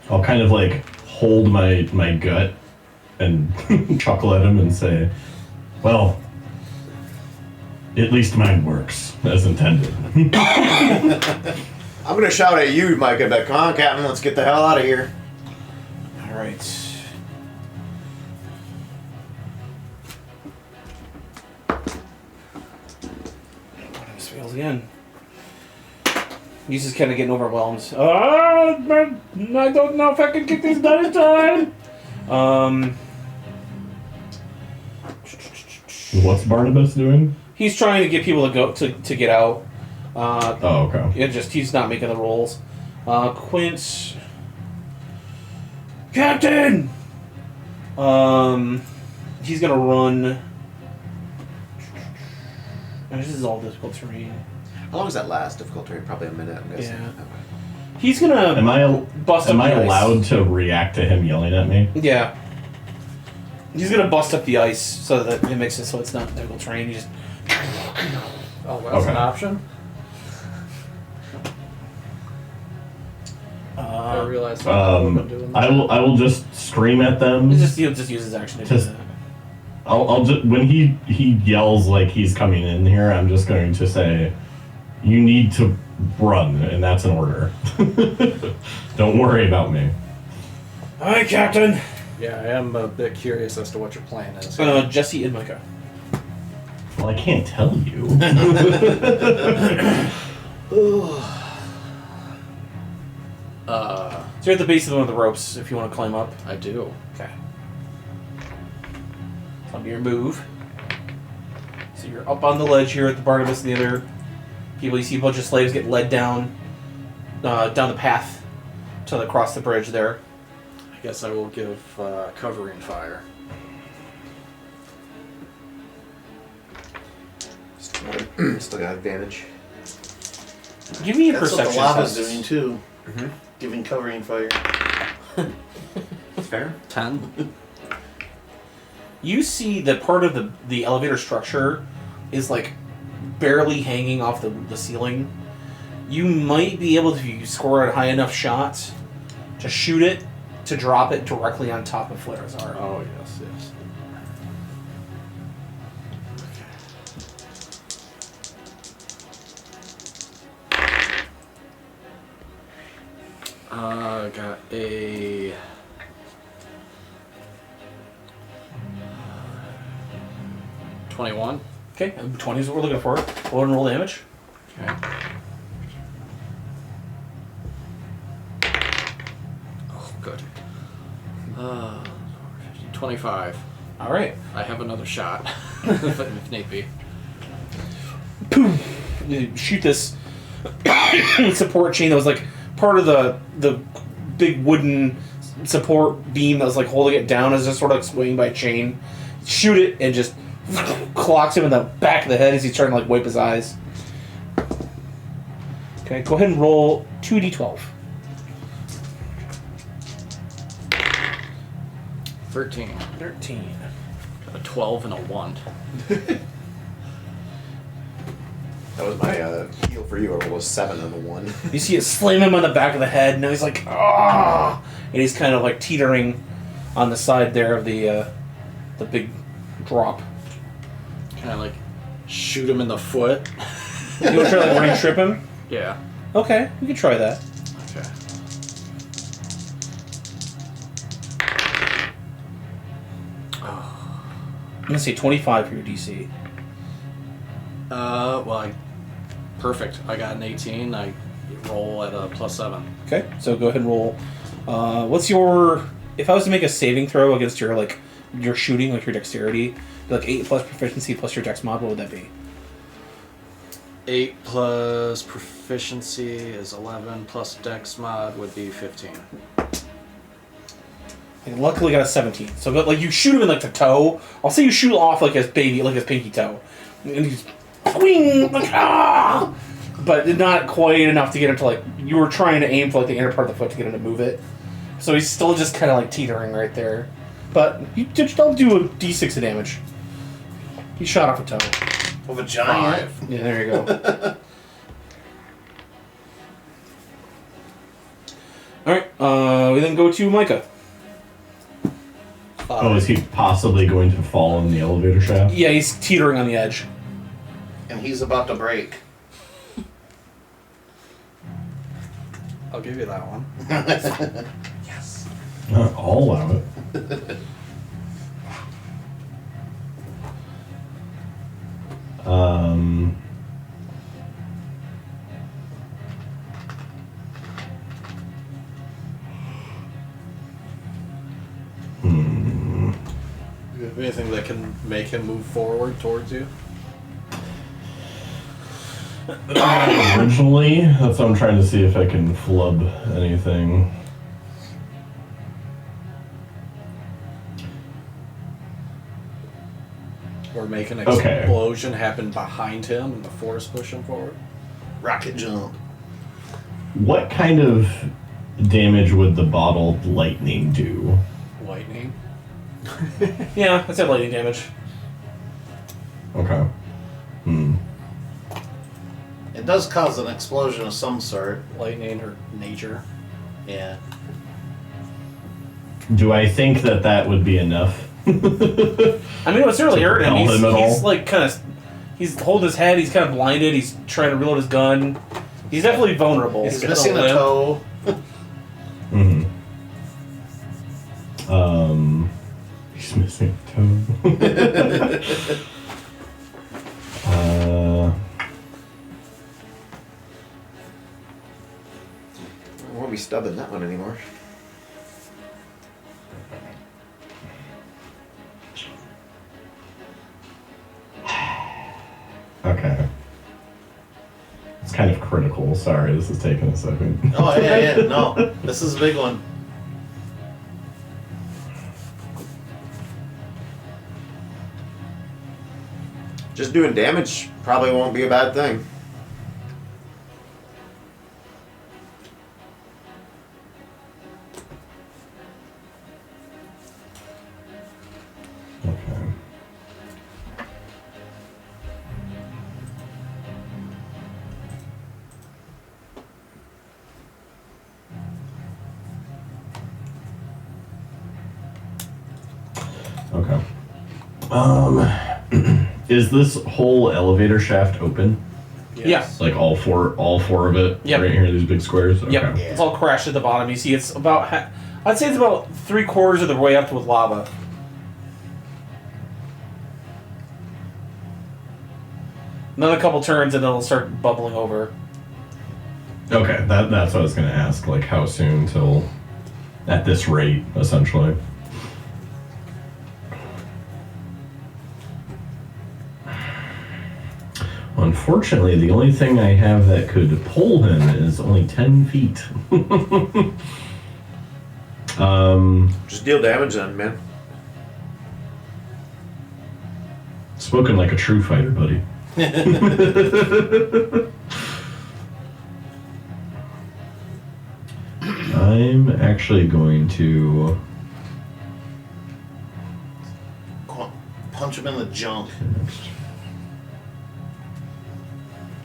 I'll kind of like hold my gut and chuckle at him and say, well, at least mine works as intended. I'm gonna shout at you, Micah, but come on, Captain, let's get the hell out of here. All right. Bonus fails again. He's just kind of getting overwhelmed. I don't know if I can get this done in time. What's Barnabas doing? He's trying to get people to go to get out. Oh, okay. He's not making the rolls. Quint. Captain! He's gonna run. This is all difficult terrain. How long does that last? Difficult terrain? Probably a minute, I'm guessing. Yeah. Okay. He's gonna Am I bust up am the I ice. allowed to react to him yelling at me? Yeah. He's gonna bust up the ice so that it makes it so it's not difficult terrain. He just. Oh, that's Okay. an option? I realized I've been doing that. I will just scream at them. he'll just use his action to do Just- that. I'll just when he yells like he's coming in here, I'm just going to say, you need to run, and that's an order. Don't worry about me. Alright, Captain. Yeah, I am a bit curious as to what your plan is. Jesse and Micah. Well, I can't tell you. So you're at the base of one of the ropes if you want to climb up. I do. Okay. On your move. So you're up on the ledge here with the Barnabas and the other people. You see a bunch of slaves get led down the path to across the bridge there. I guess I will give covering fire. Still got advantage. Give me a That's what perception the lava's test. doing too. Mm-hmm. Giving covering fire. Fair. 10. You see that part of the elevator structure is like barely hanging off the ceiling. You might be able to, if you score a high enough shot, to shoot it, to drop it directly on top of Flarazar. Oh, yes, yes. Got a 21. Okay, 20 is what we're looking for. Go ahead and roll damage. Okay. Oh, good. 25. All right. I have another shot, if need be. You shoot this support chain that was like part of the big wooden support beam that was like holding it down as just sort of like swinging by a chain. Shoot it and just clocks him in the back of the head as he's trying to like wipe his eyes. Okay, go ahead and roll 2d12. 13. 13. A 12 and a 1. That was my heal for you. It was 7 and a 1. You see it slam him on the back of the head, and now he's like, ah! And he's kind of like teetering on the side there of the big drop. Can I like shoot him in the foot? You want to try to like range trip him? Yeah. Okay, we can try that. Okay. I'm gonna say 25 for your DC. Perfect. I got an 18. I roll at a +7. Okay, so go ahead and roll. What's your? If I was to make a saving throw against your like your shooting, like your dexterity, like 8 plus proficiency plus your dex mod, what would that be? 8 plus proficiency is 11, plus dex mod would be 15. And luckily got a 17. So but, like you shoot him in like the toe. I'll say you shoot off like his pinky toe, and he's swing like ah, but not quite enough to get him to like you were trying to aim for like the inner part of the foot to get him to move it. So he's still just kind of like teetering right there. But you don't do a d6 of damage. He shot off a toe. Of a giant. 5. Yeah, there you go. Alright, we then go to Micah. Oh, is he possibly going to fall in the elevator shaft? Yeah, he's teetering on the edge. And he's about to break. I'll give you that one. Yes. I'll allow it. Do you have anything that can make him move forward towards you? Originally, that's what I'm trying to see if I can flub anything. Or make an Okay. explosion happen behind him and the force push him forward? Rocket jump. What kind of damage would the bottled lightning do? Lightning. Yeah, I said lightning damage. Okay. It does cause an explosion of some sort. Lightning or nature. Yeah. Do I think that would be enough? I mean, it was certainly To hurt him. propel him at He's all? like kind of, he's holding his head. He's kind of blinded. He's trying to reload his gun. He's definitely vulnerable. He's missing a limp. toe. He's missing a toe. stub in that one anymore. Okay. It's kind of critical. Sorry, this is taking a second. Oh, yeah. No, this is a big one. Just doing damage probably won't be a bad thing. Okay. Okay. Is this whole elevator shaft open? Yes. Like all four of it? Yep. Right here, these big squares? Okay. Yep. It's all crashed at the bottom. You see, it's about. I'd say it's about 3/4 of the way up with lava. Another couple turns and it'll start bubbling over. Okay, that's what I was gonna ask. Like, how soon till at this rate, essentially? Unfortunately, the only thing I have that could pull him is only 10 feet. Just deal damage then, man. Spoken like a true fighter, buddy. I'm actually going to Punch him in the junk.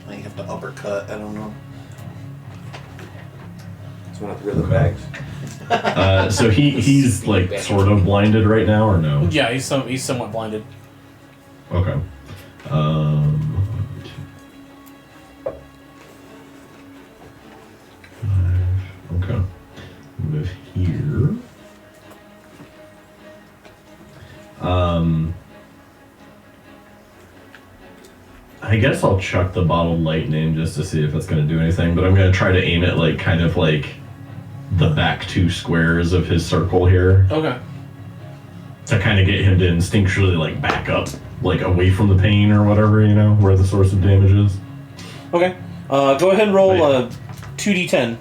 I have to uppercut. I don't know. It's one of the rhythm bags. so he's like sort of blinded right now, or no? Yeah, he's somewhat blinded. Okay. Okay. Move here. I guess I'll chuck the bottled lightning just to see if it's going to do anything, but I'm going to try to aim it like kind of like the back two squares of his circle here. Okay. To kind of get him to instinctually like back up, like away from the pain or whatever, you know, where the source of damage is. Okay. Go ahead and roll a 2d10.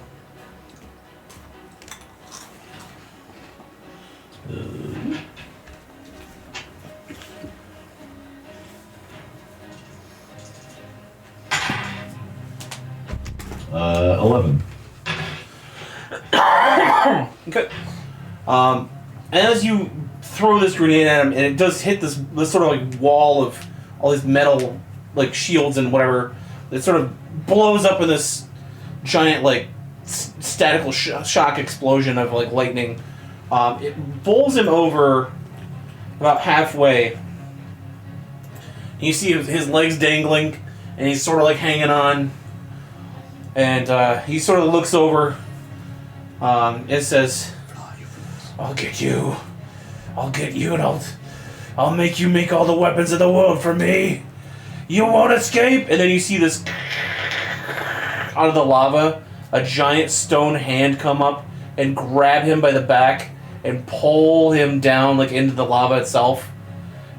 Uh, 11. Okay. As you throw this grenade at him, and it does hit this sort of like wall of all these metal like shields and whatever, it sort of blows up in this giant like statical shock explosion of like lightning. It bowls him over about halfway. You see his legs dangling, and he's sort of like hanging on. And he sort of looks over. It says, "I'll get you. I'll get you, and I'll make you make all the weapons of the world for me. You won't escape." And then you see this out of the lava, a giant stone hand come up and grab him by the back and pull him down like into the lava itself.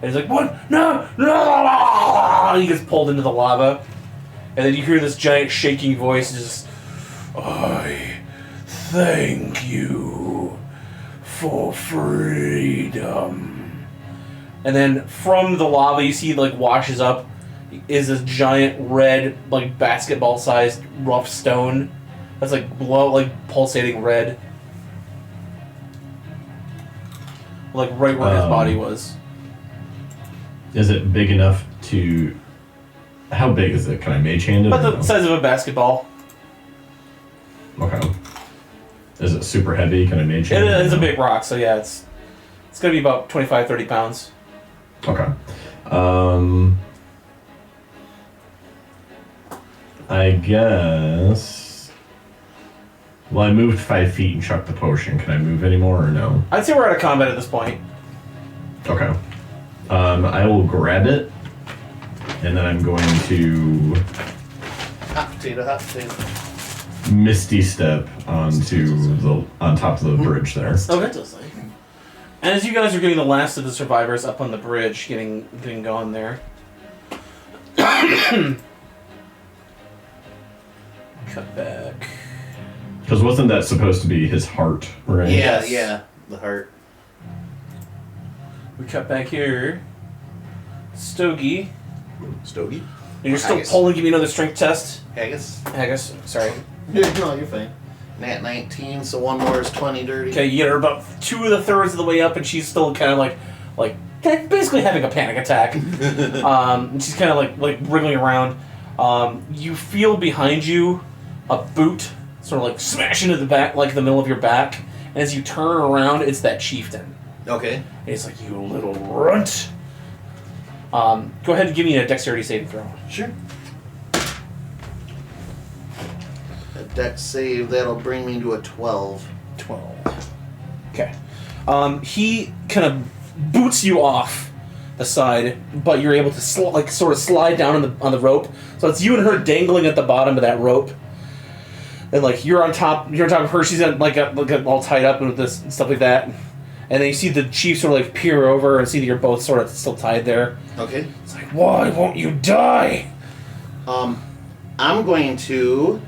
And he's like, "What? No, no!" And he gets pulled into the lava. And then you hear this giant shaking voice just, "I thank you for freedom." And then from the lava you see like washes up is this giant red, like basketball sized rough stone that's like pulsating red. Like right where his body was. Is it big enough to... How big is it? Can I mage hand it? About the size of a basketball. Okay. Is it super heavy? Can I mage hand it? It is a big rock, so yeah, it's gonna be about 25-30 pounds. Okay. I guess... Well, I moved 5 feet and chucked the potion. Can I move anymore or no? I'd say we're out of combat at this point. Okay. I will grab it, and then I'm going to... Hot potato, hot potato. misty step on top of the bridge there. Okay. And as you guys are getting the last of the survivors up on the bridge, getting going there. Cut back. Because wasn't that supposed to be his heart, right? Yeah, the heart. We cut back here. Stogie. Stogie? And you're still Haggis. pulling. Give me another strength test. Haggis. Haggis. Sorry. No, you're fine. Nat 19, so one more is 20 dirty. Okay, you get her about 2/3 of the way up, and she's still kind of like basically having a panic attack. And she's kind of like wriggling around. You feel behind you a boot sort of like smash into the back, like the middle of your back. And as you turn around, it's that chieftain. Okay. And he's like, "You little runt." Go ahead and give me a dexterity saving throw. Sure. A dex save, that'll bring me to a 12. 12. Okay. He kind of boots you off the side, but you're able to sort of slide down on the rope. So it's you and her dangling at the bottom of that rope. And like you're on top of her. She's all tied up with this and stuff like that. And then you see the chief sort of like peer over and see that you're both sort of still tied there. Okay. It's like, why won't you die? I'm going to,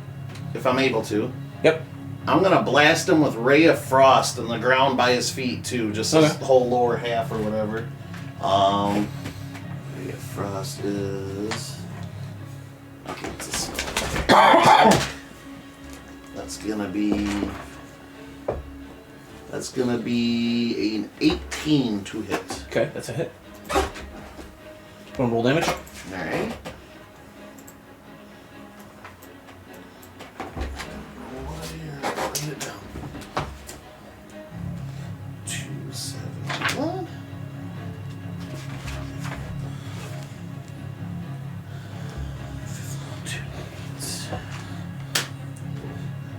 if I'm able to, Yep. I'm going to blast him with Ray of Frost on the ground by his feet, too. Just his whole lower half or whatever. Ray of Frost is... Okay, it's a spell. That's gonna be an 18 to hit. Okay, that's a hit. Want to roll damage? Alright. Write it down. 271.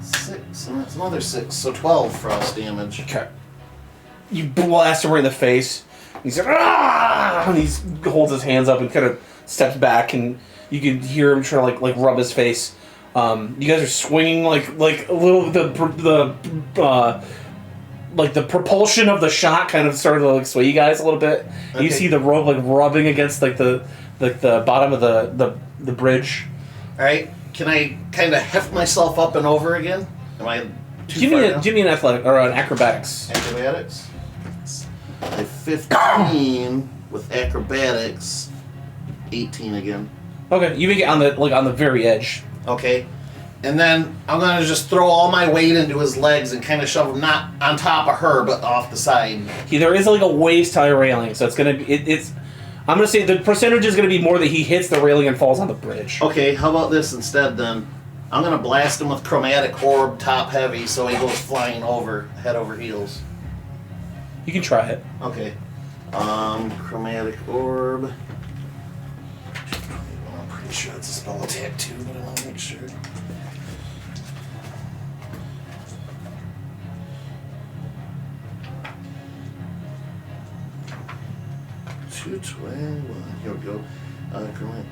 Six, and that's another 6, so 12 frost damage. Okay. You blast him right in the face. He's like, ah! And he holds his hands up and kind of steps back, and you can hear him trying to like rub his face. You guys are swinging like a little the propulsion of the shot kind of started to like sway you guys a little bit. Okay. You see the rope like rubbing against like the bottom of the bridge. All right, can I kind of heft myself up and over again? Am I too far down? Give me an athletic or an acrobatics. Acrobatics. A 15 with acrobatics. 18 again. Okay, you make it on the very edge. Okay. And then I'm going to just throw all my weight into his legs and kind of shove him not on top of her, but off the side. There is like a waist high railing, so it's going to be... I'm going to say the percentage is going to be more that he hits the railing and falls on the bridge. Okay, how about this instead then? I'm going to blast him with Chromatic Orb top heavy so he goes flying over, head over heels. You can try it. Okay. Chromatic Orb. I'm pretty sure it's a spell attack too, but I want to make sure. Here we go. Chromatic.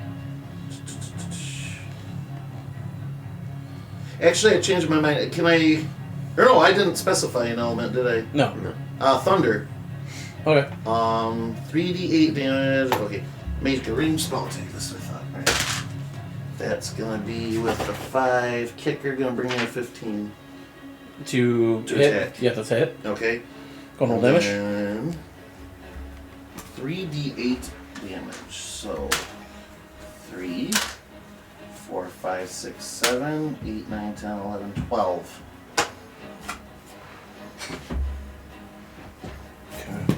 Actually, I changed my mind. Can I... Or no, I didn't specify an element, did I? No. Thunder. Okay. 3d8 damage. Okay. Make a range spell attack. That's what I thought. Right. That's gonna be with the 5 kicker. Gonna bring in a 15. To hit? Attack. Yeah, that's a hit. Okay. Go and roll damage. And 3d8 damage. So 3, 4, 5, 6, 7, 8, 9, 10, 11, 12. Okay.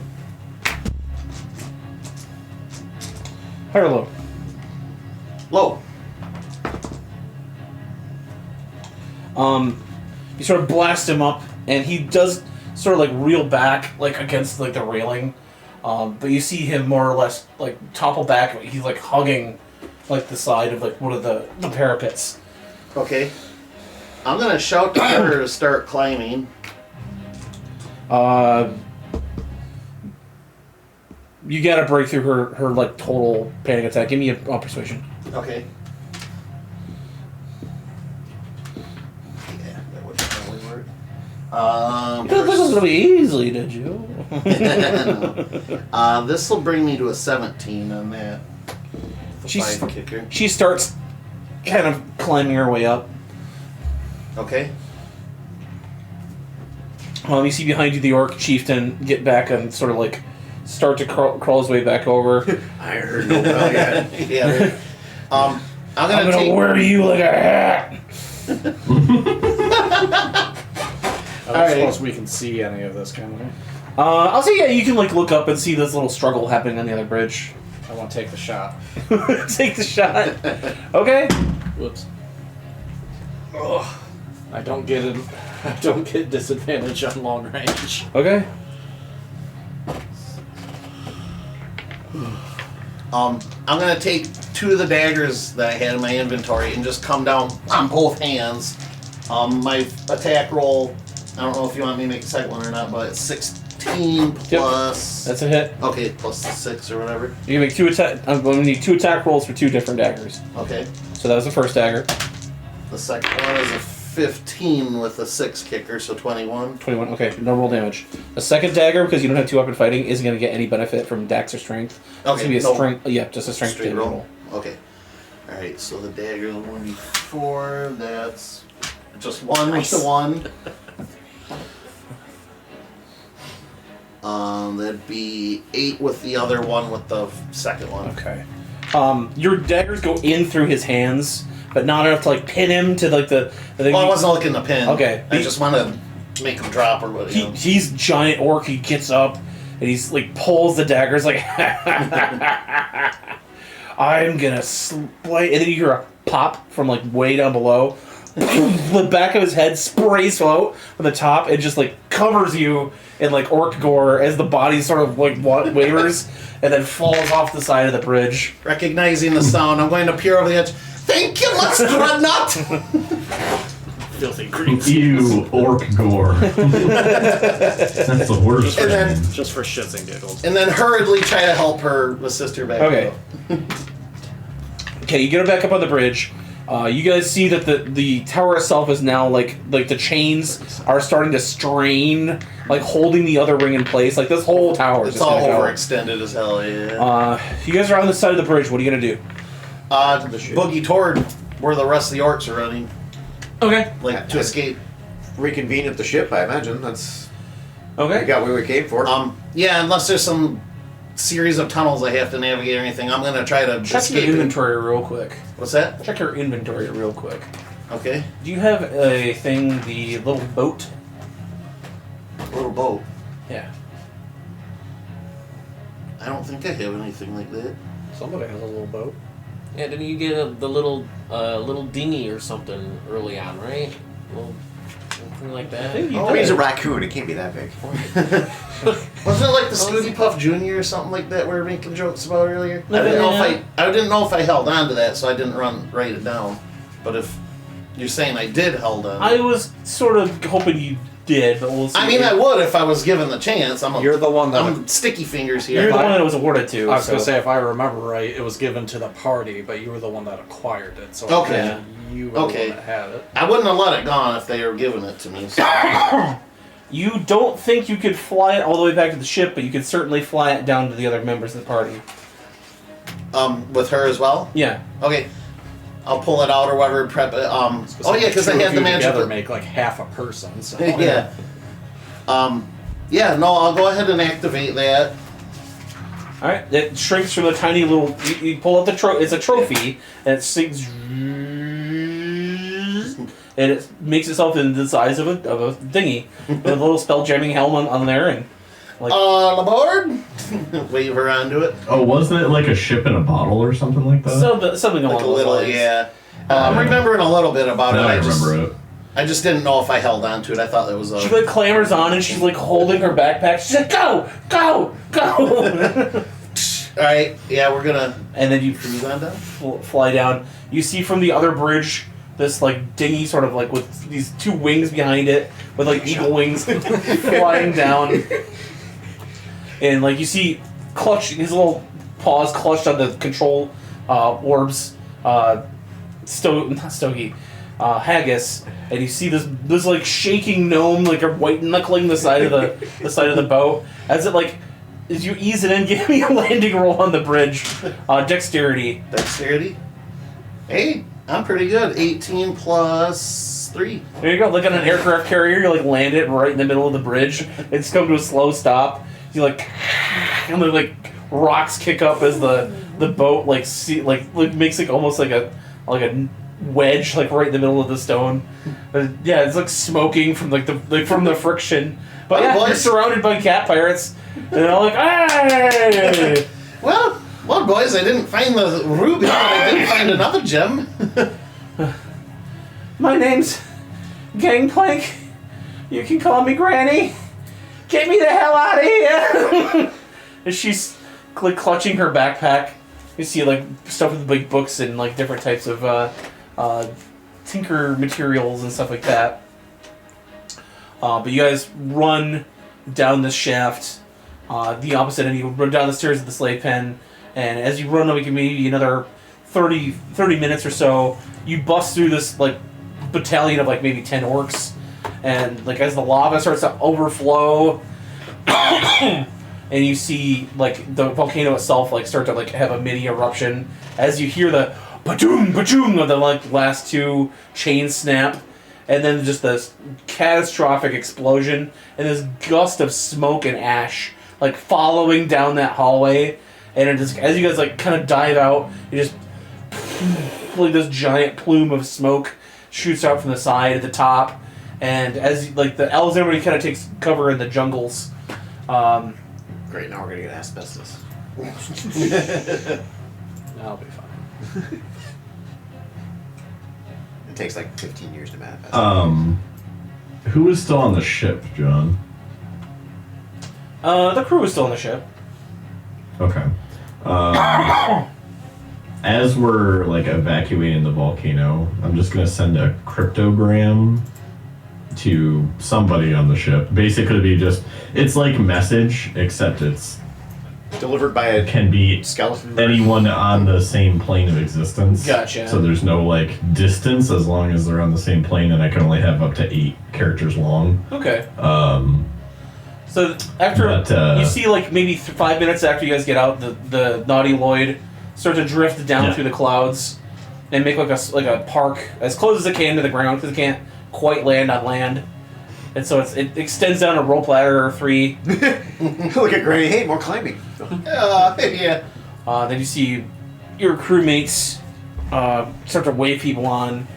High or low? Low. You sort of blast him up, and he does sort of like reel back like against like the railing. But you see him more or less like topple back. He's like hugging like the side of like one of the parapets. Okay. I'm gonna shout to her to start climbing. You gotta break through her like total panic attack. Give me a persuasion. Okay. You didn't think it was gonna be easy, did you? This will bring me to a 17 on that. The She's- 5 kicker. She starts kind of climbing her way up. Okay. You see behind you the orc chieftain get back and sort of like start to crawl his way back over. I heard no bell yet. Yeah. I'm I'm gonna gonna take. wear you like a hat. I don't suppose we can see any of this, can we? I'll say, yeah, you can like look up and see this little struggle happening on the other bridge. I want to take the shot. Take the shot. Okay. Whoops. I don't get it. I don't get disadvantage on long range. Okay. I'm gonna take 2 of the daggers that I had in my inventory and just come down on both hands. My attack roll, I don't know if you want me to make a second one or not, but it's 16 plus. That's a hit. Okay, plus the 6 or whatever. You can make 2 attack. I'm going to need 2 attack rolls for 2 different daggers. Okay. So that was the first dagger. The second one is a 15 with a 6 kicker, so 21. 21. Okay, no roll damage. The second dagger, because you don't have 2 weapon fighting, isn't going to get any benefit from dex or strength. It's Okay, going to be a no. strength. Yeah, just a strength Straight damage roll. roll. Okay. Alright, so the dagger is 1d4. That's just 1 with the 1. That'd be 8 with the other one with the second one. Okay. Your daggers go in through his hands, but not enough to like pin him to like the thing. Well, I wasn't looking to pin. Okay. I just want to make him drop or whatever. You know. He's giant orc. He gets up and he's like pulls the daggers like I'm gonna splay, and then you hear a pop from like way down below. The back of his head sprays float from the top and just like covers you in like orc gore as the body sort of like wavers and then falls off the side of the bridge. Recognizing the sound, I'm going to peer over the edge. Thank you, let's Dreadnought! Filthy creeps. Ew, orc gore. That's the worst. And then- thing. Just for shits and giggles. And then hurriedly try to help her assist her back. Okay. Okay, you get her back up on the bridge. You guys see that the tower itself is now like the chains are starting to strain, like holding the other ring in place. Like this whole tower is It's just all gonna go. overextended as hell, yeah. You guys are on the side of the bridge. What are you gonna do? Boogie toward where the rest of the orcs are running, Okay. like to escape. Reconvene at the ship, I imagine. That's we Okay. got what we came for. Yeah, unless there's some series of tunnels I have to navigate or anything, I'm gonna try to Check your escape. it. inventory real quick. What's that? Check your inventory real quick. Okay. Do you have a thing, the little boat? Little boat. Yeah. I don't think I have anything like that. Somebody has a little boat. Yeah, didn't you get the little dinghy or something early on, right? Something like that. I mean, he's a raccoon. It can't be that big. Wasn't it like the Scooty Puff Jr. or something like that we were making jokes about earlier? I didn't know if I held on to that, so I didn't write it down. But if you're saying I did hold on, I was sort of hoping you did, but we'll see. I mean, I would if I was given the chance. You're the one that I'm sticky fingers You're here. the one that it was awarded to. I was so. gonna say, if I remember right, it was given to the party, but you were the one that acquired it. So Okay. I imagine you were Okay. the one that had it. I wouldn't have let it gone if they were giving it to me. So. You don't think you could fly it all the way back to the ship, but you could certainly fly it down to the other members of the party. With her as well. Yeah. Okay. I'll pull it out or whatever. Prep it. Oh yeah, because I had the magic. Together make like half a person. So. Yeah. Yeah. No, I'll go ahead and activate that. All right. It shrinks from a tiny little. You pull out the It's a trophy, and it sinks. And it makes itself into the size of a dinghy with a little spell jamming helmet on there, and like. On aboard. Wave her onto it. Oh, wasn't it like a ship in a bottle or something like that? Something along Like a those little, lines. yeah. I'm remembering a little bit about Now it. I remember it. I just didn't know if I held on to it. I thought that was a. She like clambers on and she's like holding her backpack. She's like, "Go, go, go!" All right. Yeah, we're gonna. And then you Can you go on down? fly down. You see from the other bridge this like dinghy, sort of like with these 2 wings behind it, with like eagle wings flying down. And like you see, his little paws clutched on the control orbs. Not Stogie. haggis, and you see this like shaking gnome like white knuckling the side of the boat as you ease it in. Give me a landing roll on the bridge. Dexterity. Dexterity. Hey, I'm pretty good. 18 plus 3. There you go. Like on an aircraft carrier, you like land it right in the middle of the bridge. It's come to a slow stop. You like, and then like rocks kick up as the boat makes like almost like a wedge like right in the middle of the stone. Yeah, it's like smoking from from the friction. But yeah, you're surrounded by cat pirates, and they're all like, "Hey!" Well, boys, I didn't find the ruby, but I did find another gem. My name's Gangplank. You can call me Granny. Get me the hell out of here! And she's clutching her backpack. You see like stuff with big books and like different types of tinker materials and stuff like that. But you guys run down this shaft, the opposite end. You run down the stairs of the slave pen, and as you run, like maybe another 30 minutes or so, you bust through this like battalion of like maybe 10 orcs, and like as the lava starts to overflow, and you see like the volcano itself like start to like have a mini eruption as you hear the ba-doom ba-doom of the like last two chains snap. And then just this catastrophic explosion and this gust of smoke and ash like following down that hallway, and it just, as you guys like kind of dive out, you just like this giant plume of smoke shoots out from the side at the top, and as like the elves, everybody kind of takes cover in the jungles. Great, now we're gonna get asbestos. That'll be fine. It takes like 15 years to manifest. Who is still on the ship, John? The crew is still on the ship. Okay. As we're like evacuating the volcano, I'm just gonna send a cryptogram to somebody on the ship. Basically, it's like message, except it's Delivered by a can be skeleton. anyone on the same plane of existence. Gotcha. So there's no like distance as long as they're on the same plane, and I can only have up to 8 characters long. Okay. So after you see like maybe 5 minutes after you guys get out, the Naughty Lloyd start to drift down through the clouds and make like a park as close as it can to the ground because it can't quite land on land. And so it extends down a rope ladder or 3. Look at Granny. Hey, more climbing. Yeah. Then you see your crewmates start to wave people on.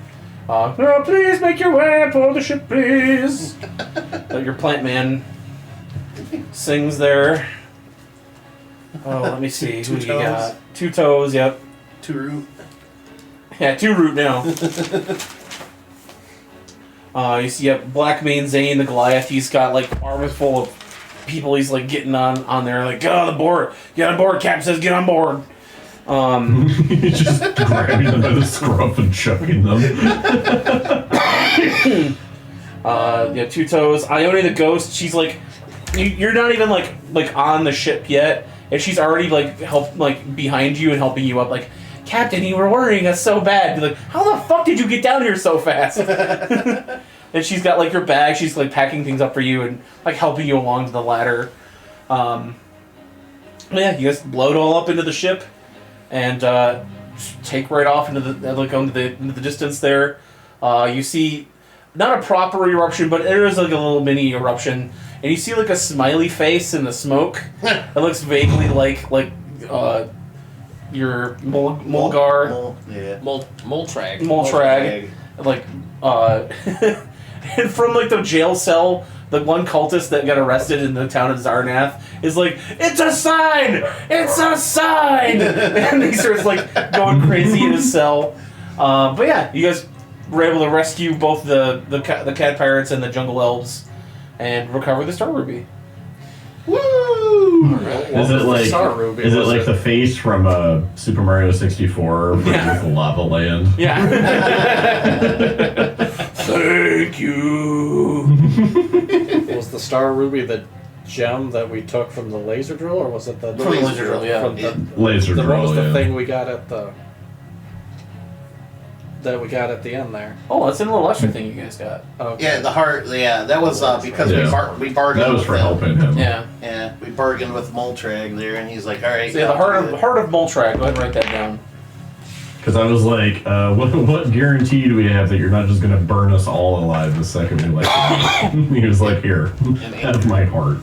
"Oh, please make your way aboard the ship, please." Your plant man sings there. Oh, let me see. Who do you got? 2 Toes, yep. 2 root. Yeah, 2 root now. You see Black Mane Zane, the Goliath. He's got like arms full of people. He's like getting on there, like, "Get on the board, get on board." Cap says, "Get on board." Just grabbing them by the scruff and chucking them. Yeah, 2 Toes. Ione the Ghost. She's like, you're not even like on the ship yet, and she's already like behind you and helping you up. Like, "Captain, you were worrying us so bad." Be like, "How the fuck did you get down here so fast?" And she's got like your bag. She's like packing things up for you and like helping you along to the ladder. Yeah, you guys load all up into the ship and take right off into the distance there. You see not a proper eruption, but there is like a little mini eruption, and you see like a smiley face in the smoke. It looks vaguely like your Mulgar. Moltrag. Moltrag. Like, and from like the jail cell, the one cultist that got arrested in the town of Zarnath is like, "It's a sign! It's a sign!" And he starts like going crazy in his cell. But yeah, you guys were able to rescue both the cat pirates and the jungle elves and recover the Star Ruby. Woo! Is it like Star Ruby, is it was like it? the face from Super Mario 64 with the Lava Land? Yeah. Thank you. Was the Star Ruby the gem that we took from the laser drill, or was it the From the laser drill, yeah. From the Laser what drill, was the yeah. thing we got at the that we got at the end there. Oh, that's a little extra thing you guys got. Okay. Yeah, the heart. Yeah, that was because Yeah. we bargained. That was with for them. helping him. Yeah. Yeah, we bargained with Moltrag there, and he's like, "All right." So yeah, the heart of Moltrag. Go ahead and write that down. Because I was like, what guarantee do we have that you're not just going to burn us all alive the second we let you? He was like, here, have my heart.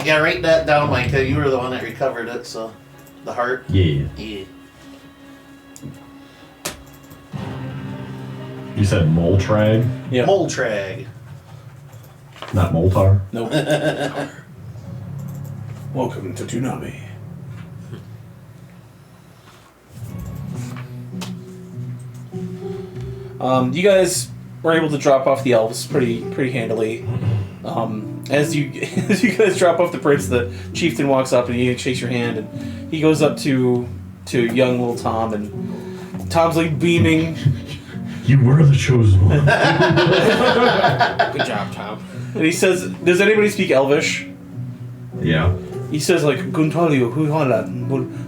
Yeah, write that down, Mike. You were the one that recovered it, so the heart. Yeah. Yeah. You said Moltrag, Yeah. Moltrag. not Moltar? Nope. Welcome to Toonami. You guys were able to drop off the elves pretty handily. As you guys drop off the bridge, the chieftain walks up and he shakes your hand, and he goes up to young little Tom, and Tom's like beaming, You were the chosen one. Good job, Tom. and he says, "Does anybody speak Elvish?" Yeah. He says like Guntalio, Huhala,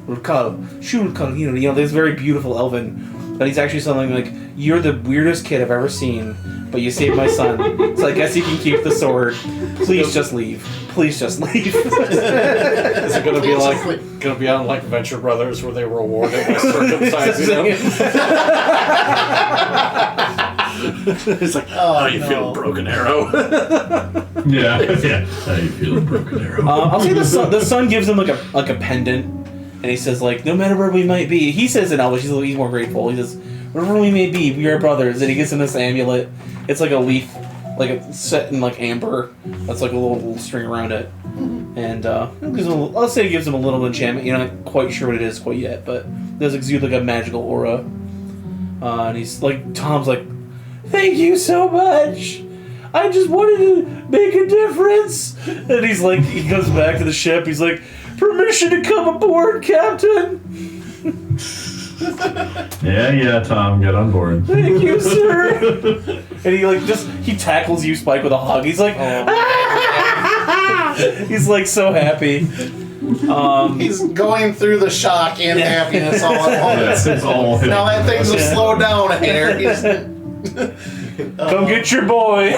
Murkal, Shulkal, you know, there's very beautiful Elven. But he's actually something like, "You're the weirdest kid I've ever seen, but you saved my son. So I guess you can keep the sword. Please just leave. Please just leave." Is it gonna be on like Venture Brothers where they were rewarded by circumcising him? It's like, Oh, you no. feel, broken arrow? Yeah. Yeah. How you feel, broken arrow? I'll say the son gives him like a pendant, and he says like, "No matter where we might be," he says in Elvish, he's more grateful. He says, "Wherever we may be, we are brothers." And he gives him this amulet. It's like a leaf, like a set in like amber. That's like a little string around it. And I'll say it gives him a little enchantment. You're not quite sure what it is quite yet, but it does exude like a magical aura. And he's like, Tom's like, "Thank you so much. I just wanted to make a difference." And he's like, he goes back to the ship. He's like, "Permission to come aboard, Captain." Yeah, Tom, get on board. "Thank you, sir." And he tackles you, Spike, with a hug. He's like, he's like so happy. He's going through the shock and happiness all at once. It's all Now that things have slowed down here. He's, Come get your boy,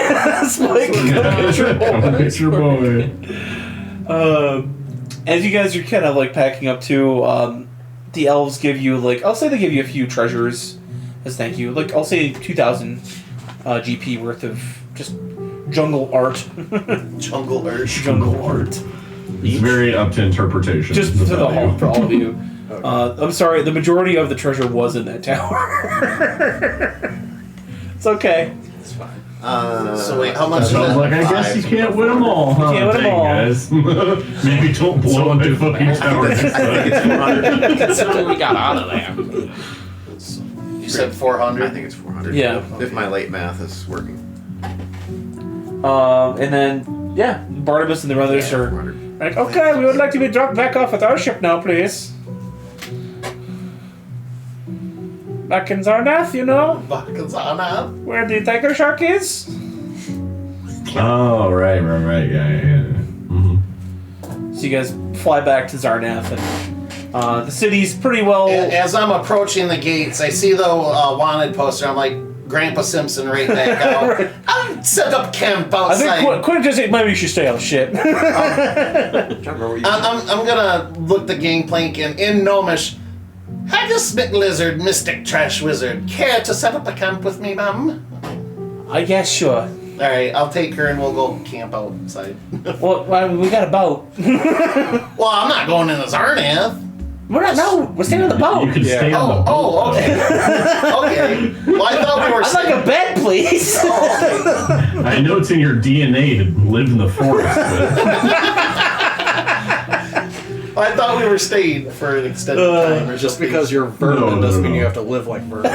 Spike. Come get your boy. Come get your boy. As you guys are kind of like packing up too, the elves give you I'll say they give you a few treasures as thank you. Like I'll say 2,000 GP worth of just jungle art. jungle urge. Jungle art. It's very up to interpretation. Just the for the value. whole for all of you. I'm sorry, the majority of the treasure was in that tower. It's okay. It's fine. So wait, how much? So I was like, I guess you can't win them all, huh? Can't win 'em Dang, all. guys. Maybe don't blow my fucking towers. I think it's 400. Considering we got out of there. You said 400. I think it's 400. Yeah. If my late math is working. And then Barnabas and the others are 400. like, "Okay, we would like to be dropped back off at our ship now, please. Back in Zarnath, you know, Bakazana. where the tiger shark is." Oh, right. Yeah. Mm-hmm. So you guys fly back to Zarnath, and the city's pretty well. As I'm approaching the gates, I see the wanted poster. I'm like, Grandpa Simpson right back out. Right. I'll set up camp I outside. think Quinn just said maybe you should stay on the ship. I'm gonna look the gangplank in Gnomish. Haggis McLizard, Mystic Trash Wizard. Care to set up a camp with me, ma'am? I guess sure. Alright, I'll take her and we'll go camp outside. Well, we got a boat. Well, I'm not going in the Zarnath. We're not. No, we're staying on the boat. You can stay on the boat. Oh, okay. Okay. Well, I thought we were I'd like a bed, please. I know it's in your DNA to live in the forest, but I thought we were staying for an extended time. Or Just something. because you're vermin No, doesn't no. mean you have to live like vermin.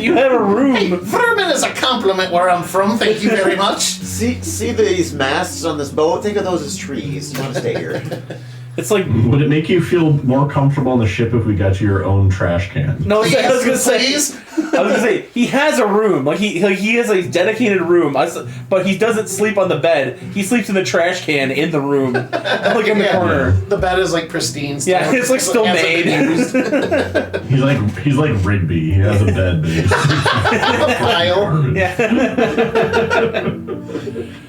You have a room. Hey, vermin is a compliment where I'm from. Thank you very much. See these masts on this boat? Think of those as trees. You want to stay here. It's like Would it make you feel more comfortable on the ship if we got you your own trash can? no. I was gonna say. Please? I was gonna say he has a room, like he has a dedicated room, but he doesn't sleep on the bed. He sleeps in the trash can in the room, like in the corner. The bed is like pristine. Still. Yeah, it's like still Hasn't made. been used. He's like Rigby. He has a bed, but he's Pile. Yeah.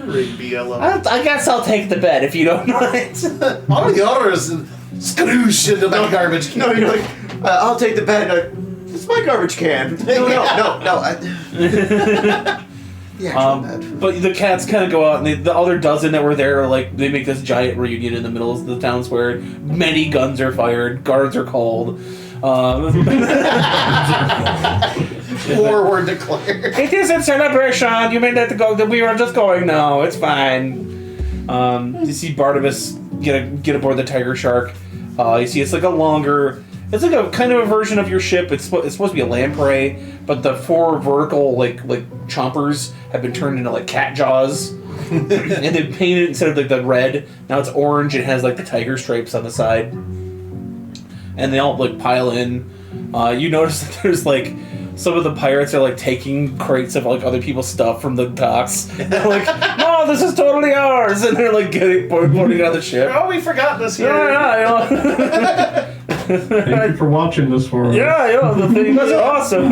Rigby, I love it. I guess I'll take the bed if you don't mind. All the others scroosh into my garbage can. No, you're like, I'll take the bed. It's my garbage can. No. The actual bed. But the cats kind of go out, and the other dozen that were there, like they make this giant reunion in the middle of the town square. Many guns are fired, guards are called. War were declared. It is a celebration. You made that to go. We are just going now. It's fine. You see Barnabas get aboard the Tiger Shark. You see it's like a longer. It's like a kind of a version of your ship. It's supposed to be a lamprey, but the 4 vertical like chompers have been turned into like cat jaws, and they painted instead of like the red. Now it's orange. It has like the tiger stripes on the side, and they all like pile in. You notice that there's like some of the pirates are like taking crates of like other people's stuff from the docks. They're like, no, this is totally ours, and they're like putting it on the ship. Oh, we forgot this here. Yeah. Thank you for watching this for us. Yeah, the thing was awesome.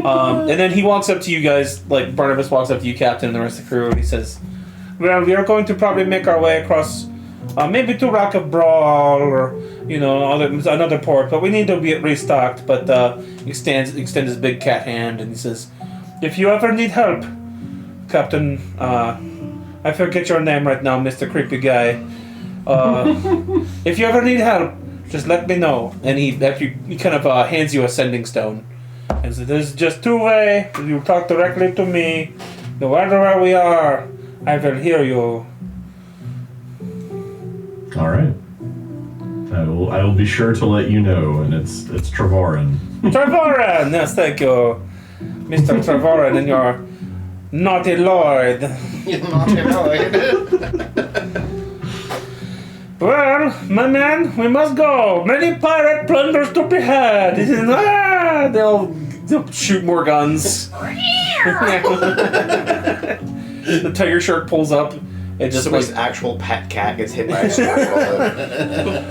And then he walks up to you guys, like Barnabas walks up to you, Captain, and the rest of the crew, and he says, well, we are going to probably make our way across, maybe to Rock of Brawl, or, another port, but we need to be restocked. But he extends his big cat hand, and he says, if you ever need help, Captain, I forget your name right now, Mr. Creepy Guy. If you ever need help, just let me know. And he kind of hands you a sending stone. And so there's just 2 ways. You talk directly to me. No matter where we are, I will hear you. All right. I will be sure to let you know, and it's Trevoran. Trevoran! Yes, thank you. Mr. Trevoran and your naughty lord. You naughty lord. Well, my man, we must go. Many pirate plunders to be had. They'll shoot more guns. The tiger shark pulls up. It just Somebody's actual pet cat gets hit by a shark.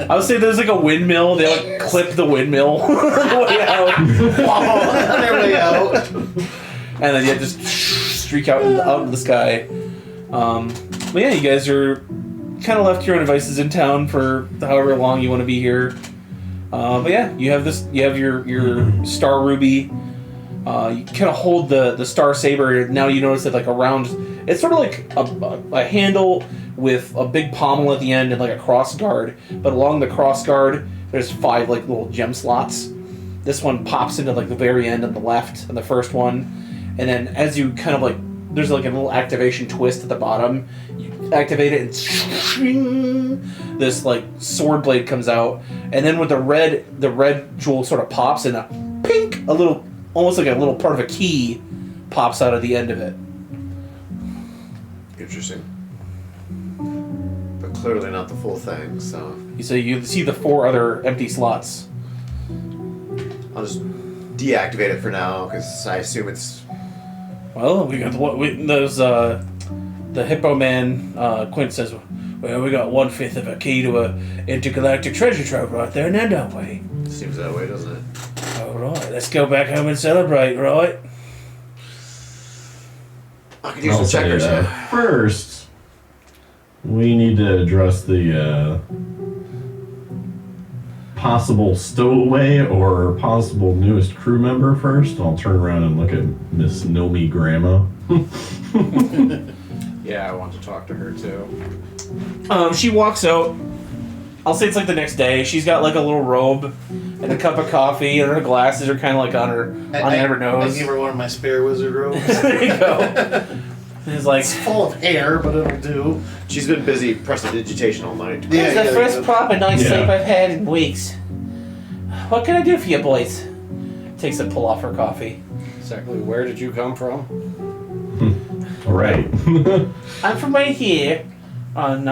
I would say there's like a windmill. They like clip the windmill on the way out. On their way out. And then you just streak out into the sky. But yeah, you guys are kind of left your own devices in town for however long you want to be here. But yeah, you have your Star Ruby. You kind of hold the Star Saber. Now you notice that like around, it's sort of like a handle with a big pommel at the end and like a cross guard. But along the cross guard, there's 5 like little gem slots. This one pops into like the very end on the left, and the first one, and then as you kind of like, there's like a little activation twist at the bottom. You activate it, and this like sword blade comes out, and then with the red jewel sort of pops, and a pink, a little, almost like a little part of a key pops out of the end of it. Interesting. But clearly not the full thing, so So you see the 4 other empty slots. I'll just deactivate it for now because I assume it's. Well, we got the Hippo Man. Quint says, "Well, we got 1/5 of a key to a intergalactic treasure trove right there, now don't we?" Seems that way, doesn't it? All right, let's go back home and celebrate, right? I could use some checkers. First, we need to address the possible stowaway or possible newest crew member first. I'll turn around and look at Miss Nomi Grandma. Yeah, I want to talk to her too. She walks out. I'll say it's like the next day. She's got like a little robe and a cup of coffee, and her glasses are kind of like on her nose. I gave her one of my spare wizard robes. There you go. It's like, It's full of hair, but it'll do. She's been busy prestidigitation all night. Yeah, it's the first proper night's Yeah. sleep I've had in weeks. What can I do for you, boys? Takes a pull off her coffee. Exactly. Where did you come from? All right. I'm from right here, on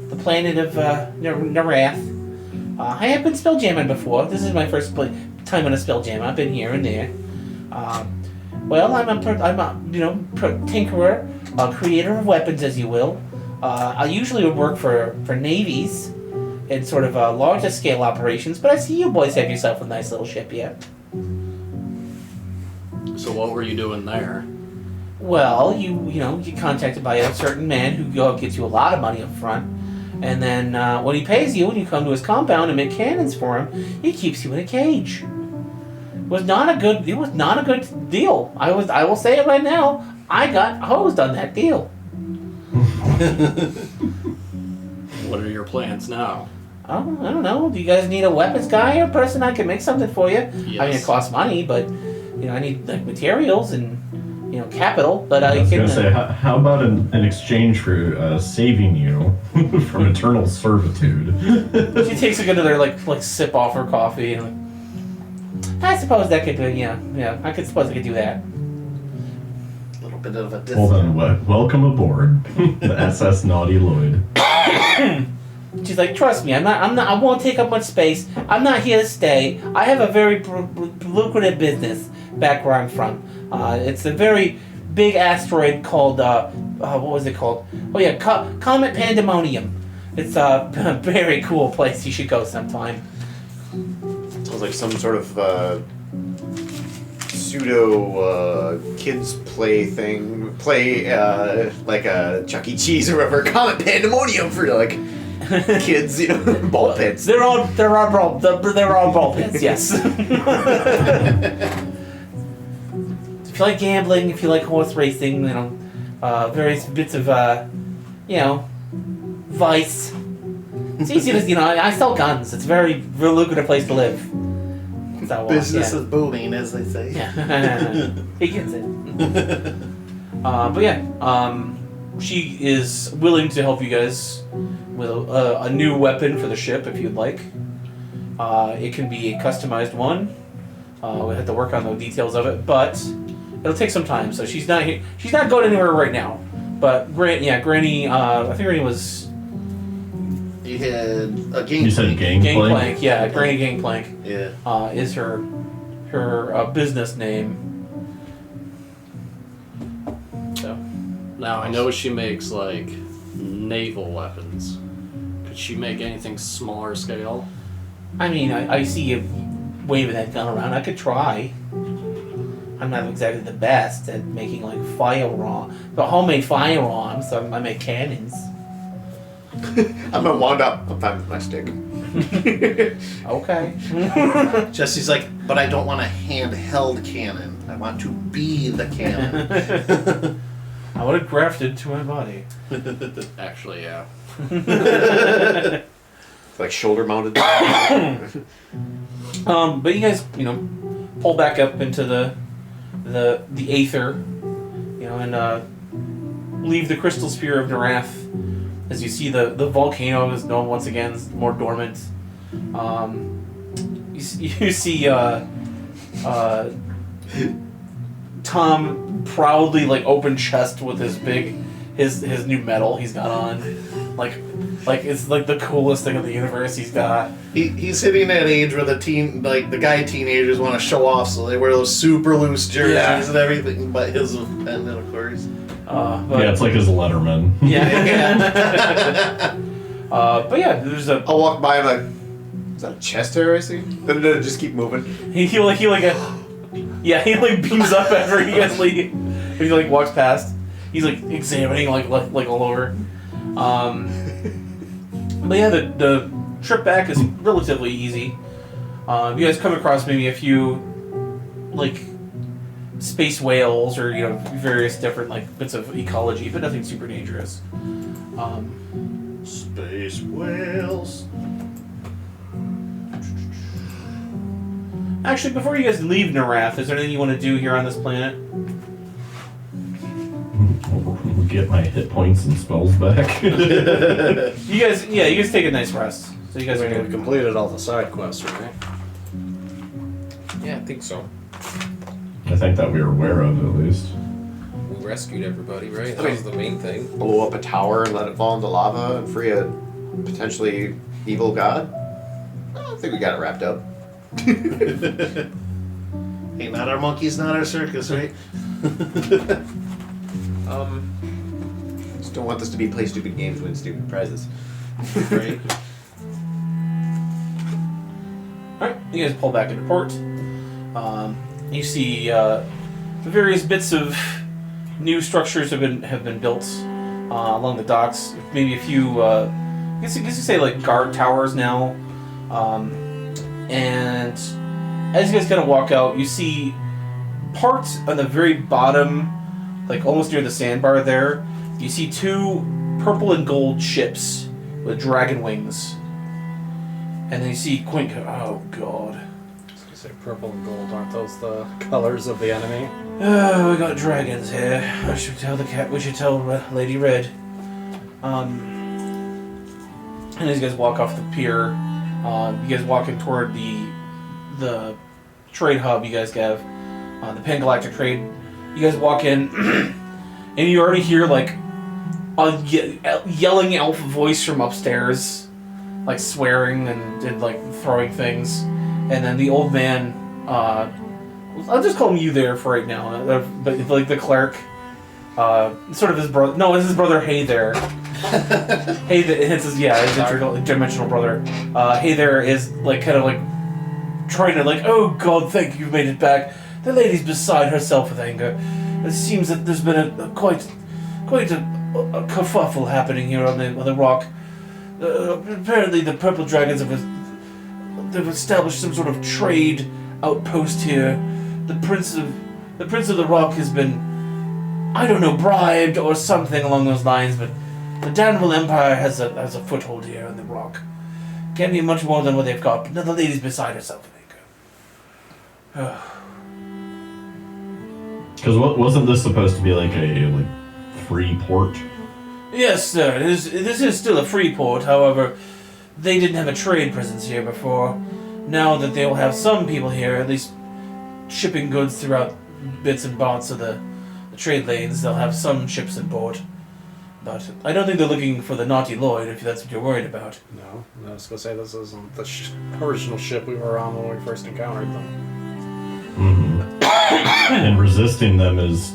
the planet of Narath. I have been spelljamming before. This is my first time on a spelljam. I've been here and there. Well, I'm a tinkerer, a creator of weapons, as you will. I usually would work for navies in sort of larger scale operations, but I see you boys have yourself a nice little ship here. So what were you doing there? Well, you get contacted by a certain man who gets you a lot of money up front, and then when he pays you and you come to his compound and make cannons for him, he keeps you in a cage. It was not a good deal. I will say it right now. I got hosed on that deal. What are your plans now? Oh, I don't know. Do you guys need a weapons guy or a person I can make something for you? Yes. I mean, it costs money, but I need like materials and capital. But I was gonna say, how about an exchange for saving you from eternal servitude? She takes a good another like sip off her coffee and I suppose that could be I suppose I could do that. A little bit of a Hold on, what? Welcome aboard the SS Naughty Lloyd. She's like, trust me, I won't take up much space. I'm not here to stay. I have a very lucrative business back where I'm from. It's a very big asteroid called, what was it called? Oh yeah, Comet Pandemonium. It's a very cool place. You should go sometime. Sounds like some sort of pseudo kids play thing. Like a Chuck E. Cheese or whatever. Comet Pandemonium for like kids, ball pits. They're all ball pits. Yes. If you like gambling, if you like horse racing, various bits of vice. It's easy to I sell guns. It's a very lucrative place to live. So, business is booming, as they say. Yeah. He gets it. But yeah, she is willing to help you guys with a new weapon for the ship if you'd like. It can be a customized one. We have to work on the details of it, but it'll take some time. So she's not here. She's not going anywhere right now. But Granny. I think Granny was. You had a game. You said Gangplank. Yeah, Granny Gangplank. Yeah. Is her business name. So. Now, I know she makes, like, naval weapons. Could she make anything smaller scale? I mean, I see you waving that gun around. I could try. I'm not exactly the best at making, like, homemade firearms, so I make cannons. I'm gonna wound up. I'm fine with my stick. Okay. Jesse's like, but I don't want a handheld cannon. I want to be the cannon. I would have grafted to my body. Actually, yeah. Like shoulder mounted. But you guys, pull back up into the aether, and leave the crystal sphere of Narath. As you see the volcano is known once again is more dormant. You see Tom proudly open chest with his new medal he's got on. Like it's like the coolest thing in the universe he's got. He's hitting that age where the teenagers want to show off, so they wear those super loose jerseys and everything, but his pendant, of course. Yeah, it's like his Letterman. Yeah. But yeah, there's a. I'll walk by and like, is that a chest hair I see? No, just keep moving. He beams up after you guys leave. He walks past. He's examining all over. But yeah, the trip back is relatively easy. You guys come across maybe a few space whales or various different bits of ecology, but nothing super dangerous. Space whales. Actually, before you guys leave Narath, is there anything you want to do here on this planet? Get my hit points and spells back. You guys take a nice rest. So you guys are We good. completed all the side quests, right? Yeah, I think so. I think that we were aware of, at least. We rescued everybody, right? That was the main thing. Blow up a tower and let it fall into lava and free a potentially evil god. I think we got it wrapped up. Hey, not our monkeys, not our circus, right? Just don't want this to be play stupid games, win stupid prizes. Right. Alright, you guys pull back into port. You see the various bits of new structures have been built along the docks. Maybe a few, I guess you say like guard towers now. And as you guys kind of walk out, you see parts on the very bottom, like almost near the sandbar there. You see 2 purple and gold ships with dragon wings. And then you see Quink. Oh god. I was gonna say purple and gold, aren't those the colors of the enemy? Oh, we got dragons here. I should tell the cat. We should tell Lady Red. And as you guys walk off the pier, you guys walking toward the trade hub. You guys have the Pan Galactic Trade. You guys walk in, and you already hear like a yelling elf voice from upstairs, like swearing and like throwing things, and then the old man. I'll just call him you there for right now. But like the cleric, sort of his brother. No, it's his brother. Hey there. Hey, it's his interdimensional brother. Hey there is like kind of like trying to like, oh god, thank you, you've made it back. The lady's beside herself with anger. It seems that there's been quite a kerfuffle happening here on the rock. Apparently, the purple dragons they've established some sort of trade outpost here. The prince of the rock has been, I don't know, bribed or something along those lines, but the Danville Empire has a foothold here in the rock. Can't be much more than what they've got, but now the lady's beside herself with anger. Because wasn't this supposed to be like a free port? Yes, sir. This is still a free port. However, they didn't have a trade presence here before. Now that they'll have some people here, at least shipping goods throughout bits and bobs of the trade lanes, they'll have some ships in port. But I don't think they're looking for the naughty Lloyd, if that's what you're worried about. No, I was gonna say this isn't the original ship we were on when we first encountered them. Mm-hmm. And resisting them is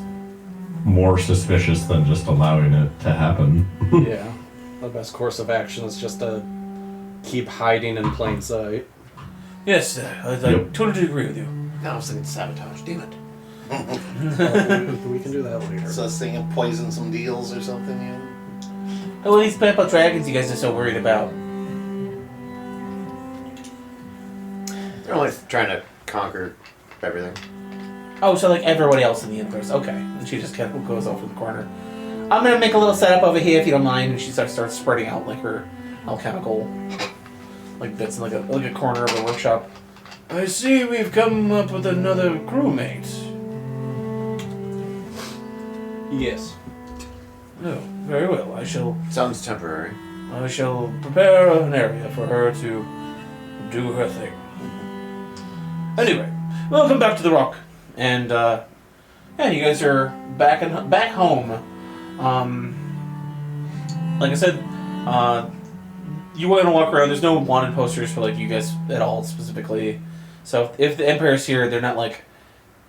more suspicious than just allowing it to happen. Yeah, the best course of action is just to keep hiding in plain sight. Yes, sir. I totally agree with you. Now I was thinking sabotage. Damn it. We can do that later. So I was thinking poison some deals or something, you know? Oh, well, these purple dragons you guys are so worried about. They're only trying to conquer everything. Oh, so like everybody else in the universe. Okay. And she just kind of goes off in the corner. I'm going to make a little setup over here if you don't mind. And she starts spreading out like her alchemical like bits in like a corner of the workshop. I see we've come up with another crewmate. Yes. Oh, very well. I shall Temporary. prepare an area for her to do her thing. Anyway, welcome back to the Rock, and yeah, you guys are back home. Like I said, you want to walk around. There's no wanted posters for like you guys at all specifically. So if the Empire's here, they're not like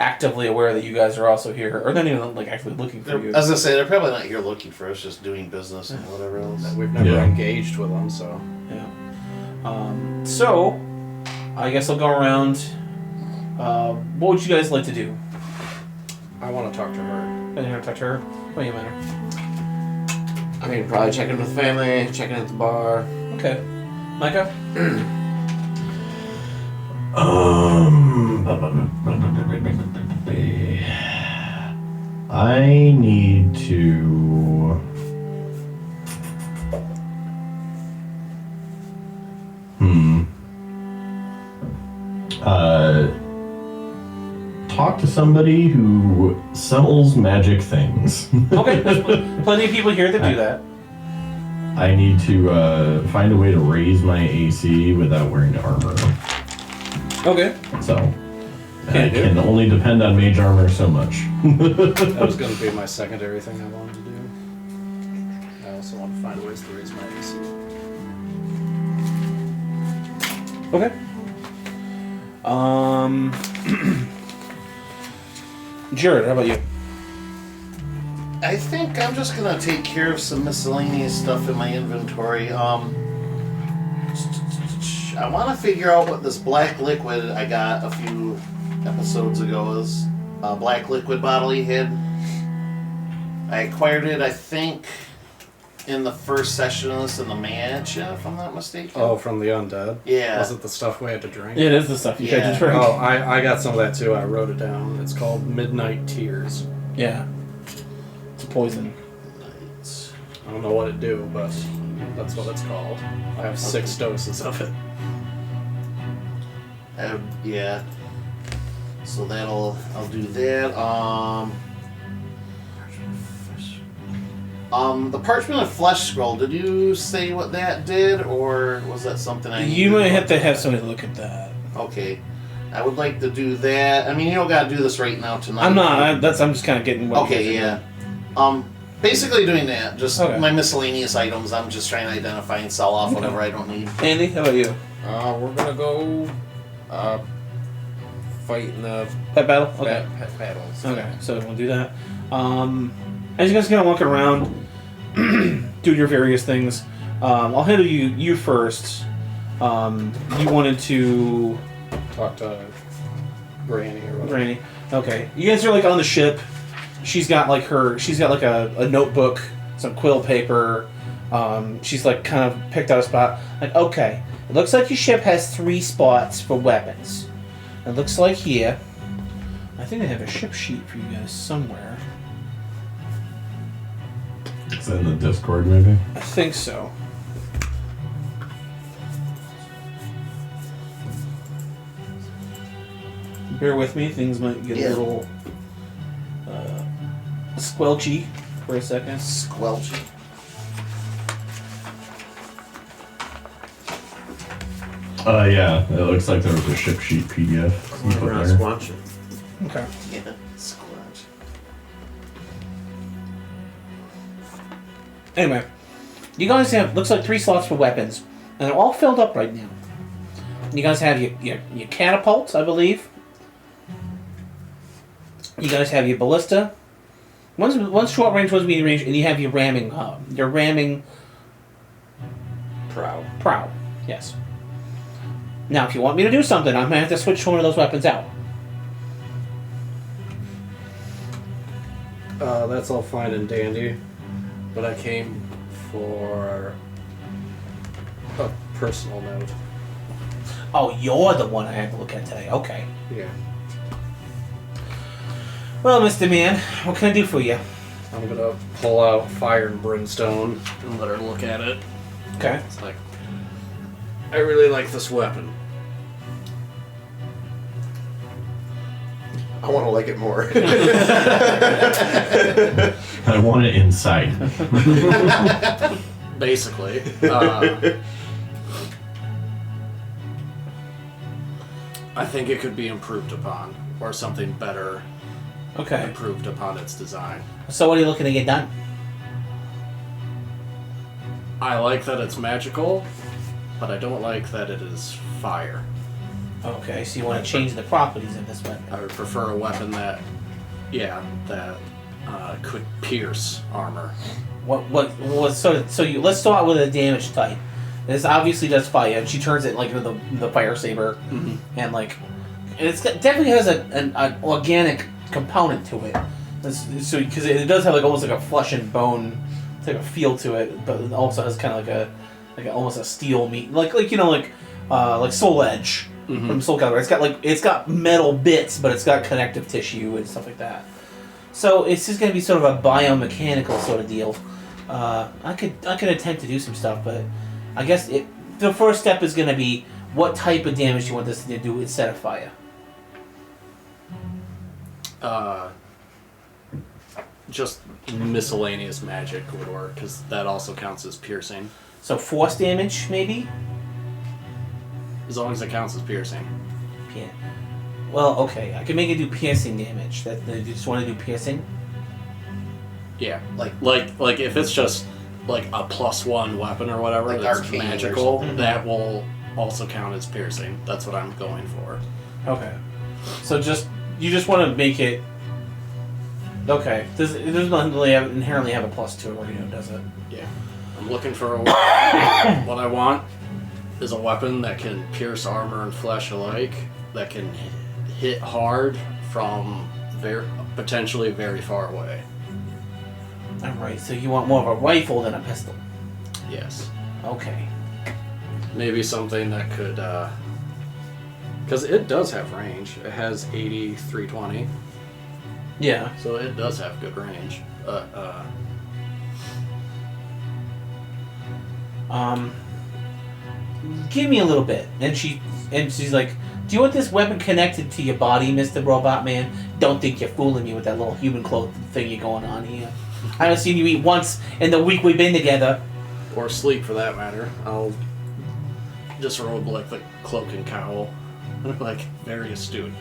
actively aware that you guys are also here, or they're not even like actually looking for you. As I say, they're probably not here looking for us, just doing business and whatever else. We've never engaged with them, so. Yeah. So, I guess I'll go around. What would you guys like to do? I want to talk to her. You're gonna talk to her? What do you matter? I mean, probably checking with family, checking at the bar. Okay. Micah? I need to. Talk to somebody who sells magic things. Okay, there's plenty of people here that do that. I need to find a way to raise my AC without wearing armor. Okay. So, I can only depend on mage armor so much. That was going to be my secondary thing I wanted to do. I also want to find ways to raise my AC. Okay. Jared, how about you? I think I'm just gonna take care of some miscellaneous stuff in my inventory. I want to figure out what this black liquid I got a few episodes ago is. Black liquid bottle he had. I acquired it, I think, in the first session of this in the mansion, if I'm not mistaken. Oh, from the undead? Yeah. Was it the stuff we had to drink? It is the stuff you had to drink. Oh, I got some of that too. I wrote it down. It's called Midnight Tears. Yeah. It's a poison. I don't know what it do, but that's what it's called. I have 6 doses of it. Yeah. So I'll do that. The Parchment of Flesh scroll, did you say what that did, or was that something I You might have to have somebody look at that. Okay. I would like to do that. I mean, you don't gotta do this right now tonight. I'm not. I'm just kind of getting what you Okay, guys yeah. Basically doing that. Just Okay. my miscellaneous items. I'm just trying to identify and sell off whatever I don't need. are doing. Andy, how about you? We're gonna go fight in the Pet battle? Okay. pet battles. Okay, so we'll do that. As you guys kind of walking around, doing your various things, I'll handle you first. You wanted to... Talk to Granny or whatever. Granny. Okay. You guys are like on the ship. She's got like a notebook, some quill paper. She's like kind of picked out a spot. Like, okay, it looks like your ship has 3 spots for weapons. It looks like here. I think I have a ship sheet for you guys somewhere. Is that in the Discord, maybe? I think so. Bear with me, things might get a little squelchy for a second. Squelchy. Yeah, it looks like there was a ship sheet PDF you put there. Squanch. Okay. Yeah, squelch. Anyway, you guys have, looks like 3 slots for weapons, and they're all filled up right now. You guys have your catapults, I believe. You guys have your ballista. One's short range, one's medium range, and you have your ramming prow. Yes. Now, if you want me to do something, I'm gonna have to switch one of those weapons out. That's all fine and dandy, but I came for a personal note. Oh, you're the one I had to look at today. Okay. Yeah. Well, Mr. Man, what can I do for you? I'm gonna pull out Fire and Brimstone and let her look at it. Okay. It's like, I really like this weapon. I want to like it more. I want it inside. Basically. I think it could be improved upon, or something better Okay. improved upon its design. So what are you looking to get done? I like that it's magical, but I don't like that it is fire. Okay, so you want to change the properties of this weapon. I would prefer a weapon that could pierce armor. So let's start with a damage type. This obviously does fire, and she turns it like into the fire saber, and like definitely has an organic component to it. So because it does have like almost like a flesh and bone type of feel to it, but it also has kind of like almost a steel meat, like Soul Edge from Soul Calibur. It's got metal bits, but it's got connective tissue and stuff like that. So it's just gonna be sort of a biomechanical sort of deal. I could attempt to do some stuff, but I guess the first step is gonna be what type of damage you want this to do instead of fire. Just miscellaneous magic would work, because that also counts as piercing. So force damage, maybe? As long as it counts as piercing. Yeah. Well, okay. I can make it do piercing damage. You just want to do piercing? Yeah. Like if it's just like a +1 weapon or whatever Like that's arcane or magical, something. that will also count as piercing. That's what I'm going for. Okay. So you just want to make it. Okay. It doesn't really inherently have a +2 or does it? Yeah. I'm looking for what I want is a weapon that can pierce armor and flesh alike, that can hit hard from potentially very far away. Alright, so you want more of a rifle than a pistol. Yes. Okay. Maybe something that could, because it does have range. It has 80, 320. Yeah. So it does have good range. Give me a little bit. And she's like, do you want this weapon connected to your body, Mr. Robot Man? Don't think you're fooling me with that little human clothes thingy going on here. I haven't seen you eat once in the week we've been together. Or sleep, for that matter. I'll just robe like the cloak and cowl. Like, very astute.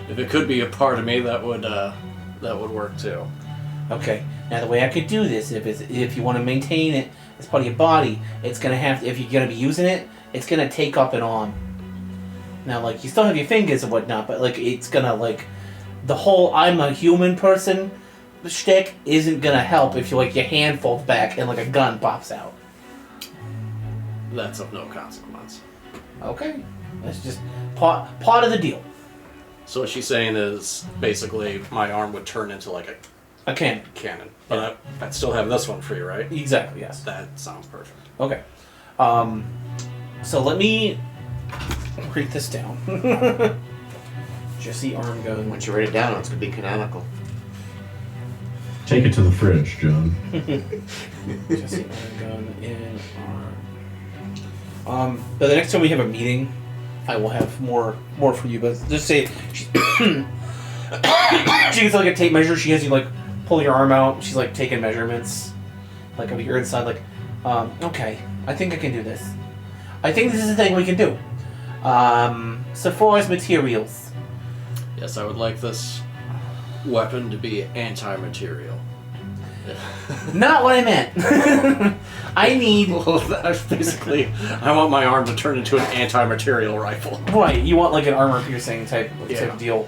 If it could be a part of me, that would work too. Okay. Now the way I could do this, if you want to maintain it as part of your body, it's gonna have. If you're gonna be using it, it's gonna take up an arm. Now, like, you still have your fingers and whatnot, but like, it's gonna like, the whole "I'm a human person" shtick isn't gonna help if your hand folds back and like a gun pops out. That's of no consequence. Okay. That's just part of the deal. So what she's saying is basically my arm would turn into like A cannon. cannon. But I'd still have this one free, right? Exactly, yes. That sounds perfect. Okay. So let me write this down. Jesse arm gun. Once you write it down, it's gonna be canonical. Take it to the fridge, John. Jesse arm gun in arm. But the next time we have a meeting, I will have more for you. But just say she gets like a tape measure. She has you like pull your arm out. She's like taking measurements, like of your inside. Like, okay, I think I can do this. I think this is a thing we can do. So far as materials. Yes, I would like this weapon to be anti-material. Not what I meant. I need. Well, that's basically, I want my arm to turn into an anti-material rifle. Right, you want like an armor piercing type deal.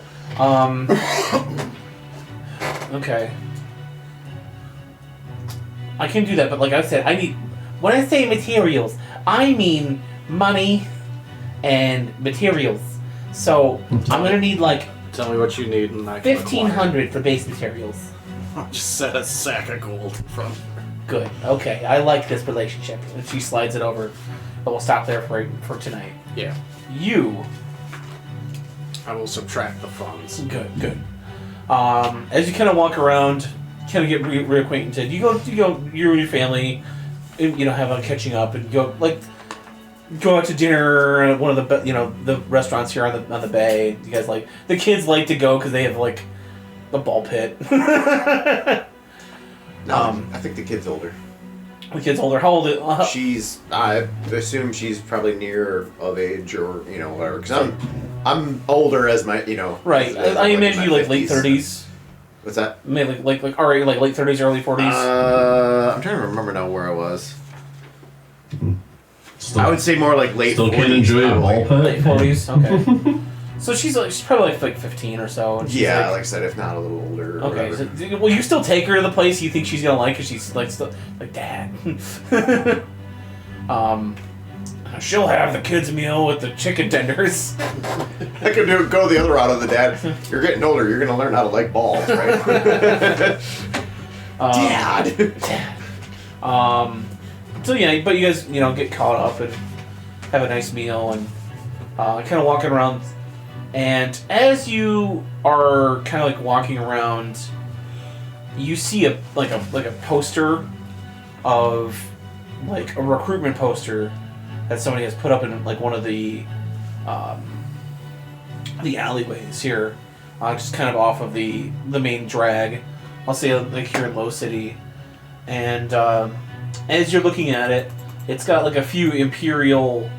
Okay. I can do that, but like I said, I need. When I say materials, I mean money and materials. So I'm gonna need like Tell me what you need and I can 1,500 for base materials. I'll just set a sack of gold from. Good. Okay, I like this relationship. And she slides it over, but we'll stop there for tonight. Yeah. You. I will subtract the funds. Good. As you kind of walk around, kind of get reacquainted. You go. You and your family, have a catching up and go out to dinner at one of the restaurants here on the bay. You guys the kids like to go because they have like a ball pit. No, I think the kid's older. The kid's older. How old? I assume she's probably near of age or whatever. Because I'm older as my Right. I imagine you like late 30s. What's that? Maybe like already like late 30s, early 40s. I'm trying to remember now where I was. Still, I would say more like late 40s. Still can enjoy a ball pit? Late 40s. Okay. So she's probably like 15 or so. And she's like I said, if not a little older. Okay. Whatever. So, will you still take her to the place you think she's gonna like? Cause she's still Dad. She'll have the kids' meal with the chicken tenders. I could go the other route of the dad. You're getting older. You're gonna learn how to like balls, right? Dad. So yeah, but you guys get caught up and have a nice meal and kind of walking around. And as you are kind of walking around, you see a poster of a recruitment poster that somebody has put up in one of the alleyways here, just kind of off of the main drag. I'll say here in Low City, and as you're looking at it, it's got a few Imperial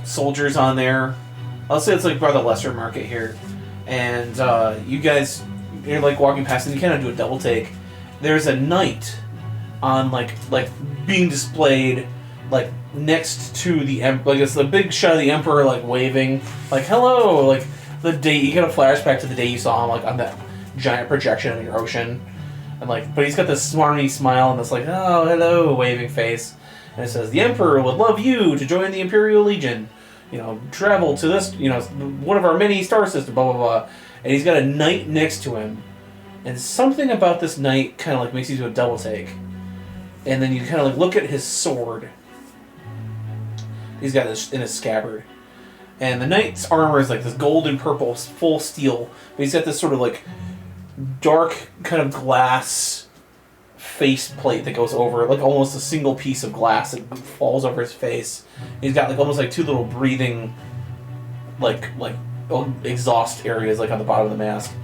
soldiers on there. I'll say it's by the lesser market here, and you guys, you're walking past and you kind of do a double take. There's a knight on being displayed like next to the like it's the big shot of the Emperor like waving like hello, like the day you get a flashback to the day you saw him like on that giant projection in your ocean, and like but he's got this smarmy smile and this like oh hello waving face, and it says the Emperor would love you to join the Imperial Legion, you know, travel to this, you know, one of our many star systems, blah blah blah, and he's got a knight next to him, and something about this knight kind of like makes you do a double take, and then you kind of like look at his sword. He's got this in his scabbard. And the knight's armor is like this gold and purple full steel. But he's got this sort of like dark kind of glass face plate that goes over, like almost a single piece of glass that falls over his face. He's got like almost like two little breathing like exhaust areas like on the bottom of the mask.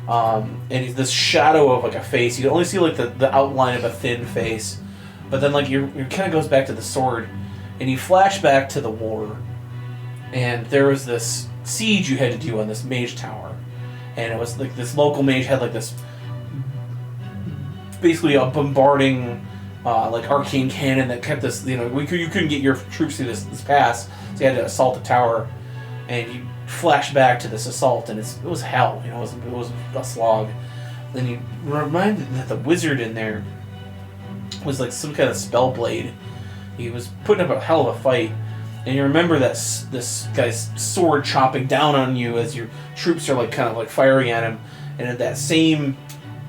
And he's this shadow of like a face. You can only see like the outline of a thin face. But then like your kind of goes back to the sword. And you flash back to the war, and there was this siege you had to do on this mage tower, and it was like this local mage had like this, basically a bombarding, like arcane cannon that kept this. You know, you couldn't get your troops through this pass, so you had to assault the tower, and you flash back to this assault, and it was hell. You know, it was a slog. Then you reminded that the wizard in there was like some kind of spell blade. He was putting up a hell of a fight, and you remember that this guy's sword chopping down on you as your troops are like kind of like firing at him, and at that same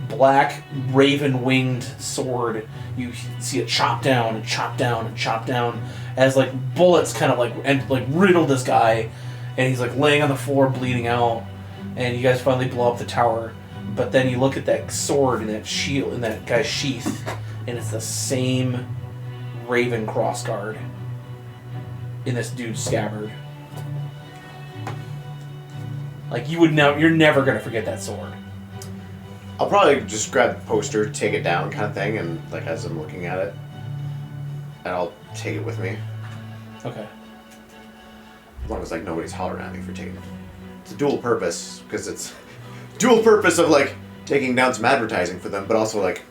black raven-winged sword, you see it chop down and chop down and chop down as like bullets kind of like riddle this guy, and he's like laying on the floor bleeding out, and you guys finally blow up the tower. But then you look at that sword and that shield and that guy's sheath, and it's the same Raven crossguard in this dude's scabbard. Like you're never gonna forget that sword. I'll probably just grab the poster, take it down, kind of thing, and like as I'm looking at it, and I'll take it with me. Okay. As long as like nobody's hollering at me for taking it. It's a dual purpose because it's dual purpose of like taking down some advertising for them, but also like.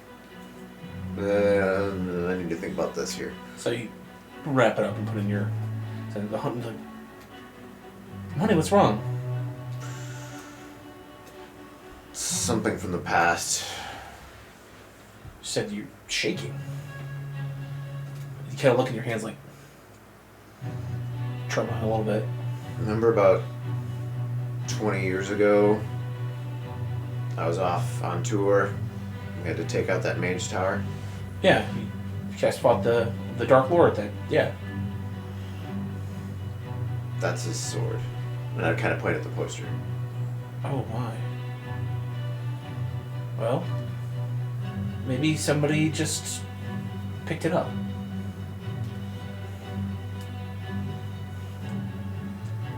I need to think about this here. So you wrap it up and put it in your. The hunt like, honey, what's wrong? Something from the past. You said you're shaking. You kind of look in your hands like trembling a little bit. Remember about 20 years ago, I was off on tour. We had to take out that mage tower. Yeah, you guys fought the Dark Lord thing. Yeah. That's his sword. And I kind of point at the poster. Oh my. Well, maybe somebody just picked it up.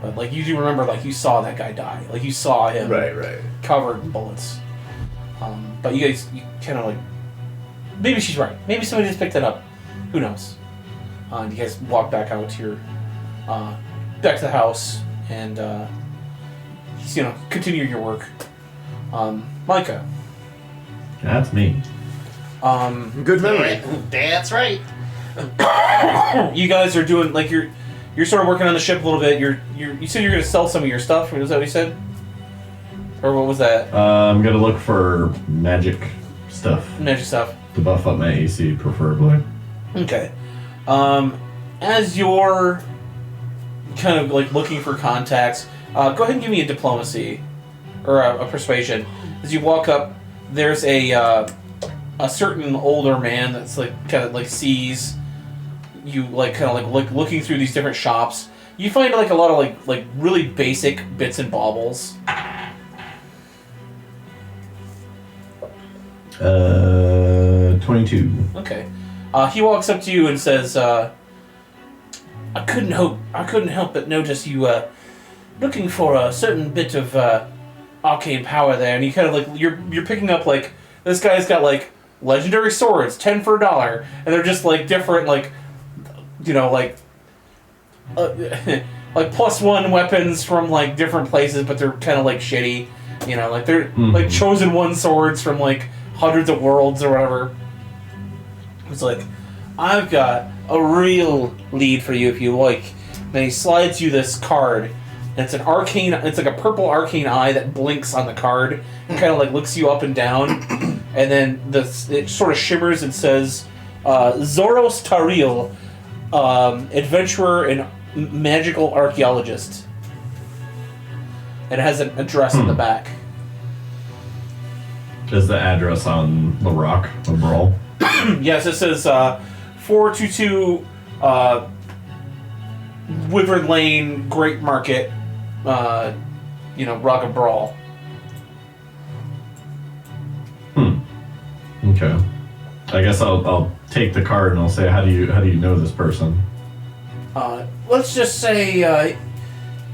But like you do remember, like you saw that guy die. Like you saw him Right. covered in bullets. But you guys, you kind of like, maybe she's right. Maybe somebody just picked it up. Who knows? And you guys walk back out to your, back to the house, and you know, continue your work. Micah. That's me. Good memory. That's right. You guys are doing like you're sort of working on the ship a little bit. You said you're going to sell some of your stuff. Was that what you said? Or what was that? I'm gonna look for magic stuff Magic stuff. to buff up my AC, preferably. Okay. As you're kind of like looking for contacts, go ahead and give me a diplomacy or a persuasion. As you walk up, there's a certain older man that's like kind of like sees you like kind of like looking through these different shops. You find like a lot of like really basic bits and baubles. 22. Okay. He walks up to you and says, I couldn't help but notice you looking for a certain bit of arcane power there, and you kind of like you're picking up like this guy's got like legendary swords, 10 for $1, and they're just like different like you know like like +1 weapons from like different places, but they're kind of like shitty, you know, like they're like chosen one swords from like hundreds of worlds or whatever. It's like, I've got a real lead for you if you like. Then he slides you this card. And it's an arcane. It's like a purple arcane eye that blinks on the card and kind of like looks you up and down. And then it sort of shimmers and says, "Zoros Taril, adventurer and magical archaeologist." And it has an address in the back. Is the address on the rock of Brawl? Yes, it says 422 Wyvern Lane, Great Market, Rock of Brawl. Okay. I guess I'll take the card and I'll say, how do you know this person? Let's just say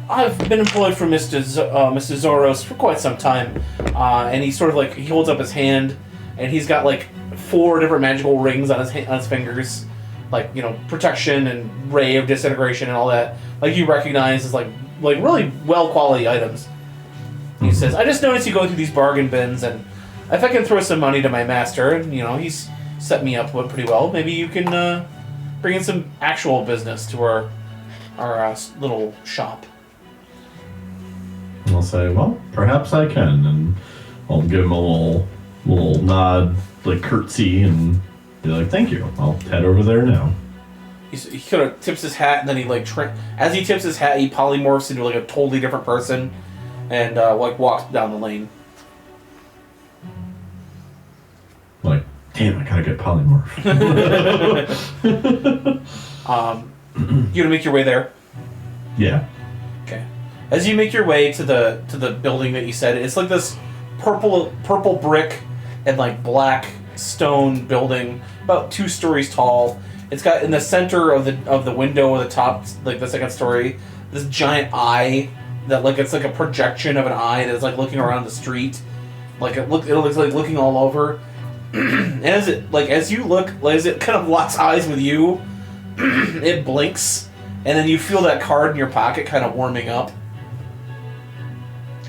I've been employed for Mr. Zoros for quite some time, and he sort of like he holds up his hand, and he's got like 4 different magical rings on his fingers, like protection and ray of disintegration and all that. Like you recognize as like really well quality items. He says, "I just noticed you go through these bargain bins, and if I can throw some money to my master, and he's set me up pretty well, maybe you can bring in some actual business to our little shop." And I'll say, well, perhaps I can, and I'll give him a little nod, like curtsy, and be like, thank you. I'll head over there now. He kind of tips his hat, and then he as he tips his hat, he polymorphs into like a totally different person, and walks down the lane. Like, damn, I gotta get polymorph. You gonna make your way there? Yeah. Okay. As you make your way to the building that you said, it's like this purple brick and like black stone building, about 2 stories tall. It's got in the center of the window or the top, like the second story, this giant eye that it's like a projection of an eye that's like looking around the street, it looks like looking all over. And as it kind of locks eyes with you, it blinks, and then you feel that card in your pocket kind of warming up.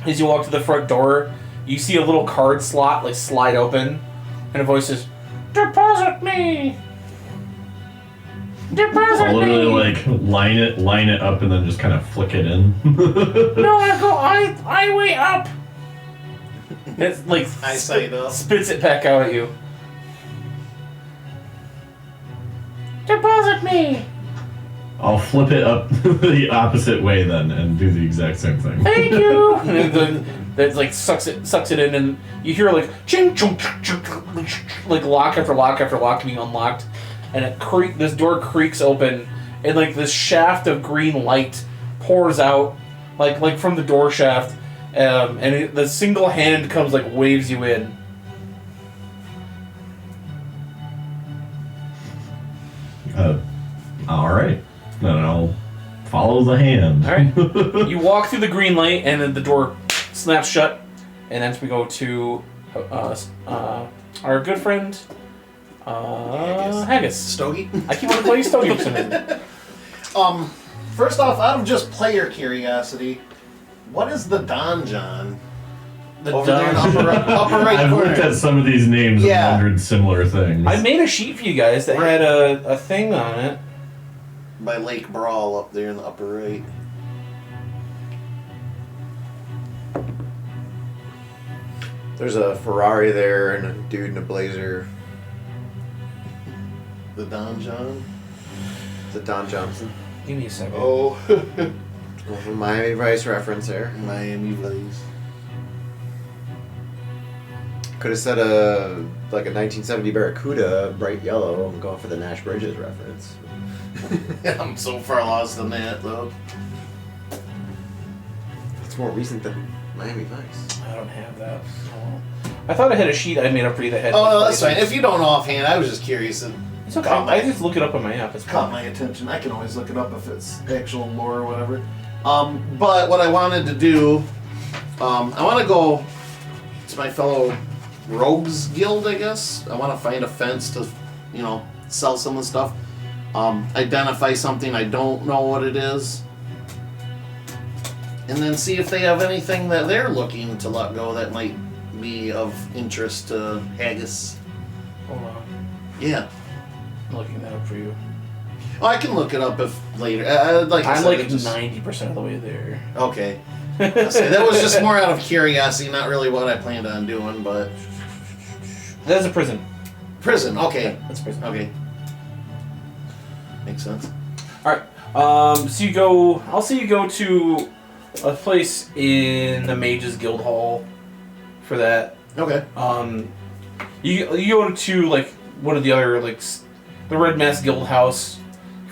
As you walk to the front door, you see a little card slot slide open, and a voice says, "Deposit me! Deposit I'll me!" literally line it up and then just kind of flick it in. No, I way up. It's I say no. spits it back out at you. Deposit me! I'll flip it up the opposite way then and do the exact same thing. Thank you. And then that sucks it in, and you hear ching chung chung like lock after lock after lock being unlocked, and this door creaks open, and this shaft of green light pours out like from the door shaft, and the single hand comes waves you in. All right. Then I'll follow the hand. All right. You walk through the green light, and then the door snaps shut, and then we go to our good friend Haggis. Stogie? I keep wanting to play Stogie for some reason. First off, out of just player curiosity, what is the donjon? Over there in the upper right I've corner. looked at some of these names and wondered similar things. I made a sheet for you guys that had a thing on it. By Lake Brawl up there in the upper right. There's a Ferrari there and a dude in a blazer. The donjon? Is it Don Johnson? Give me a second. Oh. Miami Vice reference there. Miami Vice. Could have said a 1970 Barracuda, bright yellow. I'm going for the Nash Bridges reference. I'm so far lost on that, though. It's more recent than Miami Vice. I don't have that. Oh. I thought I had a sheet I made up for you that had. Oh, no, that's fine. If you don't offhand, I was just curious. It's okay. I just look it up on my app. It's caught my attention. I can always look it up if it's actual lore or whatever. But what I wanted to do, I want to go to my fellow Rogues Guild, I guess. I want to find a fence to, sell some of the stuff. Identify something I don't know what it is. And then see if they have anything that they're looking to let go that might be of interest to Haggis. Hold on. Yeah. I'm looking that up for you. Oh, I can look it up if later. Like I I'm said, like it just- 90% of the way there. Okay. That was just more out of curiosity, not really what I planned on doing, but That's a prison. prison. Okay. Yeah, that's a prison. Okay. Makes sense. Alright. So you go. I'll say you go to a place in the Mages Guild Hall for that. Okay. You go to like one of the other like the Red Mask Guild House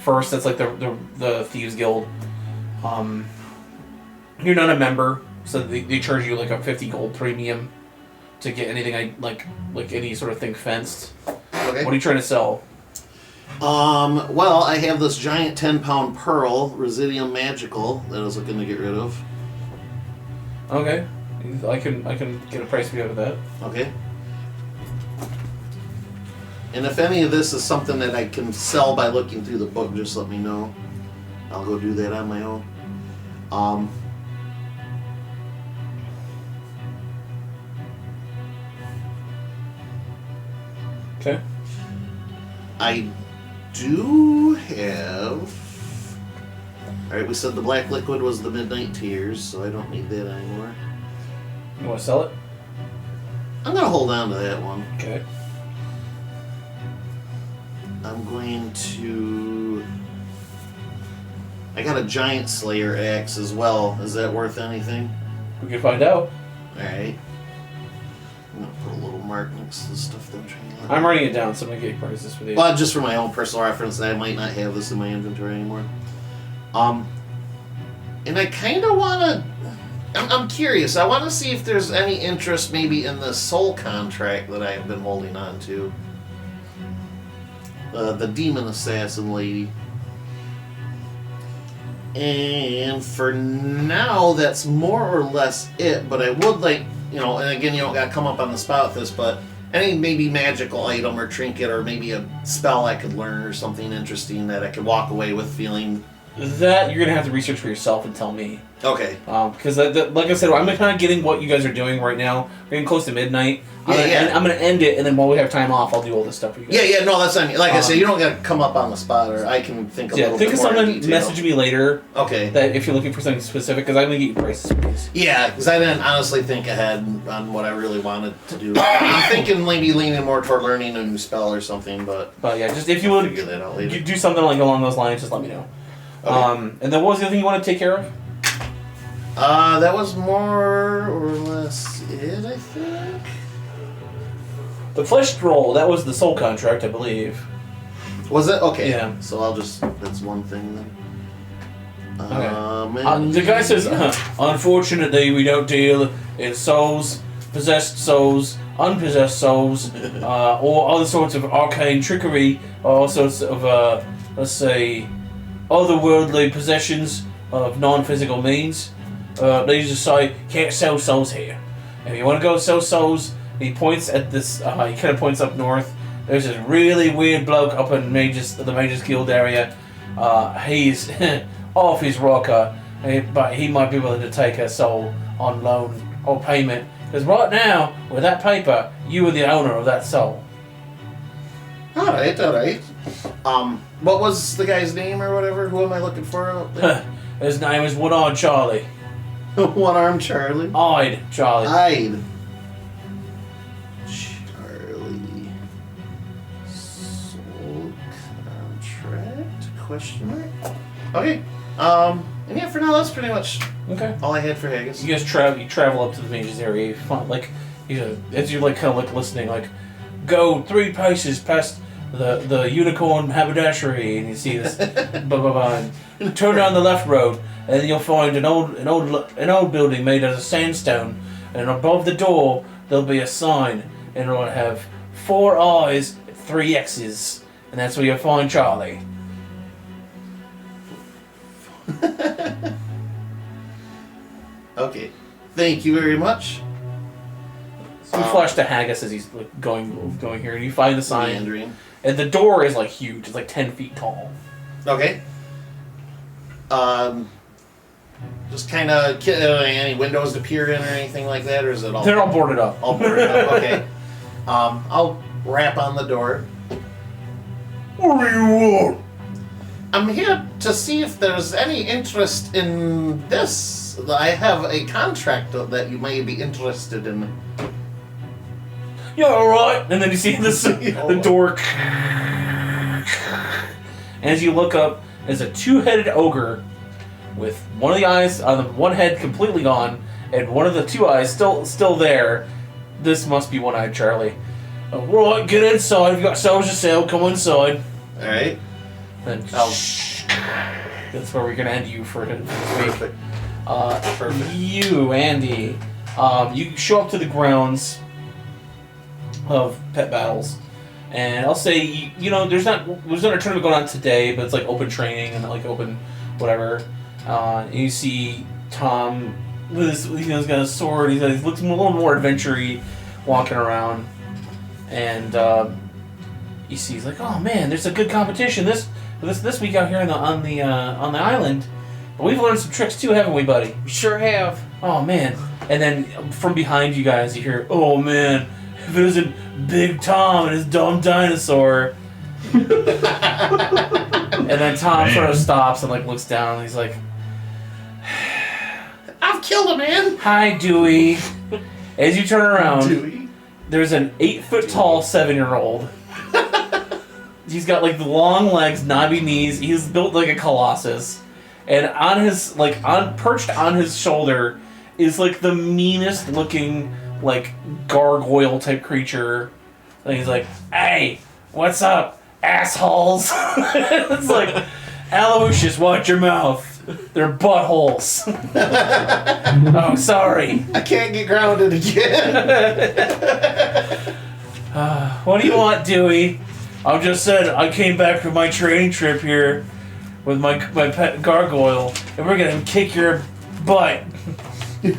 first. That's like the Thieves Guild. You're not a member, so they charge you like a 50 gold premium to get anything like any sort of thing fenced. Okay. What are you trying to sell? Well, I have this giant 10-pound pearl, Residium Magical, that I was looking to get rid of. Okay, I can get a price for you out of that. Okay. And if any of this is something that I can sell by looking through the book, just let me know. I'll go do that on my own. Okay. I do have... Alright, we said the black liquid was the midnight tears, so I don't need that anymore. You want to sell it? I'm gonna hold on to that one. Okay. I'm going to... I got a giant slayer axe as well. Is that worth anything? We can find out. Alright. I'm gonna put a little mark next to the stuff that I'm trying to look I'm writing it down, so I'm gonna get you prices for these. Well, just for my own personal reference, I might not have this in my inventory anymore. And I kind of want to... I'm curious. I want to see if there's any interest maybe in the soul contract that I've been holding on to. The demon assassin lady. And for now, that's more or less it. But I would like, and again, you don't got to come up on the spot with this, but any maybe magical item or trinket or maybe a spell I could learn or something interesting that I could walk away with feeling... That you're gonna have to research for yourself and tell me. Okay. Because like I said, I'm kind of getting what you guys are doing right now. We're getting close to midnight. I'm gonna end it, and then while we have time off, I'll do all this stuff for you guys. Yeah, no, that's what I mean. Like I said, you don't gotta come up on the spot, or I can think a little think bit of more in something. detail. Message me later. Okay. That if you're looking for something specific, because I'm gonna get you prices for these. Yeah, because I didn't honestly think ahead on what I really wanted to do. I'm thinking maybe leaning more toward learning a new spell or something, but yeah, just if you would figure that out later. you do something like along those lines, just let me know. Okay. And then what was the other thing you want to take care of? That was more or less it, I think. The flesh scroll. That was the soul contract, I believe. Was it? Okay. Yeah. So that's one thing then. Okay. The guy says, unfortunately, we don't deal in souls, possessed souls, unpossessed souls, or other sorts of arcane trickery, or all sorts of, let's say, otherworldly possessions of non-physical means. They just say, can't sell souls here. If you want to go sell souls, he points at this, he kind of points up north. There's this really weird bloke up in the Mages Guild area. He's off his rocker, but he might be willing to take a soul on loan or payment. Because right now, with that paper, you are the owner of that soul. Alright. What was the guy's name or whatever? Who am I looking for out there? His name is One-Eyed Charlie. One-armed Charlie? Eyed Charlie. Charlie. Soul contract? Question mark? Okay. And yeah, for now, that's pretty much Okay. all I had for Haggis. You guys travel up to the Mages area. You find, as you're kind of listening, go 3 paces past the unicorn haberdashery, and you see this, and turn down the left road, and then you'll find an old building made out of sandstone, and above the door there'll be a sign, and it'll have 4 eyes, 3 X's, and that's where you'll find Charlie. Okay. Thank you very much. So you flash to Haggis as he's going here, and you find the sign. Meandering. And the door is huge. It's 10 feet tall. Okay. Just kind of any windows to peer in or anything like that, or is it all? They're all boarded up. All boarded up. Okay. I'll rap on the door. What do you want? I'm here to see if there's any interest in this. I have a contract that you may be interested in. Yeah, all right. And then you see this the door. As you look up, there's a two-headed ogre with one of the eyes on the one head completely gone, and one of the two eyes still there. This must be One-Eyed Charlie. Right, get inside. If you got sales to sell, come inside. All right. Then that's where we're gonna end you for this week. Perfect. You, Andy, you show up to the grounds of Pet Battles, and I'll say you know there's not a tournament going on today, but it's like open training and like open whatever. And you see Tom with his he's got a sword. He looks a little more adventure-y, walking around, and you see he's like, oh man, there's a good competition this week out here on the island. But we've learned some tricks too, haven't we, buddy? We sure have. Oh man! And then from behind you guys, you hear, "Oh man, if it isn't Big Tom and his dumb dinosaur." And then Tom sort of stops and like looks down, and he's like, I've killed a man. "Hi, Dewey." As you turn around, Dewey. there's an 8-foot-tall 7-year-old. He's got like the long legs, knobby knees. He's built like a colossus. And on his perched on his shoulder is like the meanest looking like gargoyle type creature. And he's like, "Hey, what's up, assholes?" It's like, "Aloysius, watch your mouth. They're buttholes." Oh, sorry. I can't get grounded again. What do you want, Dewey? I just said I came back from my training trip here with my pet gargoyle, and we're gonna kick your butt.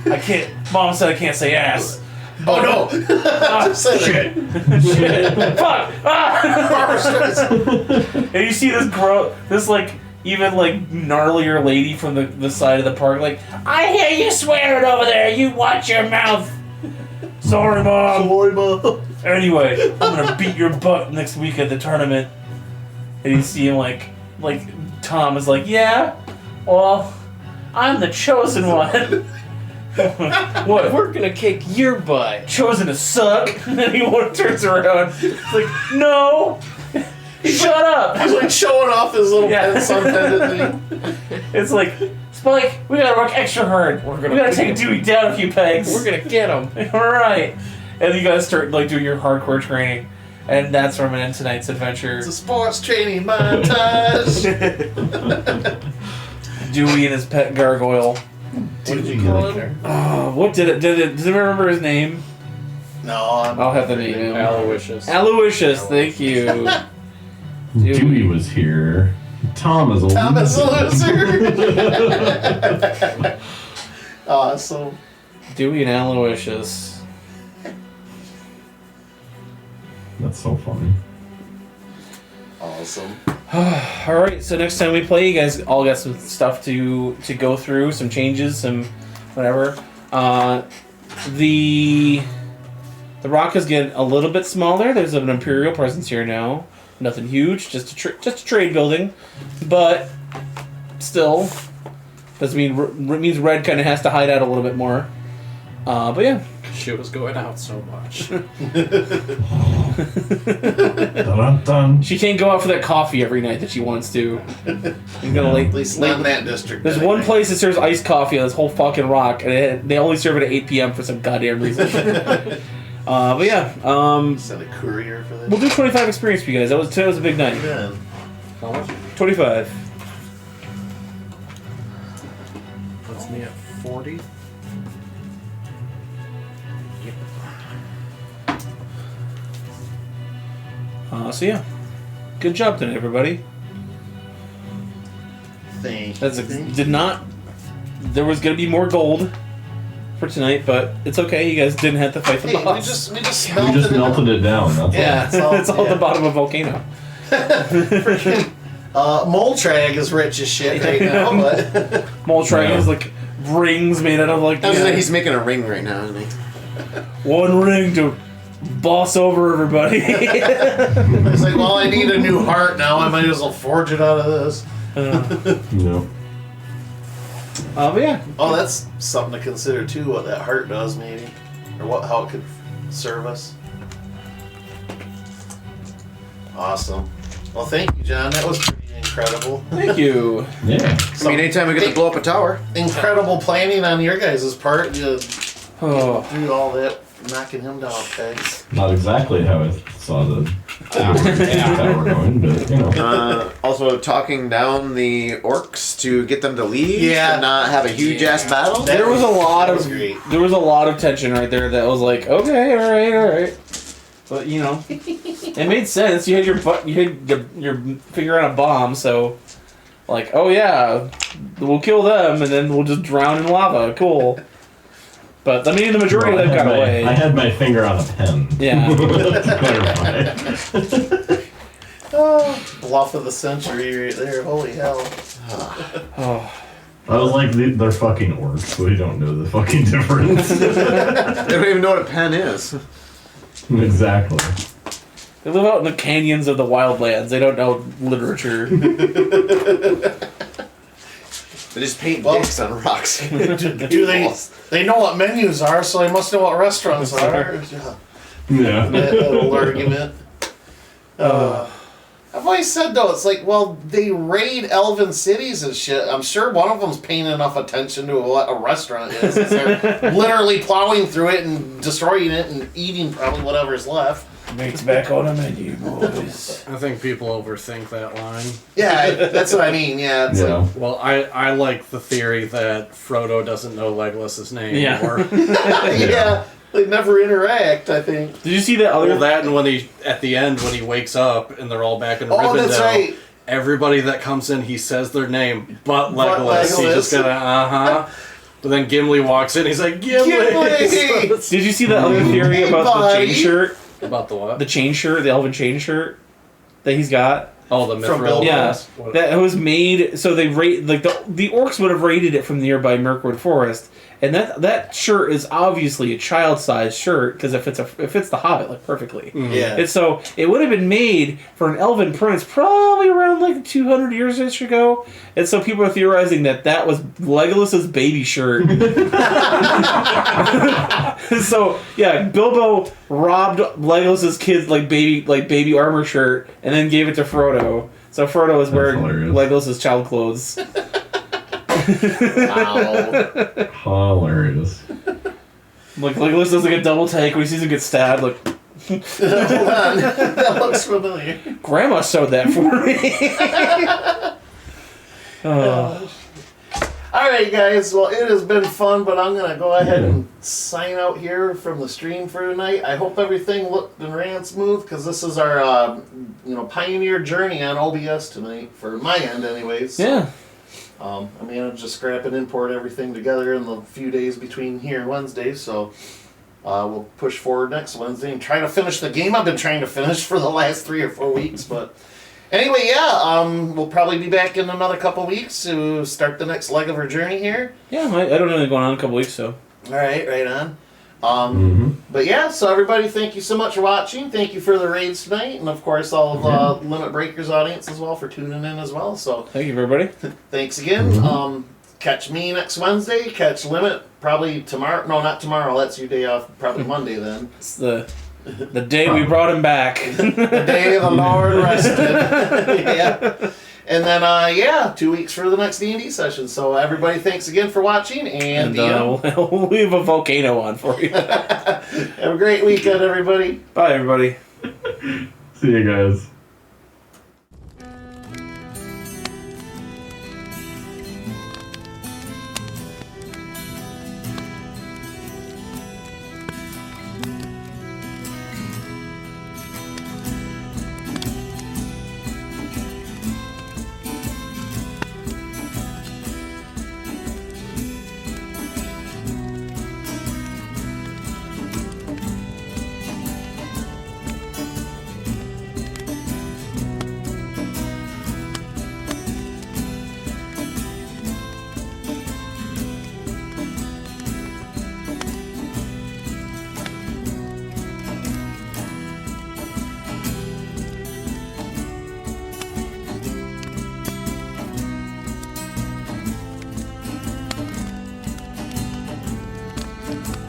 I can't. Mom said I can't say ass. Oh no! Shit! Fuck! Ah! And you see this like even like gnarlier lady from the side of the park, like, "I hear you swearing over there. You watch your mouth." Sorry, Mom. Sorry, Mom. Anyway, I'm gonna beat your butt next week at the tournament. And you see him like Tom is like, "Yeah, well, I'm the chosen one." What? We're gonna kick your butt. Chosen to suck? And then he turns around. It's like, "No, shut up." He's like showing off his little Yeah. sun pendant thing. It's like, "Spike, we gotta work extra hard. We gotta take Dewey down a few pegs. We're gonna get him. All right." And you guys start like doing your hardcore training, and that's where I'm gonna end tonight's adventure. It's a sports training montage. Dewey and his pet gargoyle. What did you call him? Oh, what did it? Does anyone remember his name? No, I'll have the name. Aloysius. Aloysius, thank you. Dewey was here. Tom is a Thomas loser. loser. Awesome. Dewey and Aloysius. That's so funny. Awesome. Alright, so next time we play, you guys all got some stuff to go through, some changes, some whatever. The rock is getting a little bit smaller. There's an Imperial presence here now. Nothing huge, just a trade building, but still doesn't mean means Red kind of has to hide out a little bit more. But yeah. She was going out so much. Dun-dun-dun. She can't go out for that coffee every night that she wants to. You're gonna At least not in that district. There's one place that serves iced coffee on this whole fucking rock, and they only serve it at 8 p.m. for some goddamn reason. But yeah, Send a courier for this. we'll do 25 experience for you guys. Today was a big night. Yeah. How much? 25. Puts me at 40. So yeah, good job tonight, everybody. Thank That's you. did not. There was gonna be more gold for tonight, but it's okay. You guys didn't have to fight the Hey, boss. we just We just melted melted it down. That's Yeah, It's all at the bottom of a volcano. Freaking Moltrag is rich as shit right now, but Moltrag Yeah. has like rings made out of like I was gonna say, he's making a ring right now, isn't he? one ring to boss over everybody. it's like, well, I need a new heart now. I might as well forge it out of this. No. But yeah. Oh, that's something to consider too. What that heart does, maybe, or how it could serve us. Awesome. Well, thank you, John. That was pretty incredible. Thank you. Yeah. I mean, anytime we get to blow up a tower. Incredible planning on your guys' part. You Oh. do all that, knocking him down pegs. Not exactly how I saw the tower going, but you know. Also, talking down the orcs to get them to leave Yeah. and not have a huge ass battle. There was a lot That of was great. there was a lot of tension right there that was like, okay, all right. But you know, it made sense. You had your finger on a bomb, so like, oh yeah, we'll kill them and then we'll just drown in lava. Cool. But I mean, the majority of them got away. I had my finger on a pen. Yeah. To clarify. Oh, bluff of the century right there. Holy hell. Oh. I was like, they're fucking orcs, so they don't know the fucking difference. They don't even know what a pen is. Exactly. They live out in the canyons of the wildlands. They don't know literature. They just paint Well- dicks on rocks. Do they? They know what menus are, so they must know what restaurants are. Yeah. That little argument. I've always said though, it's like, well, they raid elven cities and shit. I'm sure one of them's paying enough attention to what a restaurant is. They're literally plowing through it and destroying it and eating probably whatever's left. Meat's back on the menu, boys. I think people overthink that line. Yeah, that's what I mean. Yeah, it's Yeah. Well, I like the theory that Frodo doesn't know Legolas's name Yeah. anymore. like, yeah, they never interact. I think. Did you see that other? Well, that and when he at the end when he wakes up and they're all back in Oh, Rivendell. that's right. Everybody that comes in, he says their name, but But Legolas. He just Legolas. gotta But then Gimli walks in. He's like Gimli. Gimli! Did you see that other theory about the Buddy. chain shirt? About the what? The chain shirt, the elven chain shirt that he's got. Oh, the From Mithril. Bilbo. Yeah, What- that was made. So they like the orcs would have raided it from nearby Mirkwood Forest, and that shirt is obviously a child-sized shirt because it fits the Hobbit like perfectly. Yeah. And so it would have been made for an elven prince probably around like 200 years ago. And so people are theorizing that was Legolas's baby shirt. So yeah, Bilbo robbed Legolas's kid's baby armor shirt and then gave it to Frodo. So Frodo is wearing hilarious. Legolas's child clothes. Wow. Hilarious. Like Legolas does like a double take when he sees him get stabbed. Like, Hold on. That looks familiar. Grandma sewed that for me. Oh. All right, guys. Well, it has been fun, but I'm gonna go ahead and sign out here from the stream for tonight. I hope everything looked and ran smooth because this is our, pioneer journey on OBS tonight for my end, anyways. So, Yeah. I managed to scrap and import everything together in the few days between here and Wednesday, so we'll push forward next Wednesday and try to finish the game I've been trying to finish for the last 3 or 4 weeks. But anyway, yeah, we'll probably be back in another couple weeks to start the next leg of our journey here. Yeah, I don't know anything going on in a couple weeks, so. All right, right on. But yeah, so everybody, thank you so much for watching. Thank you for the raids tonight, and of course all of Limit Breakers audience as well for tuning in as well. So Thank you, everybody. thanks again. Catch me next Wednesday. Catch Limit probably tomorrow. No, not tomorrow. That's your day off. Probably Monday then. It's the day we brought him back. The day the Lord rested. Yeah. And then 2 weeks for the next D&D session. So everybody, thanks again for watching, and we'll leave a volcano on for you. have a great weekend, everybody. Bye, everybody. See you guys. Bye.